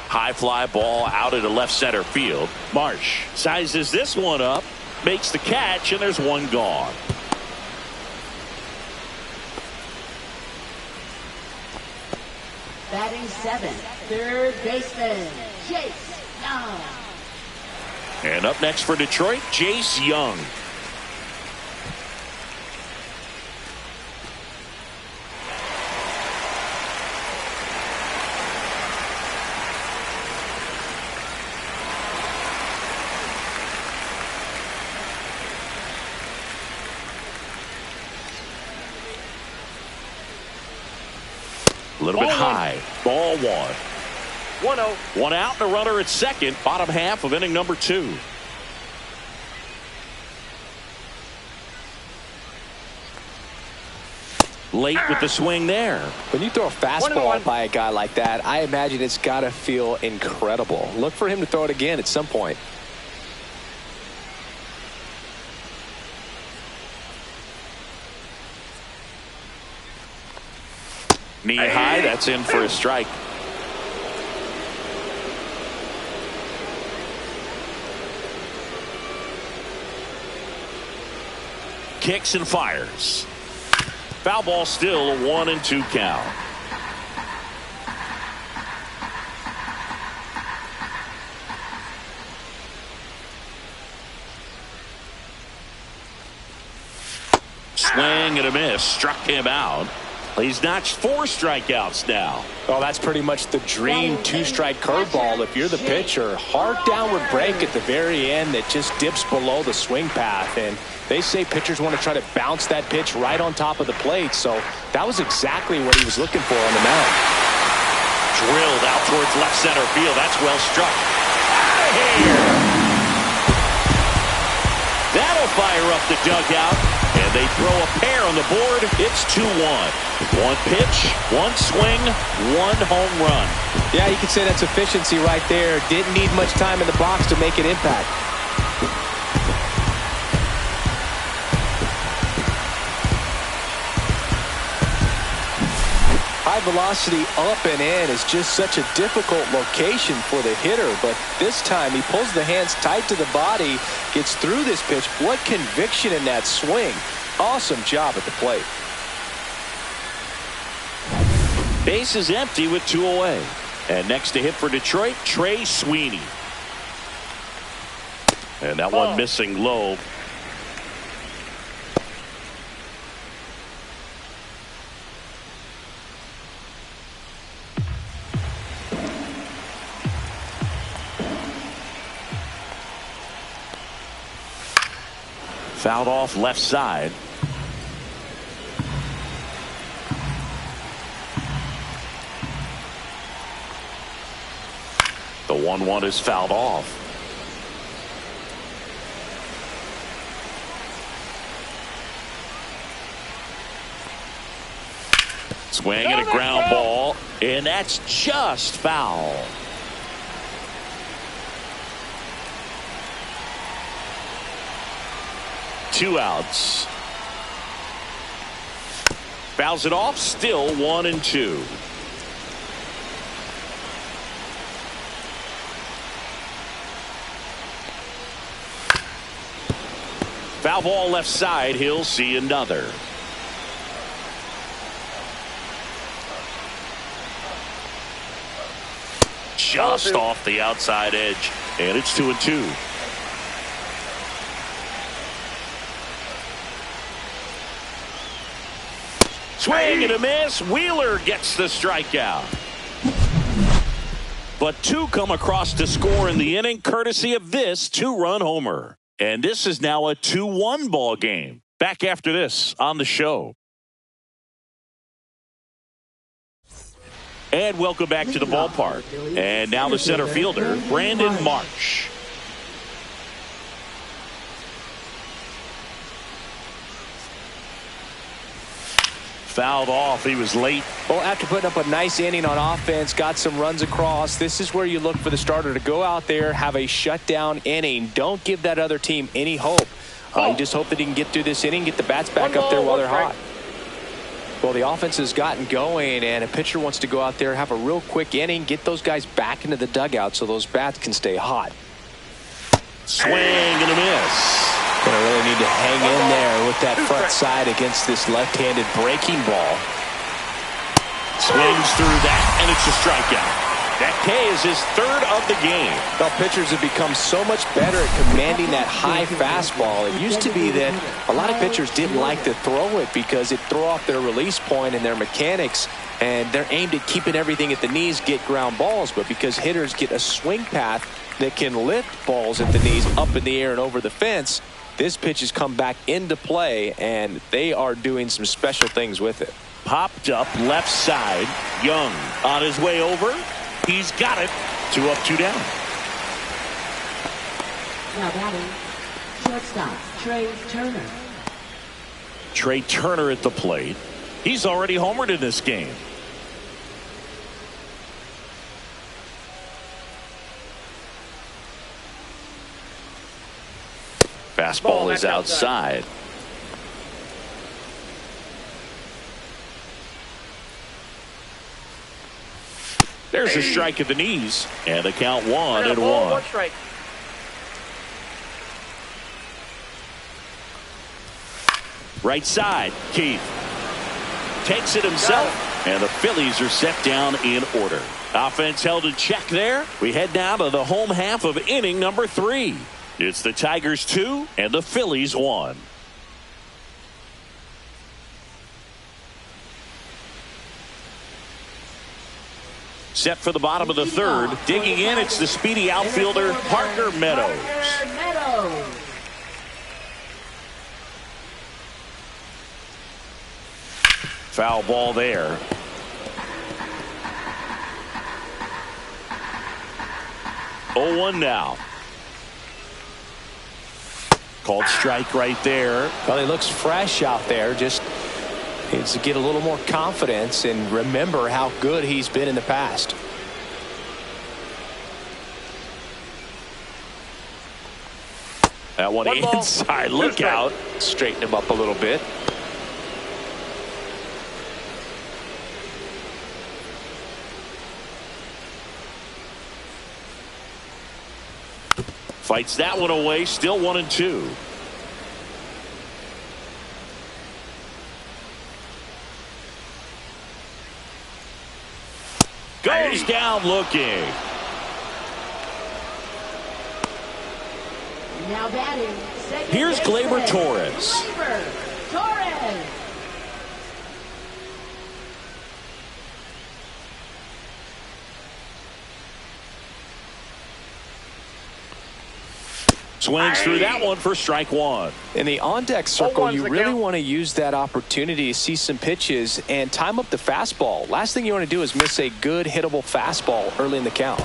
High fly ball out into left center field. Marsh sizes this one up, makes the catch, and there's one gone. Batting 7, third baseman Chase Young. And up next for Detroit, Chase Young. A little bit high. Ball 1. 1-0. 1 out and a runner at second. Bottom half of inning number 2. Late with the swing there. When you throw a fastball by a guy like that, I imagine it's got to feel incredible. Look for him to throw it again at some point. Knee high, that's in for a strike. kicks and fires. Foul ball, still a 1-2 count. Swing and a miss. Struck him out. He's notched 4 strikeouts now. Well, that's pretty much the dream two-strike curveball if you're the pitcher. Hard downward break at the very end that just dips below the swing path. And they say pitchers want to try to bounce that pitch right on top of the plate. So that was exactly what he was looking for on the mound. Drilled out towards left center field. That's well struck. Out of here. That'll fire up the dugout. And they throw a pair on the board. It's 2-1. 1 pitch, 1 swing, 1 home run. Yeah, you could say that's efficiency right there. Didn't need much time in the box to make an impact. High velocity up and in is just such a difficult location for the hitter, but this time he pulls the hands tight to the body, gets through this pitch. What conviction in that swing. Awesome job at the plate. Base is empty with 2 away. And next to hit for Detroit, Trey Sweeney. And that one missing low. Fouled off left side. The 1-1 is fouled off. Swing and a ground ball, and that's just foul. Two outs. Fouls it off, still 1-2. Foul ball left side. He'll see another. Just off the outside edge. And it's 2-2. Swing and a miss. Wheeler gets the strikeout. But 2 come across to score in the inning, courtesy of this 2-run homer. And this is now a 2-1 ball game. Back after this on the show. And welcome back to the ballpark. And now the center fielder, Brandon Marsh. Fouled off. He was late. Well, after putting up a nice inning on offense, got some runs across, this is where you look for the starter to go out there, have a shutdown inning. Don't give that other team any hope. You just hope that he can get through this inning, get the bats back up there while they're hot. Well, the offense has gotten going, and a pitcher wants to go out there, have a real quick inning, get those guys back into the dugout so those bats can stay hot. Swing and a miss. Gonna really need to hang in there with that front side against this left-handed breaking ball. Swings through that, and it's a strikeout. That K is his 3rd of the game. Well, pitchers have become so much better at commanding that high fastball. It used to be that a lot of pitchers didn't like to throw it because it threw off their release point and their mechanics, and they're aimed at keeping everything at the knees, get ground balls. But because hitters get a swing path that can lift balls at the knees up in the air and over the fence, this pitch has come back into play, and they are doing some special things with it. Popped up left side. Young on his way over. He's got it. 2 up, 2 down. Now batting, shortstop, Trey Turner. Trey Turner at the plate. He's already homered in this game. Fastball is outside. There's a strike at the knees, and the count 1-1. Right side, Keith takes it himself, and the Phillies are set down in order. Offense held in check there. We head now to the home half of inning number 3. It's the Tigers 2 and the Phillies 1. Set for the bottom of the third. Digging in, it's the speedy outfielder, Parker Meadows. Foul ball there. Oh, 1 now. Called strike right there. Well, he looks fresh out there. Just needs to get a little more confidence and remember how good he's been in the past. That one inside. Look out. Straighten him up a little bit. Fights that one away. Still 1-2. Goes down looking. Now batting. Here's Gleyber Torres. Gleyber Torres. Swings through that one for strike 1. In the on-deck circle, you really want to use that opportunity to see some pitches and time up the fastball. Last thing you want to do is miss a good hittable fastball early in the count.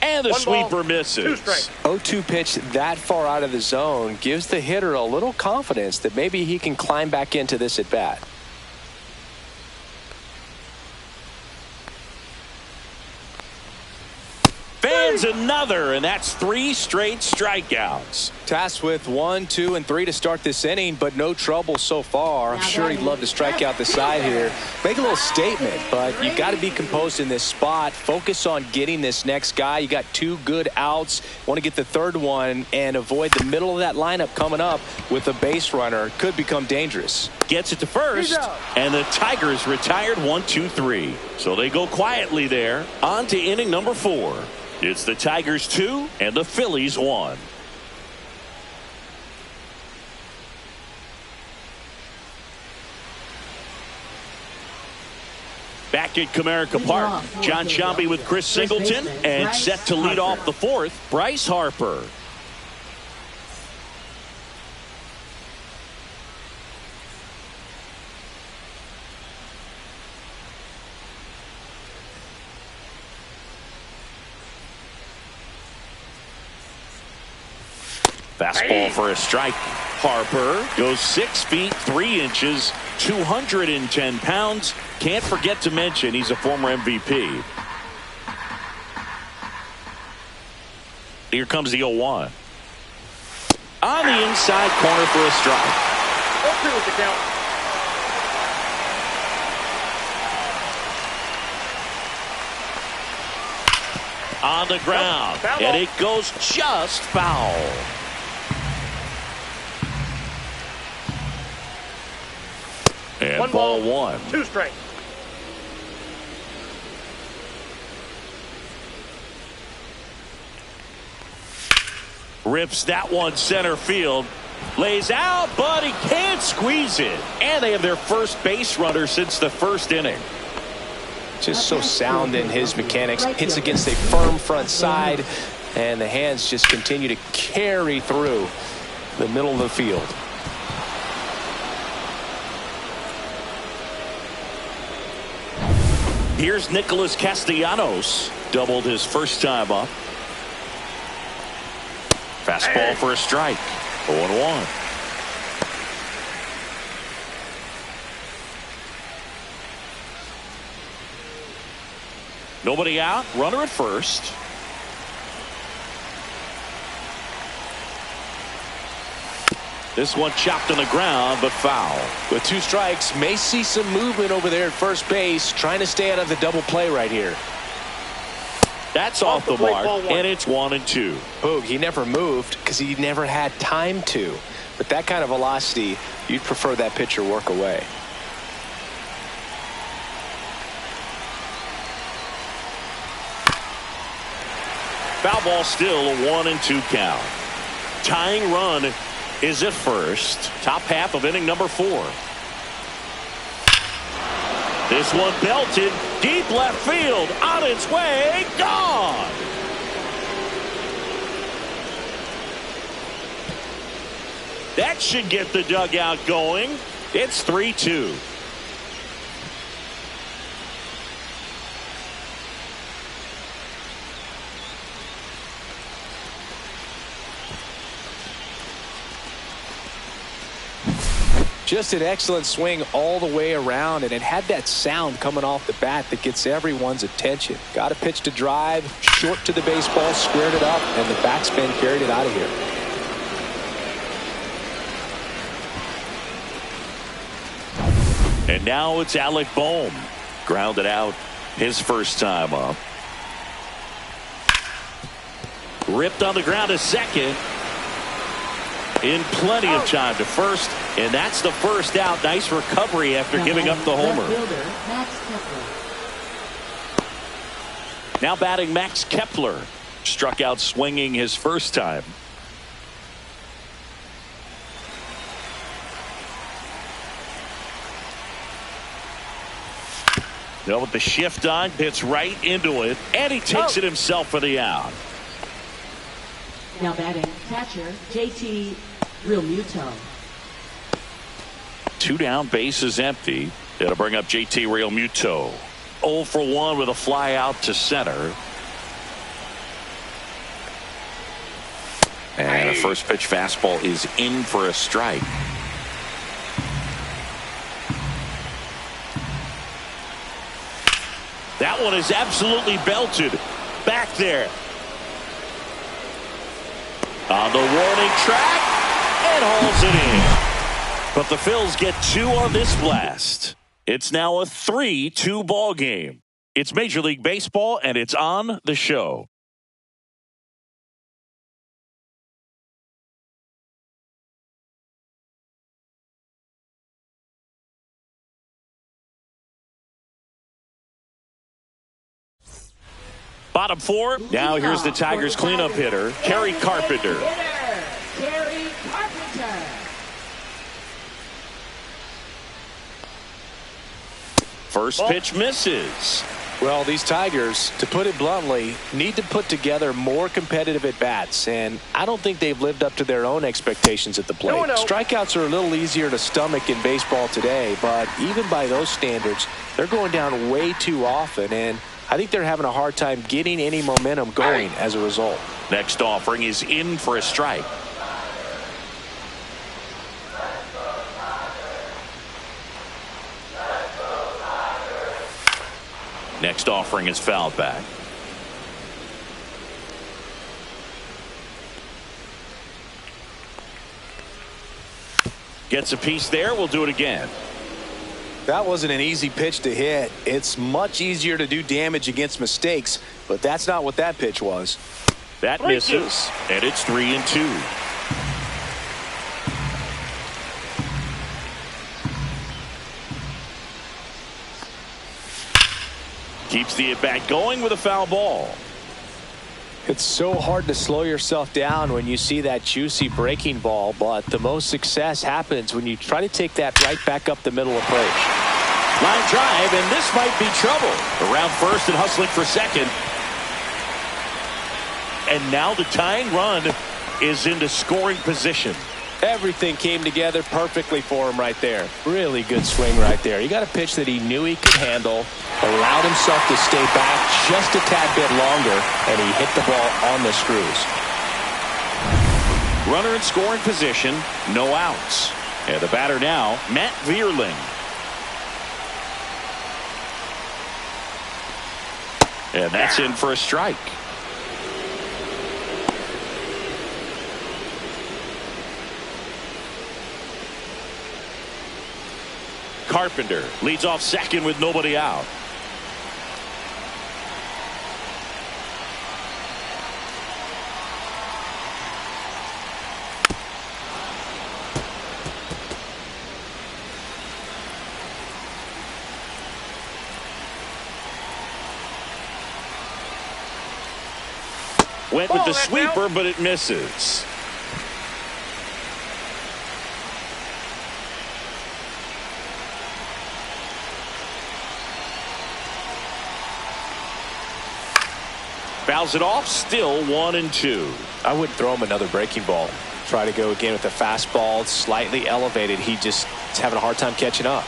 And the sweeper misses. 0-2 pitch that far out of the zone gives the hitter a little confidence that maybe he can climb back into this at bat. Fans another, and that's 3 straight strikeouts. Tasked with 1, 2, and 3 to start this inning, but no trouble so far. I'm sure he'd love to strike out the side here. Make a little statement, but you've got to be composed in this spot. Focus on getting this next guy. You got 2 good outs. Want to get the third one and avoid the middle of that lineup coming up with a base runner. Could become dangerous. Gets it to first, and the Tigers retired 1-2-3. So they go quietly there. On to inning number 4. It's the Tigers 2 and the Phillies 1. Back at Comerica Park, John Sciambi with Chris Singleton, and set to lead off the 4th, Bryce Harper. Fastball for a strike. Harper goes 6 feet 3 inches, 210 pounds. Can't forget to mention he's a former MVP. Here comes the 0-1. On the inside corner for a strike. 0-2 with the count. On the ground, and it goes just foul. And ball 1. 2 strikes. Rips that one center field. Lays out, but he can't squeeze it. And they have their first base runner since the first inning. Just so sound in his mechanics. Hits against a firm front side, and the hands just continue to carry through the middle of the field. Here's Nicholas Castellanos. Doubled his first time up. Fastball for a strike. 0-1. Nobody out. Runner at first. This one chopped on the ground, but foul. With 2 strikes, may see some movement over there at first base, trying to stay out of the double play right here. That's off the mark, and it's 1-2. Boog, he never moved because he never had time to. With that kind of velocity, you'd prefer that pitcher work away. Foul ball, still a 1-2 count. Tying run is at first. Top half of inning number 4. This one belted deep left field, on its way, gone. That should get the dugout going. It's 3-2. Just an excellent swing all the way around, and it had that sound coming off the bat that gets everyone's attention. Got a pitch to drive, short to the baseball, squared it up, and the backspin carried it out of here. And now it's Alec Bohm. Grounded out his first time up. Ripped on the ground to second. In plenty of time to first, and that's the first out. Nice recovery after giving up the homer. Now batting Max Kepler. Struck out swinging his first time. Now with the shift on, hits right into it, and he takes it himself for the out. Now batting catcher JT Realmuto. 2 down, bases empty. That'll bring up JT Realmuto. 0 for 1 with a fly out to center. And a first pitch fastball is in for a strike. That one is absolutely belted. Back there. On the warning track, and hauls it in. But the Phils get 2 on this blast. It's now a 3-2 ball game. It's Major League Baseball, and it's on the show. Bottom 4. Now here's the Tigers cleanup hitter, Kerry Carpenter. First pitch misses. Well, these Tigers, to put it bluntly, need to put together more competitive at-bats, and I don't think they've lived up to their own expectations at the plate. Strikeouts are a little easier to stomach in baseball today, but even by those standards, they're going down way too often, and I think they're having a hard time getting any momentum going as a result. Next offering is in for a strike. Next offering is fouled back. Gets a piece there. We'll do it again. That wasn't an easy pitch to hit. It's much easier to do damage against mistakes, but that's not what that pitch was. That misses, and it's 3-2. Keeps the at-bat going with a foul ball. It's so hard to slow yourself down when you see that juicy breaking ball, but the most success happens when you try to take that right back up the middle approach. Line drive, and this might be trouble. Around first and hustling for second. And now the tying run is into scoring position. Everything came together perfectly for him right there. Really good swing right there. He got a pitch that he knew he could handle, allowed himself to stay back just a tad bit longer, and he hit the ball on the screws. Runner in scoring position, no outs. And the batter now, Matt Vierling. And that's in for a strike. Carpenter leads off second with nobody out. Went with the sweeper, but it misses. Fouls it off, still 1-2. I wouldn't throw him another breaking ball. Try to go again with the fastball, slightly elevated. He just is having a hard time catching up.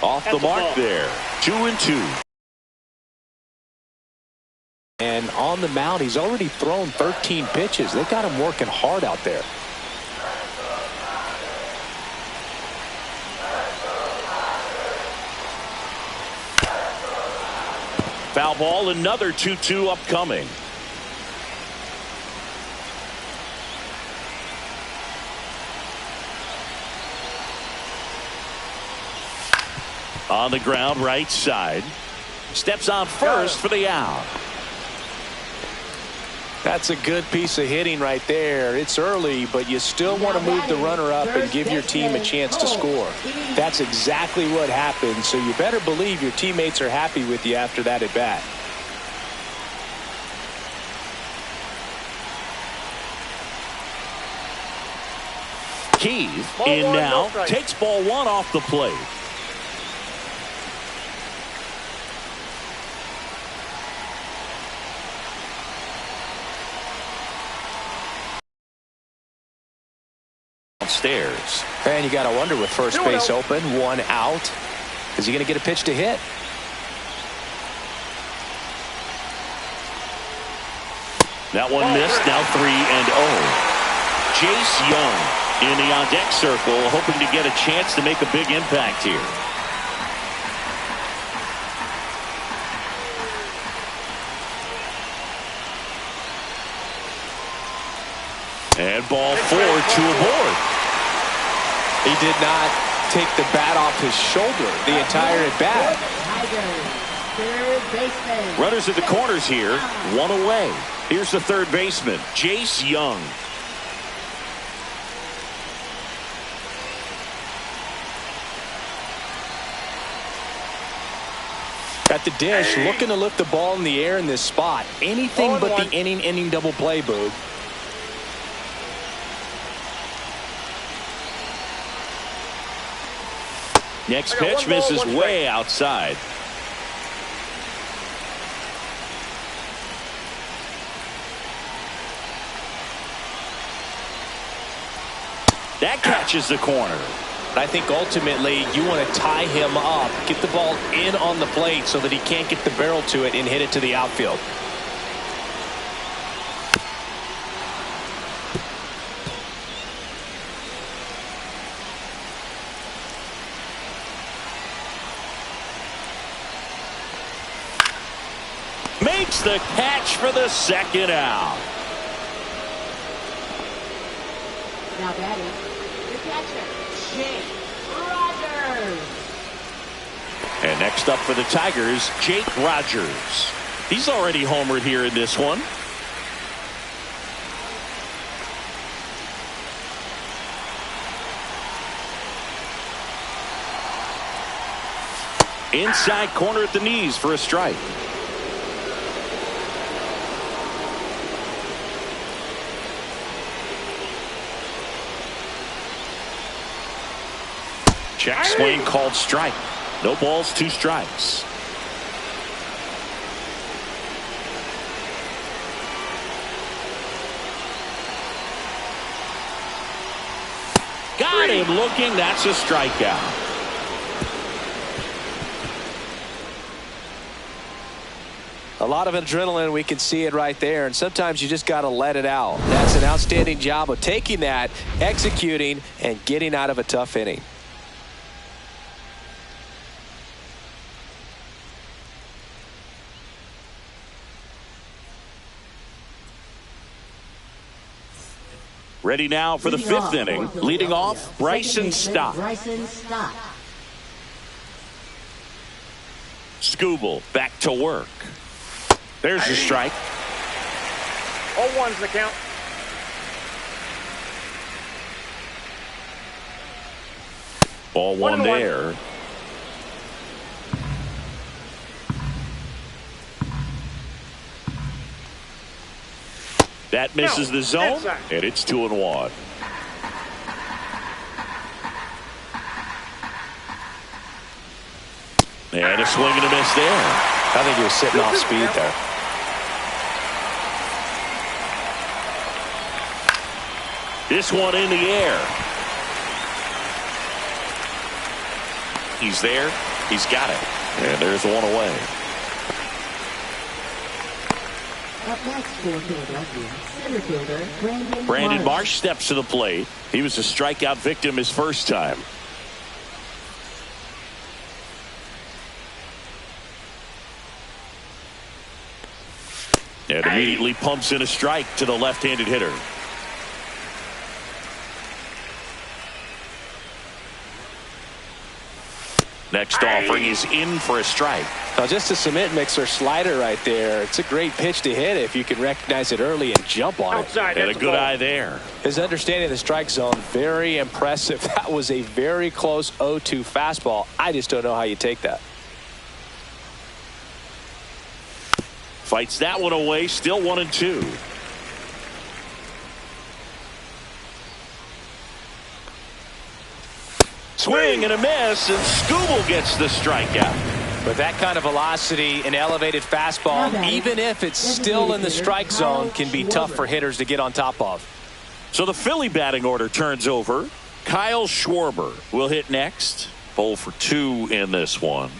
Off the mark there. 2-2. And on the mound, he's already thrown 13 pitches. They got him working hard out there. Foul ball, another 2-2 upcoming. On the ground, right side. Steps on first for the out. That's a good piece of hitting right there. It's early, but you still want to move the runner up and give your team a chance to score. That's exactly what happened, so you better believe your teammates are happy with you after that at bat. Keith in now, takes ball one off the plate. Stairs. And you got to wonder with first base open, one out, is he going to get a pitch to hit? That one missed. Now 3-0. Jace Young in the on deck circle, hoping to get a chance to make a big impact here. And ball 4, 2 aboard. He did not take the bat off his shoulder the entire at bat. Runners at the corners here, one away. Here's the third baseman, Jace Young. At the dish, looking to lift the ball in the air in this spot. Anything but the inning double play, Boog. Next pitch misses way outside. That catches the corner. I think ultimately you want to tie him up, get the ball in on the plate so that he can't get the barrel to it and hit it to the outfield. Makes the catch for the second out. Now batting, the catcher, Jake Rogers. And next up for the Tigers, Jake Rogers. He's already homered here in this one. Inside corner at the knees for a strike. Check swing called strike. No balls, 2 strikes. Got him looking. That's a strikeout. A lot of adrenaline, we can see it right there, and sometimes you just got to let it out. That's an outstanding job of taking that, executing, and getting out of a tough inning. Ready now for the 5th inning. Leading off, Bryson Stott. Bryson Stott. Skubal back to work. There's the strike. 0-1's the count. Ball one there. That misses the zone, and it's 2-1. And a swing and a miss there. I think he was sitting off speed there. This one in the air. He's there. He's got it. And there's one away. Up next for Philadelphia, center fielder Brandon Marsh steps to the plate. He was a strikeout victim his first time. And immediately pumps in a strike to the left-handed hitter. Next offering is in for a strike. Now just a cement mixer slider right there. It's a great pitch to hit if you can recognize it early and jump on it. And a good eye there. His understanding of the strike zone, very impressive. That was a very close 0-2 fastball. I just don't know how you take that. Fights that one away, still 1-2. Swing and a miss, and Skubal gets the strikeout. But that kind of velocity and elevated fastball, even if it's still in the strike zone, can be tough for hitters to get on top of. So the Philly batting order turns over. Kyle Schwarber will hit next. 0 for 2 in this one.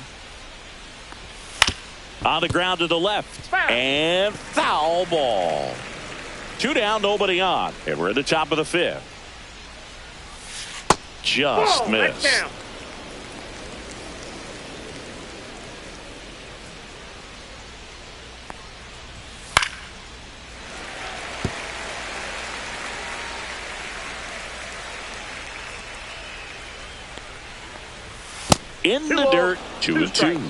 On the ground to the left. And foul ball. 2 down, nobody on. And we're at the top of the 5th. Just missed. In the dirt, 2-2.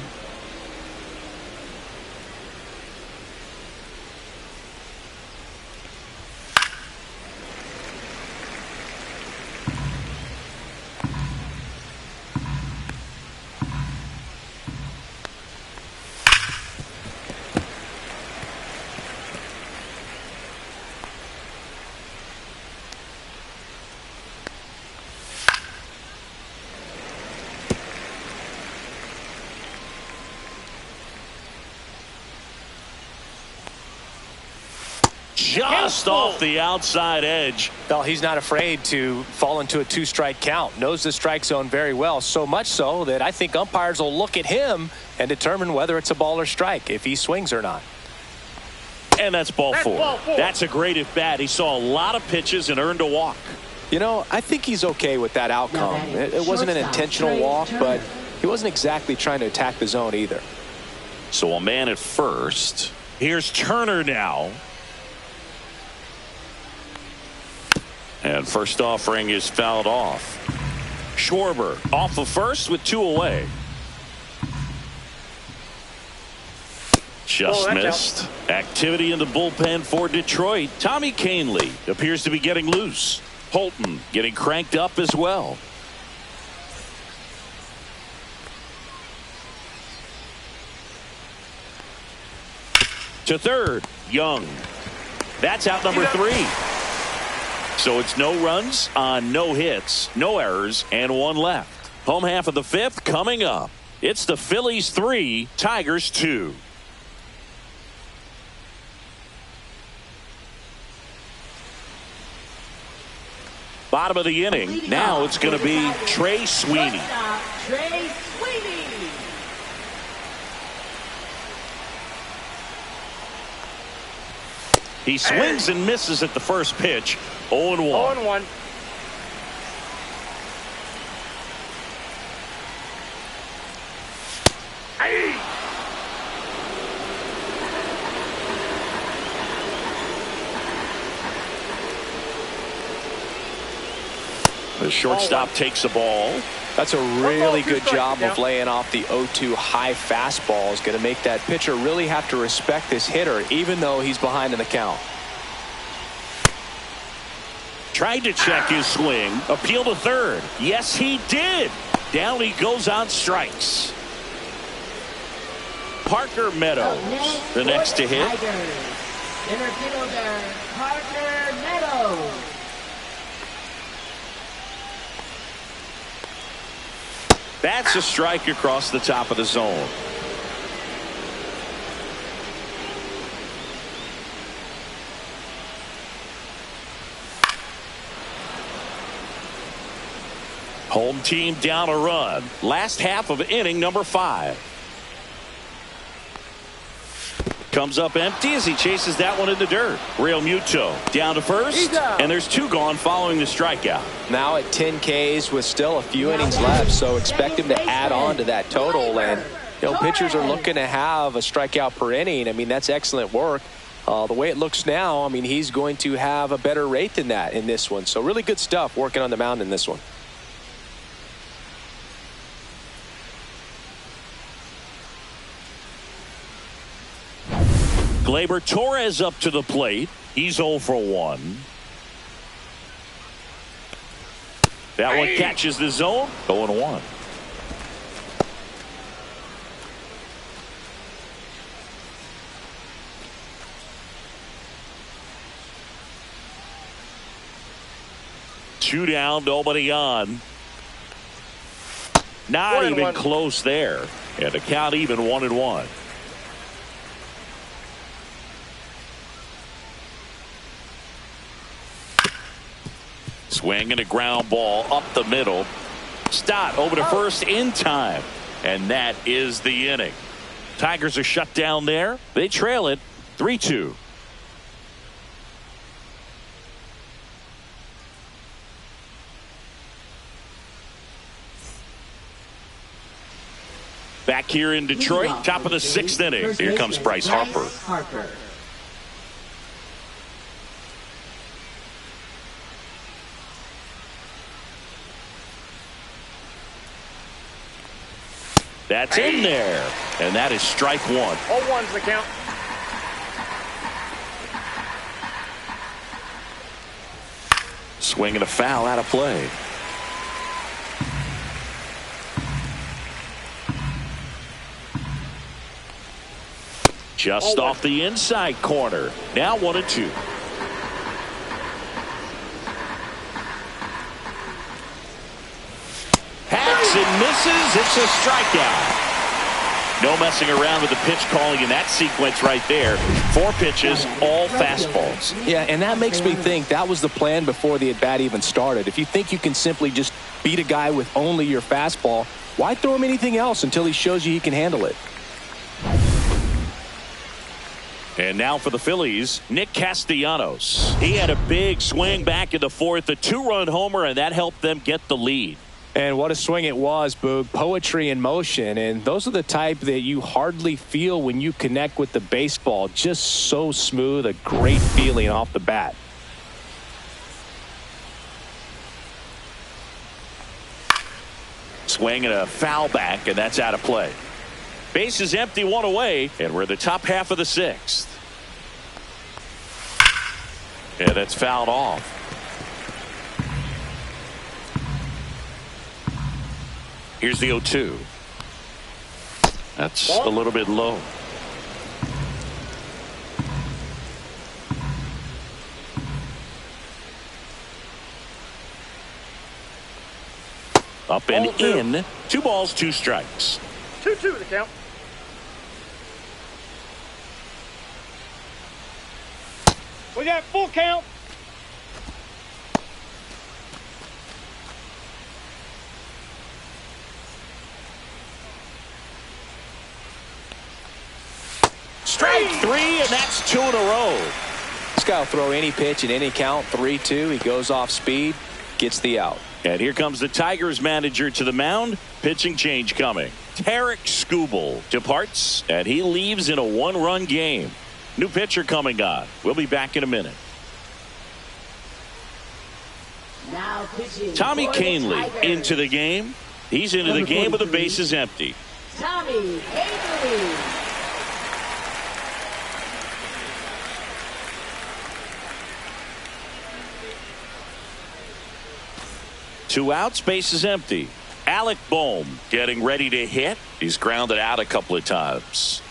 Just off the outside edge. Well, he's not afraid to fall into a 2-strike count. Knows the strike zone very well, so much so that I think umpires will look at him and determine whether it's a ball or strike, if he swings or not. And that's ball 4. That's a great at bat. He saw a lot of pitches and earned a walk. You know, I think he's okay with that outcome. It wasn't an intentional walk, but he wasn't exactly trying to attack the zone either. So a man at first. Here's Turner now. And first offering is fouled off. Schwarber off of first with 2 away. Just missed. Activity in the bullpen for Detroit. Tommy Kahnle appears to be getting loose. Holton getting cranked up as well. To third, Young. That's out number 3. So it's no runs on no hits, no errors, and 1 left. Home half of the 5th coming up. It's the Phillies 3, Tigers 2. Bottom of the inning. Now it's going to be Trey Sweeney. Trey Sweeney. He swings and misses at the first pitch. 0-1. 0-1. The shortstop takes the ball. That's a really good job of laying off the 0-2 high fastball. Is going to make that pitcher really have to respect this hitter, even though he's behind in the count. Tried to check his swing. Appeal to third. Yes, he did. Down he goes on strikes. Parker Meadows, the next to hit. Center fielder, Parker Meadows. That's a strike across the top of the zone. Home team down a run. Last half of inning number 5. Comes up empty as he chases that one in the dirt. Real Muto down to first, and there's 2 gone following the strikeout. Now at 10 Ks with still a few innings left, so expect him to add on to that total. And pitchers are looking to have a strikeout per inning. I mean, that's excellent work. The way it looks now, I mean, he's going to have a better rate than that in this one. So really good stuff working on the mound in this one. Gleyber Torres up to the plate. He's 0 for 1. That one catches the zone. 0-1. Two down, nobody on. Not even close there. And the count even 1-1. Swing and a ground ball up the middle. Stott over to first in time. And that is the inning. Tigers are shut down there. They trail it 3-2. Back here in Detroit, top of the 6th inning. Here comes Bryce Harper. That's in there. And that is strike 1. 0-1's the count. Swing and a foul out of play. Just off the inside corner. Now 1-2. Hacks and misses. It's a strikeout. No messing around with the pitch calling in that sequence right there. 4 pitches, all fastballs. Yeah, and that makes me think that was the plan before the at-bat even started. If you think you can simply just beat a guy with only your fastball, why throw him anything else until he shows you he can handle it? And now for the Phillies, Nick Castellanos. He had a big swing back in the 4th, a 2-run homer, and that helped them get the lead. And what a swing it was, Boog. Poetry in motion. And those are the type that you hardly feel when you connect with the baseball. Just so smooth, a great feeling off the bat. Swing and a foul back, and that's out of play. Base is empty, 1 away, and we're in the top half of the 6th. And that's fouled off. Here's the 0-2. That's a little bit low. Up and in. 2 balls, 2 strikes. 2-2 the count. We got full count. Strike 3, and that's 2 in a row. This guy will throw any pitch in any count. 3-2. He goes off speed, gets the out. And here comes the Tigers manager to the mound. Pitching change coming. Tarek Skubal departs, and he leaves in a 1-run game. New pitcher coming on. We'll be back in a minute. Now pitching Tommy for the Kahnle Tigers. into the game. He's into the game with the bases empty. Tommy Avery. Two outs, bases empty. Alec Bohm getting ready to hit. He's grounded out a couple of times.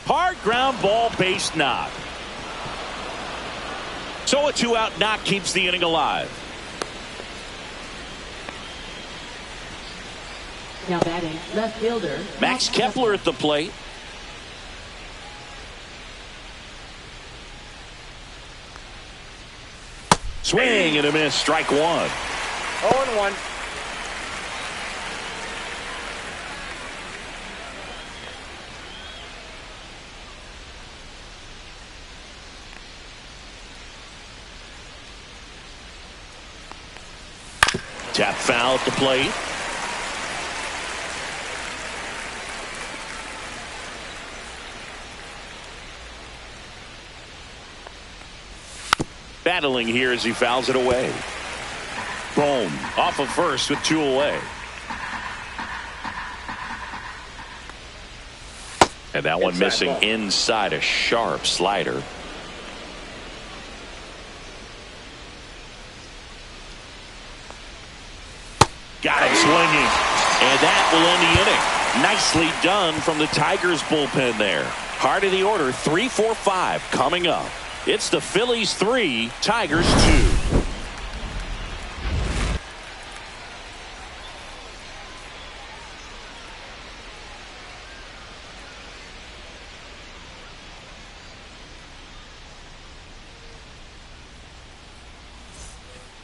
Hard ground ball, base knock. So a two-out knock keeps the inning alive. Now batting, left fielder Max Kepler at the plate. Swing and a miss, strike one. 0-1. Tap foul at the plate. Battling here as he fouls it away. Boom off of first with two away. And that one missing inside, a sharp slider. Got him swinging. And that will end the inning. Nicely done from the Tigers bullpen there. Heart of the order, 3, 4, 5 coming up. It's the Phillies 3, Tigers 2.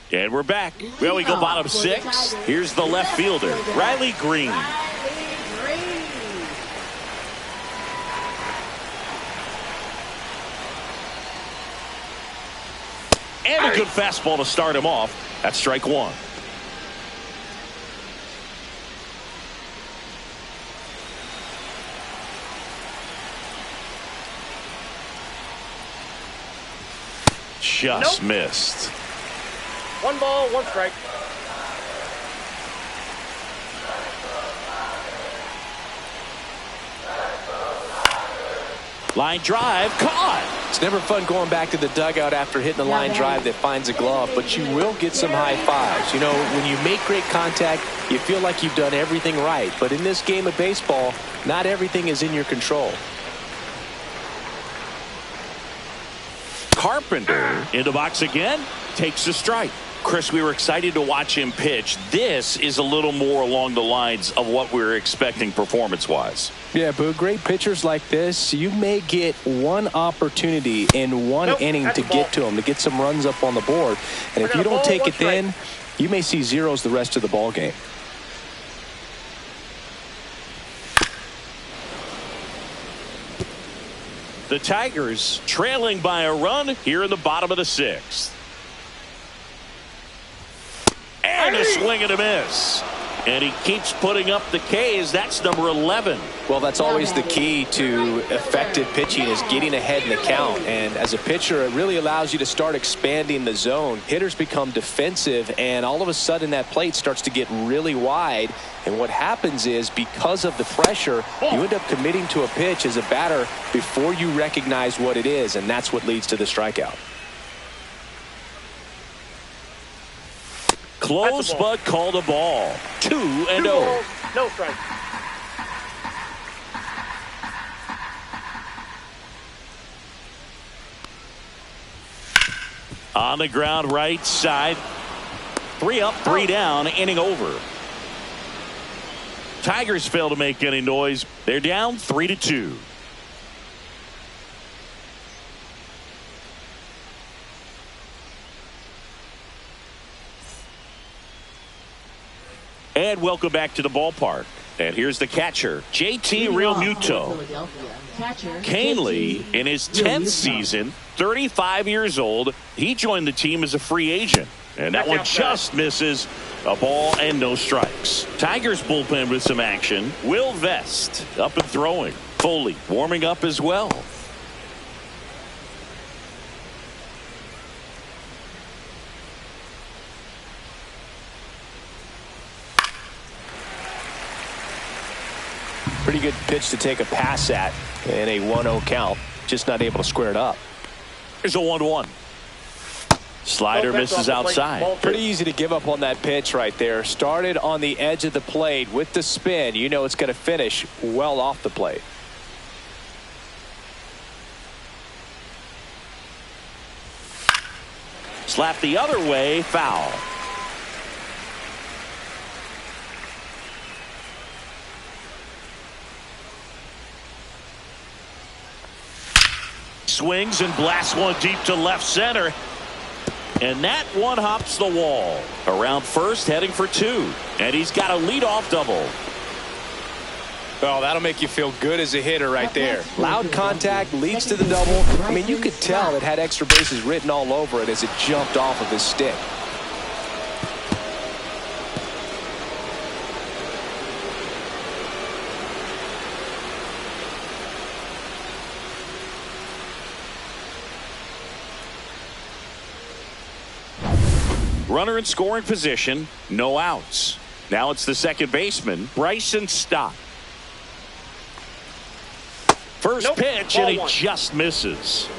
And we're back. Well, we go bottom 6. Here's the left fielder, Riley Green. And a good fastball to start him off. That's strike one. Just missed. 1 ball, 1 strike. Line drive, caught. It's never fun going back to the dugout after hitting a line drive that finds a glove, but you will get some high fives. You know, when you make great contact, you feel like you've done everything right. But in this game of baseball, not everything is in your control. Carpenter in the box again, takes a strike. Chris, we were excited to watch him pitch. This is a little more along the lines of what we were expecting performance-wise. Yeah, but great pitchers like this, you may get one opportunity in one inning to get to them, to get some runs up on the board. And if you don't take it then, you may see zeros the rest of the ball game. The Tigers trailing by a run here in the bottom of the 6th. And a swing and a miss. And he keeps putting up the Ks. That's number 11. Well, that's always the key to effective pitching, is getting ahead in the count. And as a pitcher, it really allows you to start expanding the zone. Hitters become defensive, and all of a sudden that plate starts to get really wide. And what happens is, because of the pressure, you end up committing to a pitch as a batter before you recognize what it is, and that's what leads to the strikeout. Close, but called a ball. 2-0. No strike. On the ground, right side. 3 up, 3 down, inning over. Tigers fail to make any noise. They're down 3-2. And welcome back to the ballpark. And here's the catcher, JT Realmuto. Canely, in his 10th season, 35 years old. He joined the team as a free agent. And that one just misses. A ball and no strikes. Tigers bullpen with some action. Will Vest up and throwing. Foley warming up as well. Pretty good pitch to take a pass at in a 1-0 count. Just not able to square it up. Here's a 1-1. Slider misses outside. Pretty easy to give up on that pitch right there. Started on the edge of the plate with the spin. You know it's going to finish well off the plate. Slap the other way, foul. Swings and blasts one deep to left center. And that one hops the wall. Around first, heading for 2. And he's got a leadoff double. Oh, that'll make you feel good as a hitter right there. Loud contact leads to the double. I mean, you could tell it had extra bases written all over it as it jumped off of his stick. Runner in scoring position, no outs. Now it's the second baseman, Bryson Stott. First pitch, and he just misses.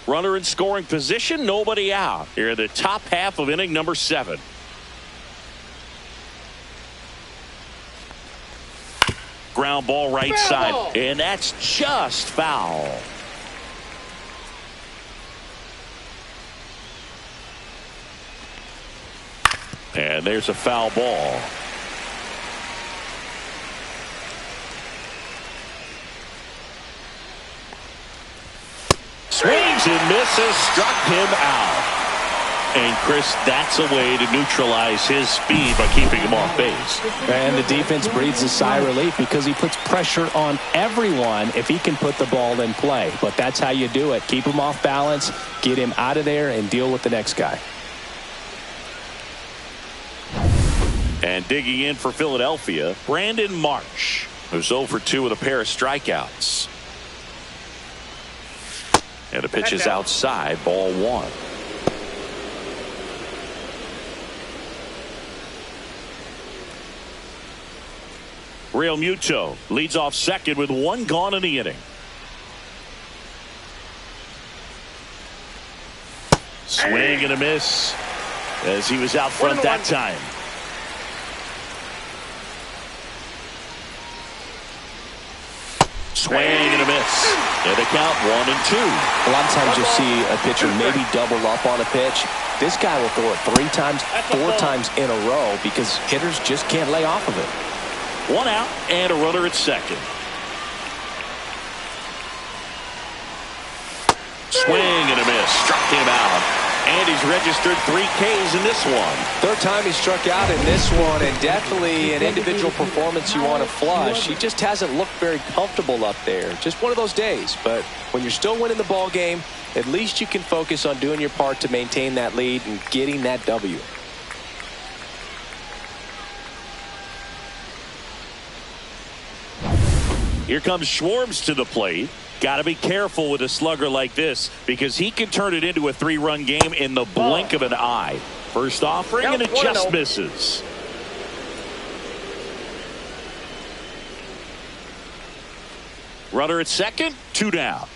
Runner in scoring position, nobody out. Here in the top half of inning number 7. Ground ball right side, and that's just foul. And there's a foul ball. Swings and misses, struck him out. And Chris, that's a way to neutralize his speed by keeping him off base. And the defense breathes a sigh of relief because he puts pressure on everyone if he can put the ball in play. But that's how you do it. Keep him off balance, get him out of there, and deal with the next guy. And digging in for Philadelphia, Brandon Marsh, who's 0 for 2 with a pair of strikeouts. And the pitch is outside, ball 1. Real Muto leads off second with 1 gone in the inning. Swing and a miss as he was out front that time. Swing and a miss. And the count 1-2. A lot of times you'll see a pitcher maybe double up on a pitch. This guy will throw it 3 times, 4 times in a row because hitters just can't lay off of it. 1 out and a runner at second. Swing and a miss. Struck him out. And he's registered 3 Ks in this one. 3rd time he struck out in this one, and definitely an individual performance you want to flush. He just hasn't looked very comfortable up there. Just one of those days. But when you're still winning the ball game, at least you can focus on doing your part to maintain that lead and getting that W. Here comes Schwartz to the plate. Got to be careful with a slugger like this because he can turn it into a 3-run game in the blink of an eye. First offering, and it just misses. Runner at second, 2 down.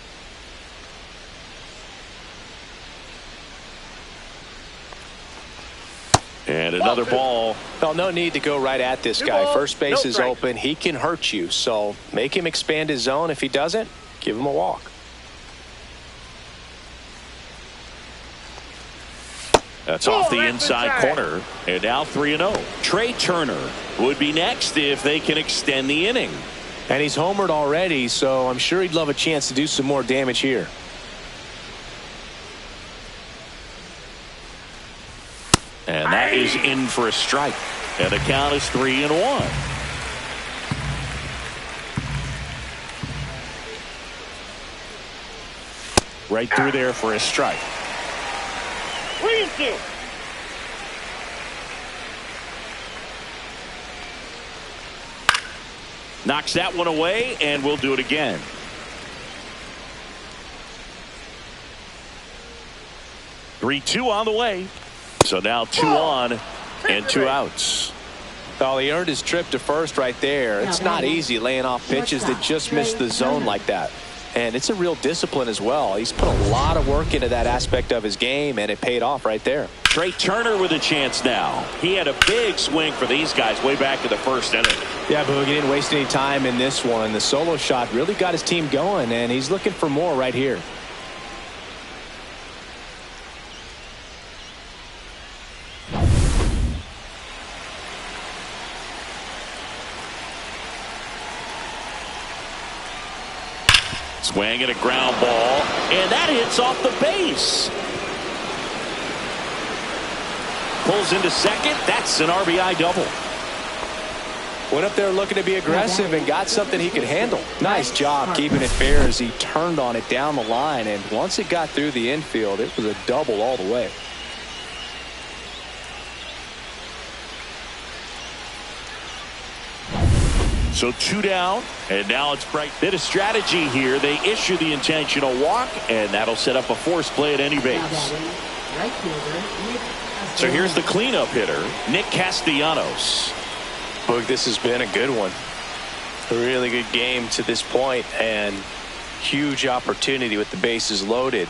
And another ball. Well, no need to go right at this guy. First base is open. He can hurt you. So make him expand his zone. If he doesn't, give him a walk. That's off the inside corner. And now 3-0. Trey Turner would be next if they can extend the inning. And he's homered already, so I'm sure he'd love a chance to do some more damage here. And that is in for a strike. And the count is 3-1. Right through there for a strike. 3-2. Knocks that one away, and we'll do it again. Three-two on the way. So now 2 on and 2 outs. Well, he earned his trip to first right there. It's not easy laying off pitches that just miss the zone like that. And it's a real discipline as well. He's put a lot of work into that aspect of his game, and it paid off right there. Trey Turner with a chance now. He had a big swing for these guys way back in the first inning. Yeah, Boog, he didn't waste any time in this one. The solo shot really got his team going, and he's looking for more right here. Swing and a ground ball, and that hits off the base. Pulls into second. That's an RBI double. Went up there looking to be aggressive and got something he could handle. Nice job keeping it fair as he turned on it down the line, and once it got through the infield, it was a double all the way. So 2 down, and now it's Bright. Bit of strategy here. They issue the intentional walk, and that'll set up a force play at any base. So here's the cleanup hitter, Nick Castellanos. Boog, this has been a good one. A really good game to this point, and huge opportunity with the bases loaded.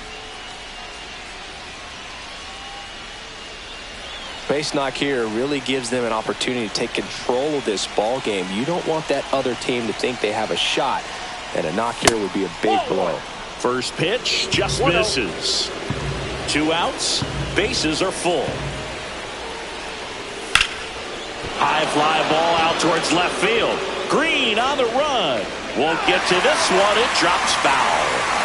Base knock here really gives them an opportunity to take control of this ball game. You don't want that other team to think they have a shot, and a knock here would be a big blow. First pitch just misses. 2 outs, bases are full. High fly ball out towards left field. Green on the run. Won't get to this one. It drops foul.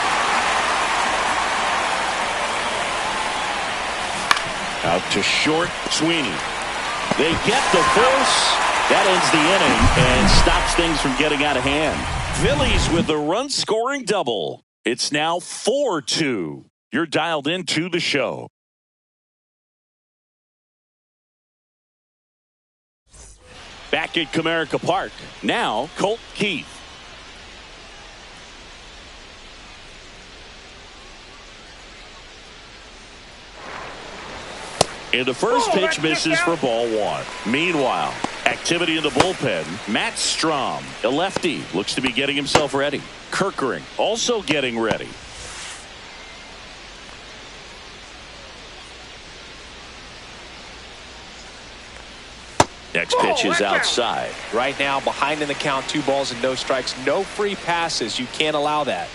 Out to short, Sweeney. They get the force. That ends the inning and stops things from getting out of hand. Phillies with a run-scoring double. It's now 4-2. You're dialed into the show. Back at Comerica Park. Now, Colt Keith. And the first pitch misses for ball 1. Meanwhile, activity in the bullpen. Matt Strom, a lefty, looks to be getting himself ready. Kirkering also getting ready. Next pitch is outside. Right now, behind in the count, 2 balls and no strikes. No free passes. You can't allow that.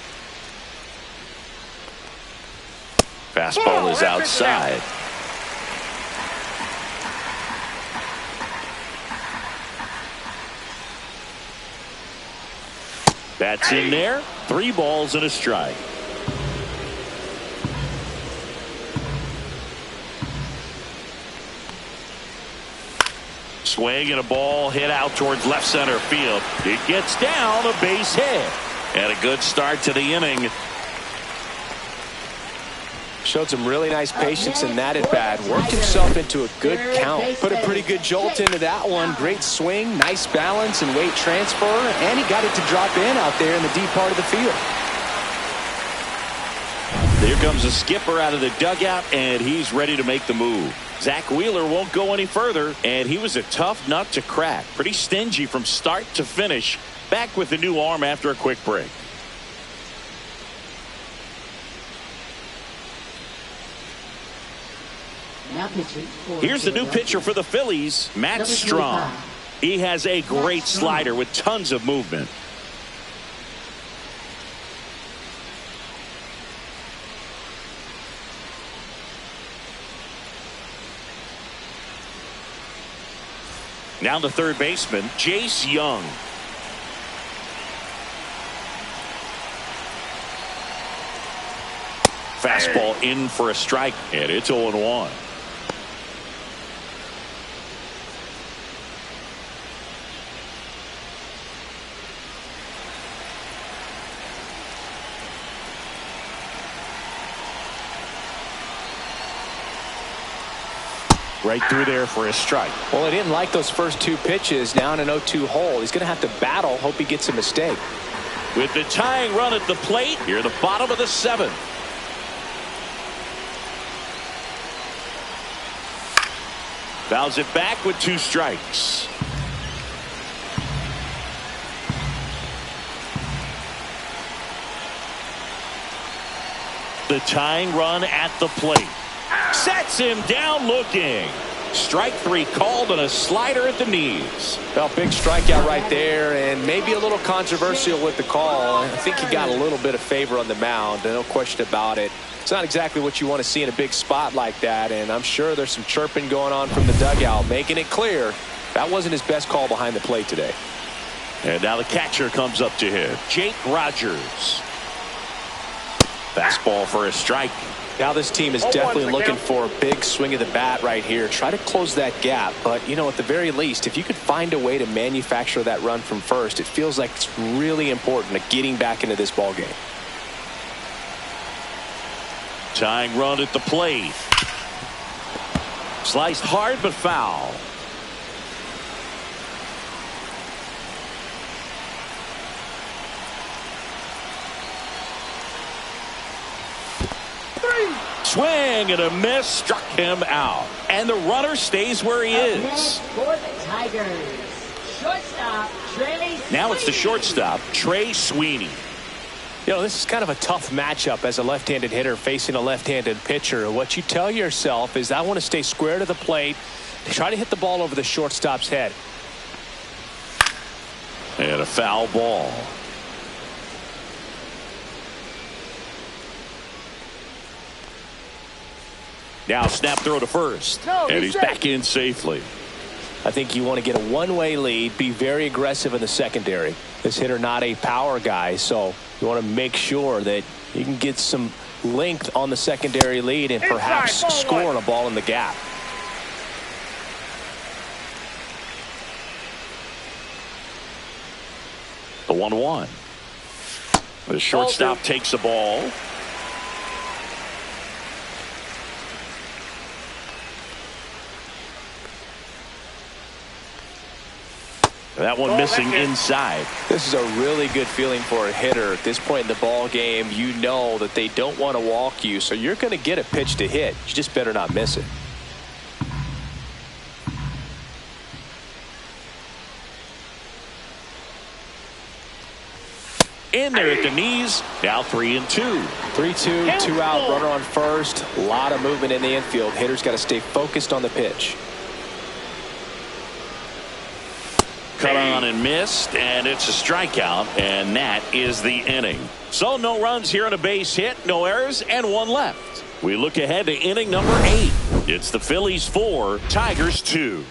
Fastball is outside. That's in there. 3 balls and a strike. Swing and a ball hit out towards left center field. It gets down, a base hit. And a good start to the inning. Showed some really nice patience in that at bat. Worked himself into a good count. Put a pretty good jolt into that one. Great swing, nice balance and weight transfer. And he got it to drop in out there in the deep part of the field. Here comes a skipper out of the dugout, and he's ready to make the move. Zach Wheeler won't go any further, and he was a tough nut to crack. Pretty stingy from start to finish. Back with the new arm after a quick break. Here's the new pitcher for the Phillies, Matt Strom. He has a great slider with tons of movement. Now the third baseman, Jace Young. Fastball in for a strike, and it's 0-1. Right through there for a strike. Well, he didn't like those first 2 pitches. Now in an 0-2 hole. He's going to have to battle. Hope he gets a mistake. With the tying run at the plate, here the bottom of the 7th. Fouls it back with 2 strikes. The tying run at the plate. Sets him down looking. Strike 3 called on a slider at the knees. Well, big strikeout right there, and maybe a little controversial with the call. I think he got a little bit of favor on the mound, no question about it. It's not exactly what you want to see in a big spot like that, and I'm sure there's some chirping going on from the dugout, making it clear that wasn't his best call behind the plate today. And now the catcher comes up to him, Jake Rogers. Fastball for a strike. Now this team is definitely looking for a big swing of the bat right here. Try to close that gap. But, you know, at the very least, if you could find a way to manufacture that run from first, it feels like it's really important to getting back into this ball game. Tying run at the plate. Sliced hard but foul. Swing and a miss, struck him out. And the runner stays where he is. For the Tigers, shortstop, Trey Now it's the shortstop, Trey Sweeney. You know, this is kind of a tough matchup as a left-handed hitter facing a left-handed pitcher. What you tell yourself is I want to stay square to the plate, try to hit the ball over the shortstop's head. And a foul ball. Now snap throw to first. And he's back in safely. I think you want to get a one-way lead, be very aggressive in the secondary. This hitter not a power guy, so you want to make sure that you can get some length on the secondary lead and perhaps score a ball in the gap. The 1-1. The shortstop takes the ball. That one missing inside. This is a really good feeling for a hitter at this point in the ball game. You know that they don't want to walk you, so you're going to get a pitch to hit. You just better not miss it. In there at the knees. Now 3-2. 3-2, 2 out, runner on first. A lot of movement in the infield. Hitter's got to stay focused on the pitch. Cut on and missed, and it's a strikeout, and that is the inning. So no runs here on a base hit, no errors, and 1 left. We look ahead to inning number 8. It's the Phillies 4, Tigers 2.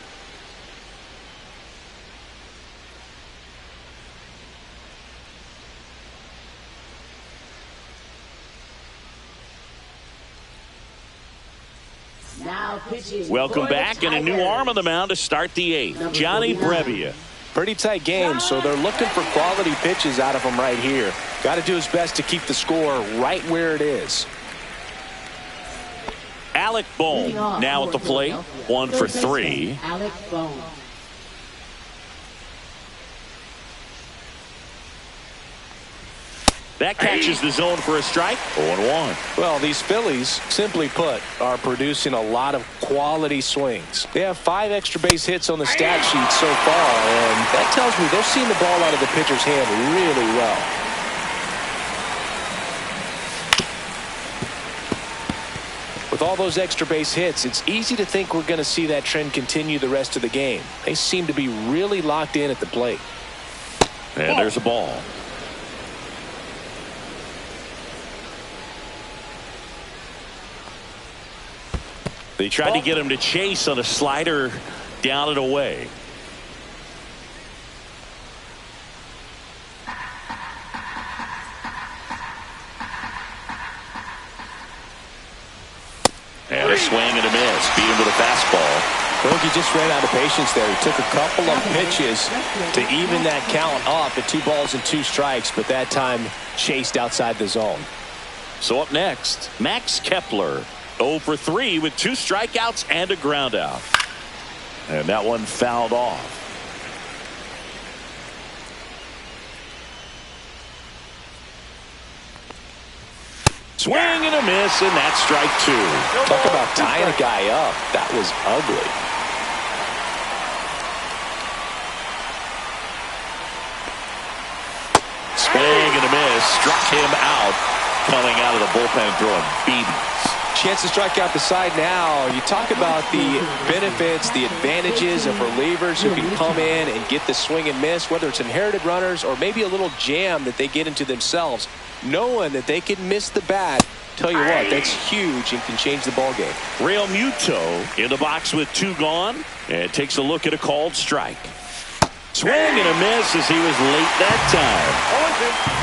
now pitching. Welcome back, and a new arm on the mound to start the 8th, Johnny Brebbia. Pretty tight game, so they're looking for quality pitches out of him right here. Got to do his best to keep the score right where it is. Alec Bohm now at the plate, 1 for 3. Alec Bohm. That catches the zone for a strike. 0-1. Well, these Phillies, simply put, are producing a lot of quality swings. They have 5 extra base hits on the stat sheet so far, and that tells me they're seeing the ball out of the pitcher's hand really well. With all those extra base hits, it's easy to think we're going to see that trend continue the rest of the game. They seem to be really locked in at the plate. And there's a ball. They tried to get him to chase on a slider down and away. And a swing and a miss. Beat him with a fastball. I think he just ran out of patience there. He took a couple of pitches to even that count up at 2 balls and 2 strikes, but that time chased outside the zone. So up next, Max Kepler. 0 for 3 with 2 strikeouts and a ground out. And that one fouled off. Swing and a miss, and that's strike 2. Talk about tying a guy up. That was ugly. struck him out coming out of the bullpen throwing BBs. Chance to strike out the side now. You talk about the benefits, the advantages of relievers who can come in and get the swing and miss, whether it's inherited runners or maybe a little jam that they get into themselves. Knowing that they can miss the bat, tell you what, that's huge and can change the ball game. Real Muto in the box with 2 gone and takes a look at a called strike. Swing and a miss as he was late that time.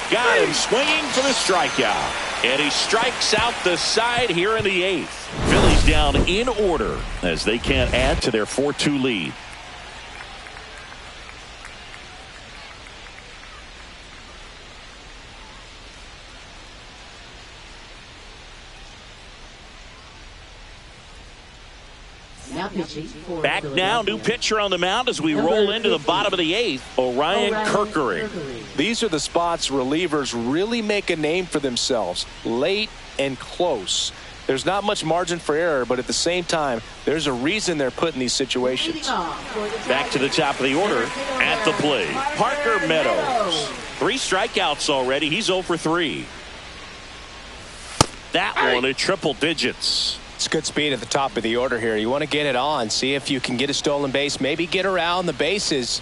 Got him swinging for the strikeout. And he strikes out the side here in the 8th. Phillies down in order as they can't add to their 4-2 lead. Back now, new pitcher on the mound as we roll into the bottom of the 8th, Orion Kerkering. These are the spots relievers really make a name for themselves, late and close. There's not much margin for error, but at the same time, there's a reason they're put in these situations. Back to the top of the order at the plate, Parker Meadows. 3 strikeouts already. He's 0 for 3. That one at triple digits. It's good speed at the top of the order here. You want to get it on, see if you can get a stolen base, maybe get around the bases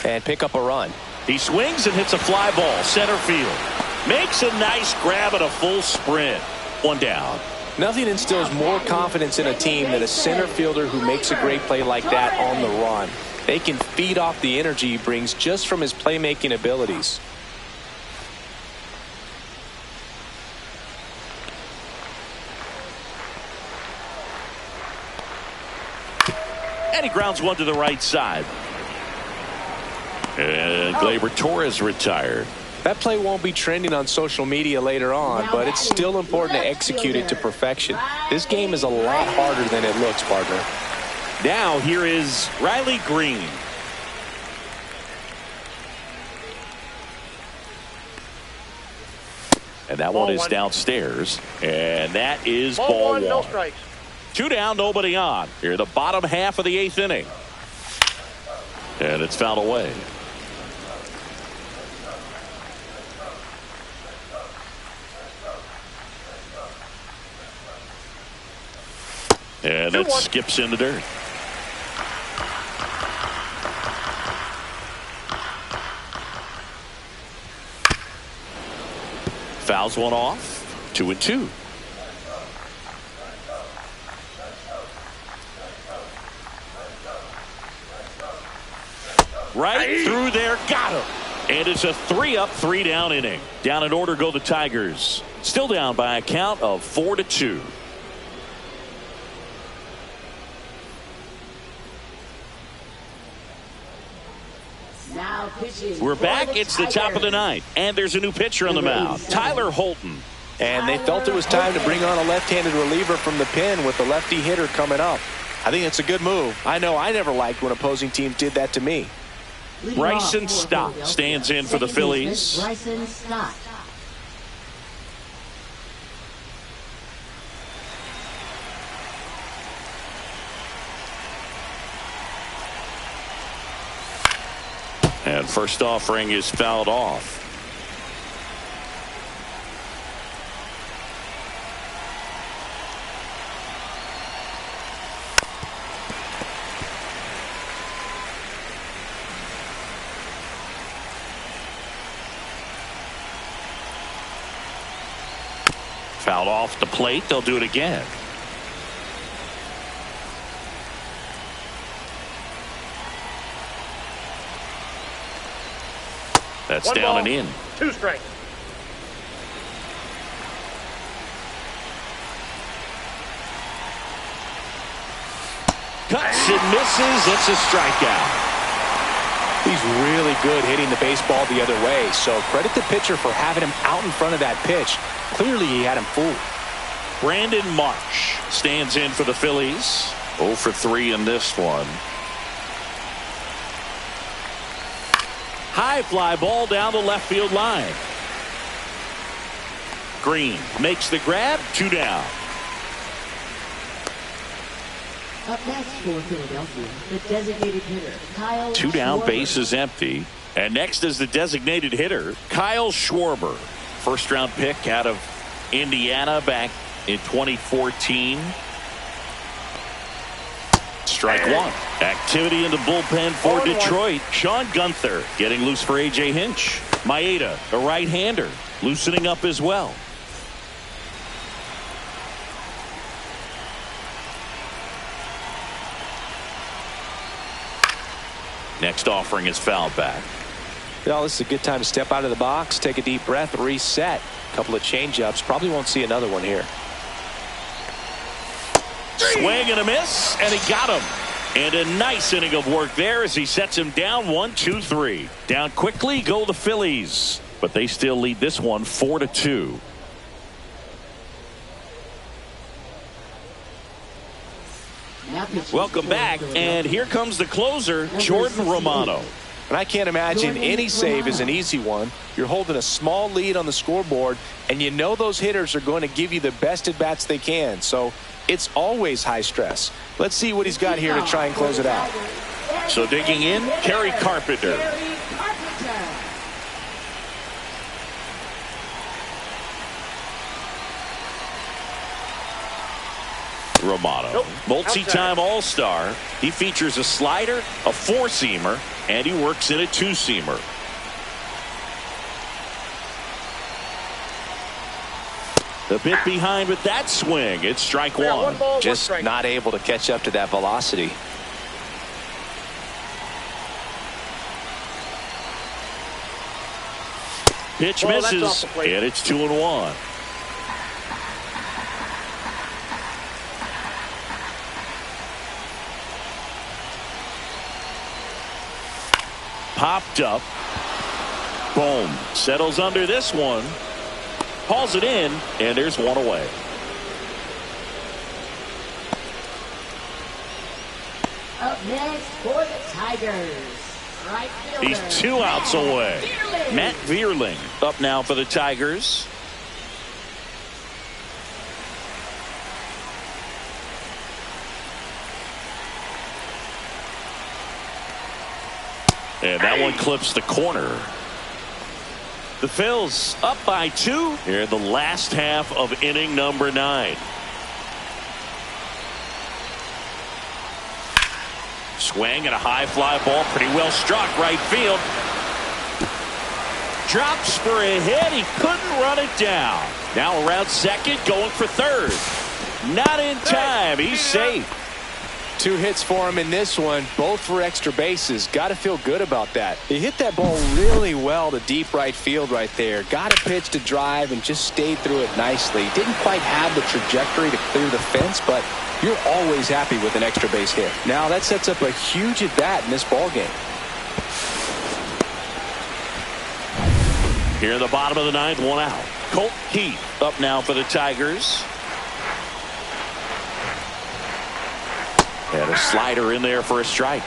and pick up a run. He swings and hits a fly ball center field. Makes a nice grab at a full sprint. 1 down. Nothing instills more confidence in a team than a center fielder who makes a great play like that on the run. They can feed off the energy he brings just from his playmaking abilities. And he grounds one to the right side. And Gleyber Torres retired. That play won't be trending on social media later on, but it's still important to execute it to perfection. This game is a lot harder than it looks, partner. Now here is Riley Green. And that one is downstairs. And that is ball 1. No strikes. 2 down, nobody on. Here, the bottom half of the 8th inning. And it's fouled away. And that skips in the dirt. Fouls one off. 2-2. Right through there, got him. And it's a 3-up, 3-down inning. Down in order go the Tigers. Still down by a count of 4-2. We're back. It's the top of the 9th. And there's a new pitcher on the mound, Tyler Holton. And they felt it was time to bring on a left-handed reliever from the pen with the lefty hitter coming up. I think it's a good move. I know I never liked when opposing teams did that to me. Bryson Stott stands in for the Phillies. Bryson Stott. And first offering is fouled off. Fouled off the plate. They'll do it again. That's One down ball, and in. 2 strikes. Cuts and misses. It's a strikeout. He's really good hitting the baseball the other way, so credit the pitcher for having him out in front of that pitch. Clearly he had him fooled. Brandon Marsh stands in for the Phillies. 0 for 3 in this one. High fly ball down the left field line. Green makes the grab. 2 down. Up next for Philadelphia, the designated hitter, Kyle 2 down, Schwarber. bases empty. And next is the designated hitter, Kyle Schwarber. First-round pick out of Indiana back in 2014. Strike one. Activity in the bullpen for Detroit. Sean Gunther getting loose for A.J. Hinch. Maeda, a right-hander, loosening up as well. Next offering is fouled back. Well, this is a good time to step out of the box, take a deep breath, reset. A couple of change-ups. Probably won't see another one here. Swing and a miss, and he got him. And a nice inning of work there as he sets him down 1-2-3. Down quickly go the Phillies, but they still lead this one 4-2. Welcome back, and here comes the closer, Jordan Romano. And I can't imagine any save is an easy one. You're holding a small lead on the scoreboard, and you know those hitters are going to give you the best at-bats they can. So it's always high stress. Let's see what he's got here to try and close it out. So digging in, Kerry Carpenter. Romano, multi-time All-Star. He features a slider, a four-seamer, and he works in a two-seamer. A bit behind with that swing. It's strike one. Just not able to catch up to that velocity. Pitch misses, and it's 2-1. Popped up. Boom. Settles under this one. Hauls it in, and there's one away. Up next for the Tigers, right fielder, He's 2 outs away. Matt Vierling up now for the Tigers. And that one clips the corner. The Phils up by 2 here in the last half of inning number 9. Swing and a high fly ball, pretty well struck right field. Drops for a hit, he couldn't run it down. Now around second, going for third. Not in time, he's safe. 2 hits for him in this one, both for extra bases. Got to feel good about that. He hit that ball really well to deep right field right there. Got a pitch to drive and just stayed through it nicely. Didn't quite have the trajectory to clear the fence, but you're always happy with an extra base hit. Now that sets up a huge at bat in this ball game. Here in the bottom of the 9th, 1 out. Colt Keith up now for the Tigers. And a slider in there for a strike.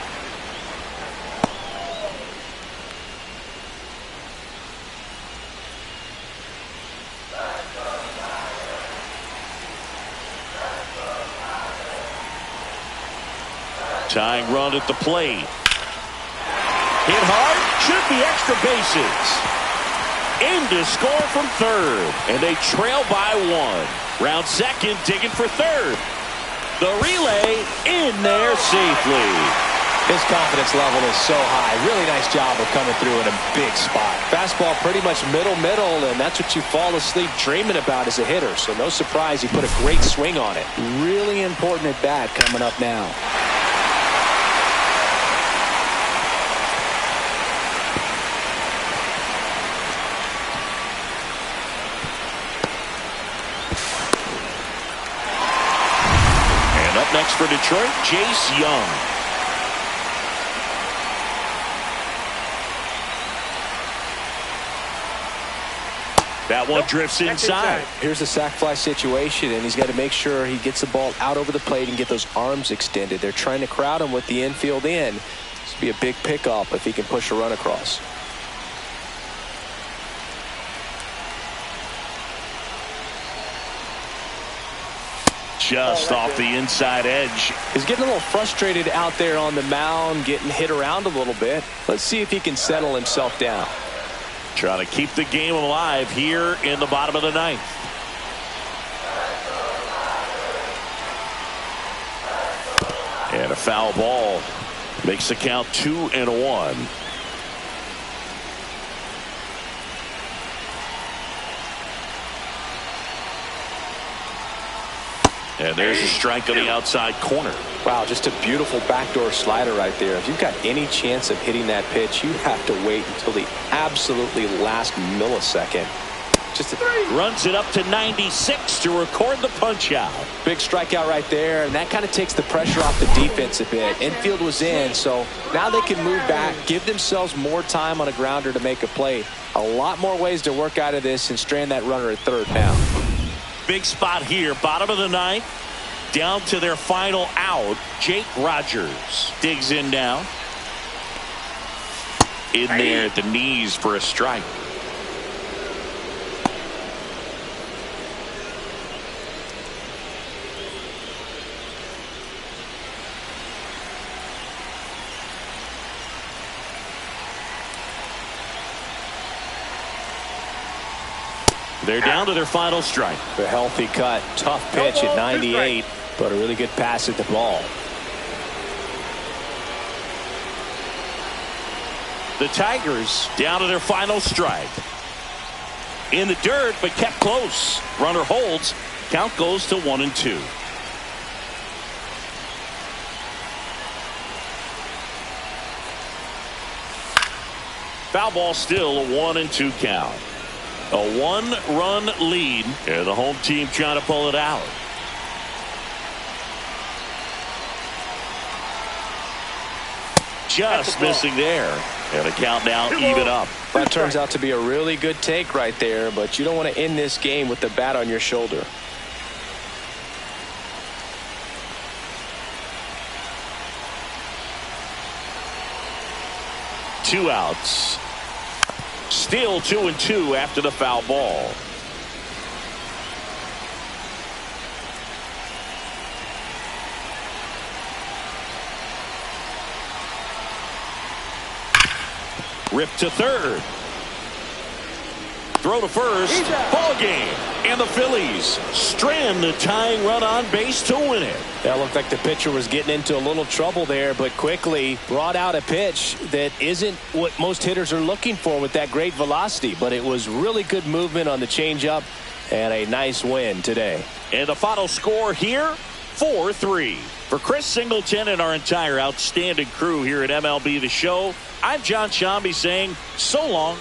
Tying run at the plate. Hit hard, should be extra bases. In to score from third, and they trail by 1. Round second, digging for third. The relay in there safely. His confidence level is so high. Really nice job of coming through in a big spot. Fastball pretty much middle, and that's what you fall asleep dreaming about as a hitter. So no surprise he put a great swing on it. Really important at bat coming up now. Next for Detroit, Jace Young. That one drifts inside. Here's the sac fly situation, and he's got to make sure he gets the ball out over the plate and get those arms extended. They're trying to crowd him with the infield in. This would be a big pickup if he can push a run across. just off the inside edge. He's getting a little frustrated out there on the mound, getting hit around a little bit. Let's see if he can settle himself down. Trying to keep the game alive here in the bottom of the ninth. And a foul ball makes the count 2-1. And there's a strike on the outside corner. Wow, just a beautiful backdoor slider right there. If you've got any chance of hitting that pitch, you have to wait until the absolutely last millisecond. Runs it up to 96 to record the punch out. Big strikeout right there, and that kind of takes the pressure off the defense a bit. Infield was in, so now they can move back, give themselves more time on a grounder to make a play. A lot more ways to work out of this and strand that runner at third now. Big spot here, bottom of the ninth, down to their final out. Jake Rogers digs in now. In there at the knees for a strike. They're down to their final strike. A healthy cut. Tough pitch at 98, but a really good pass at the ball. The Tigers down to their final strike. In the dirt, but kept close. Runner holds. Count goes to 1-2. Foul ball, still a 1-2 count. A one-run lead, and the home team trying to pull it out. Just missing there. And the count now even up. That turns out to be a really good take right there, but you don't want to end this game with the bat on your shoulder. Two outs. Still 2-2 after the foul ball. Rip to third. Throw to first. Ball game. And the Phillies strand the tying run on base to win it. That looked like the pitcher was getting into a little trouble there, but quickly brought out a pitch that isn't what most hitters are looking for with that great velocity, but it was really good movement on the changeup and a nice win today. And the final score here, 4-3. For Chris Singleton and our entire outstanding crew here at MLB The Show, I'm John Shambi saying so long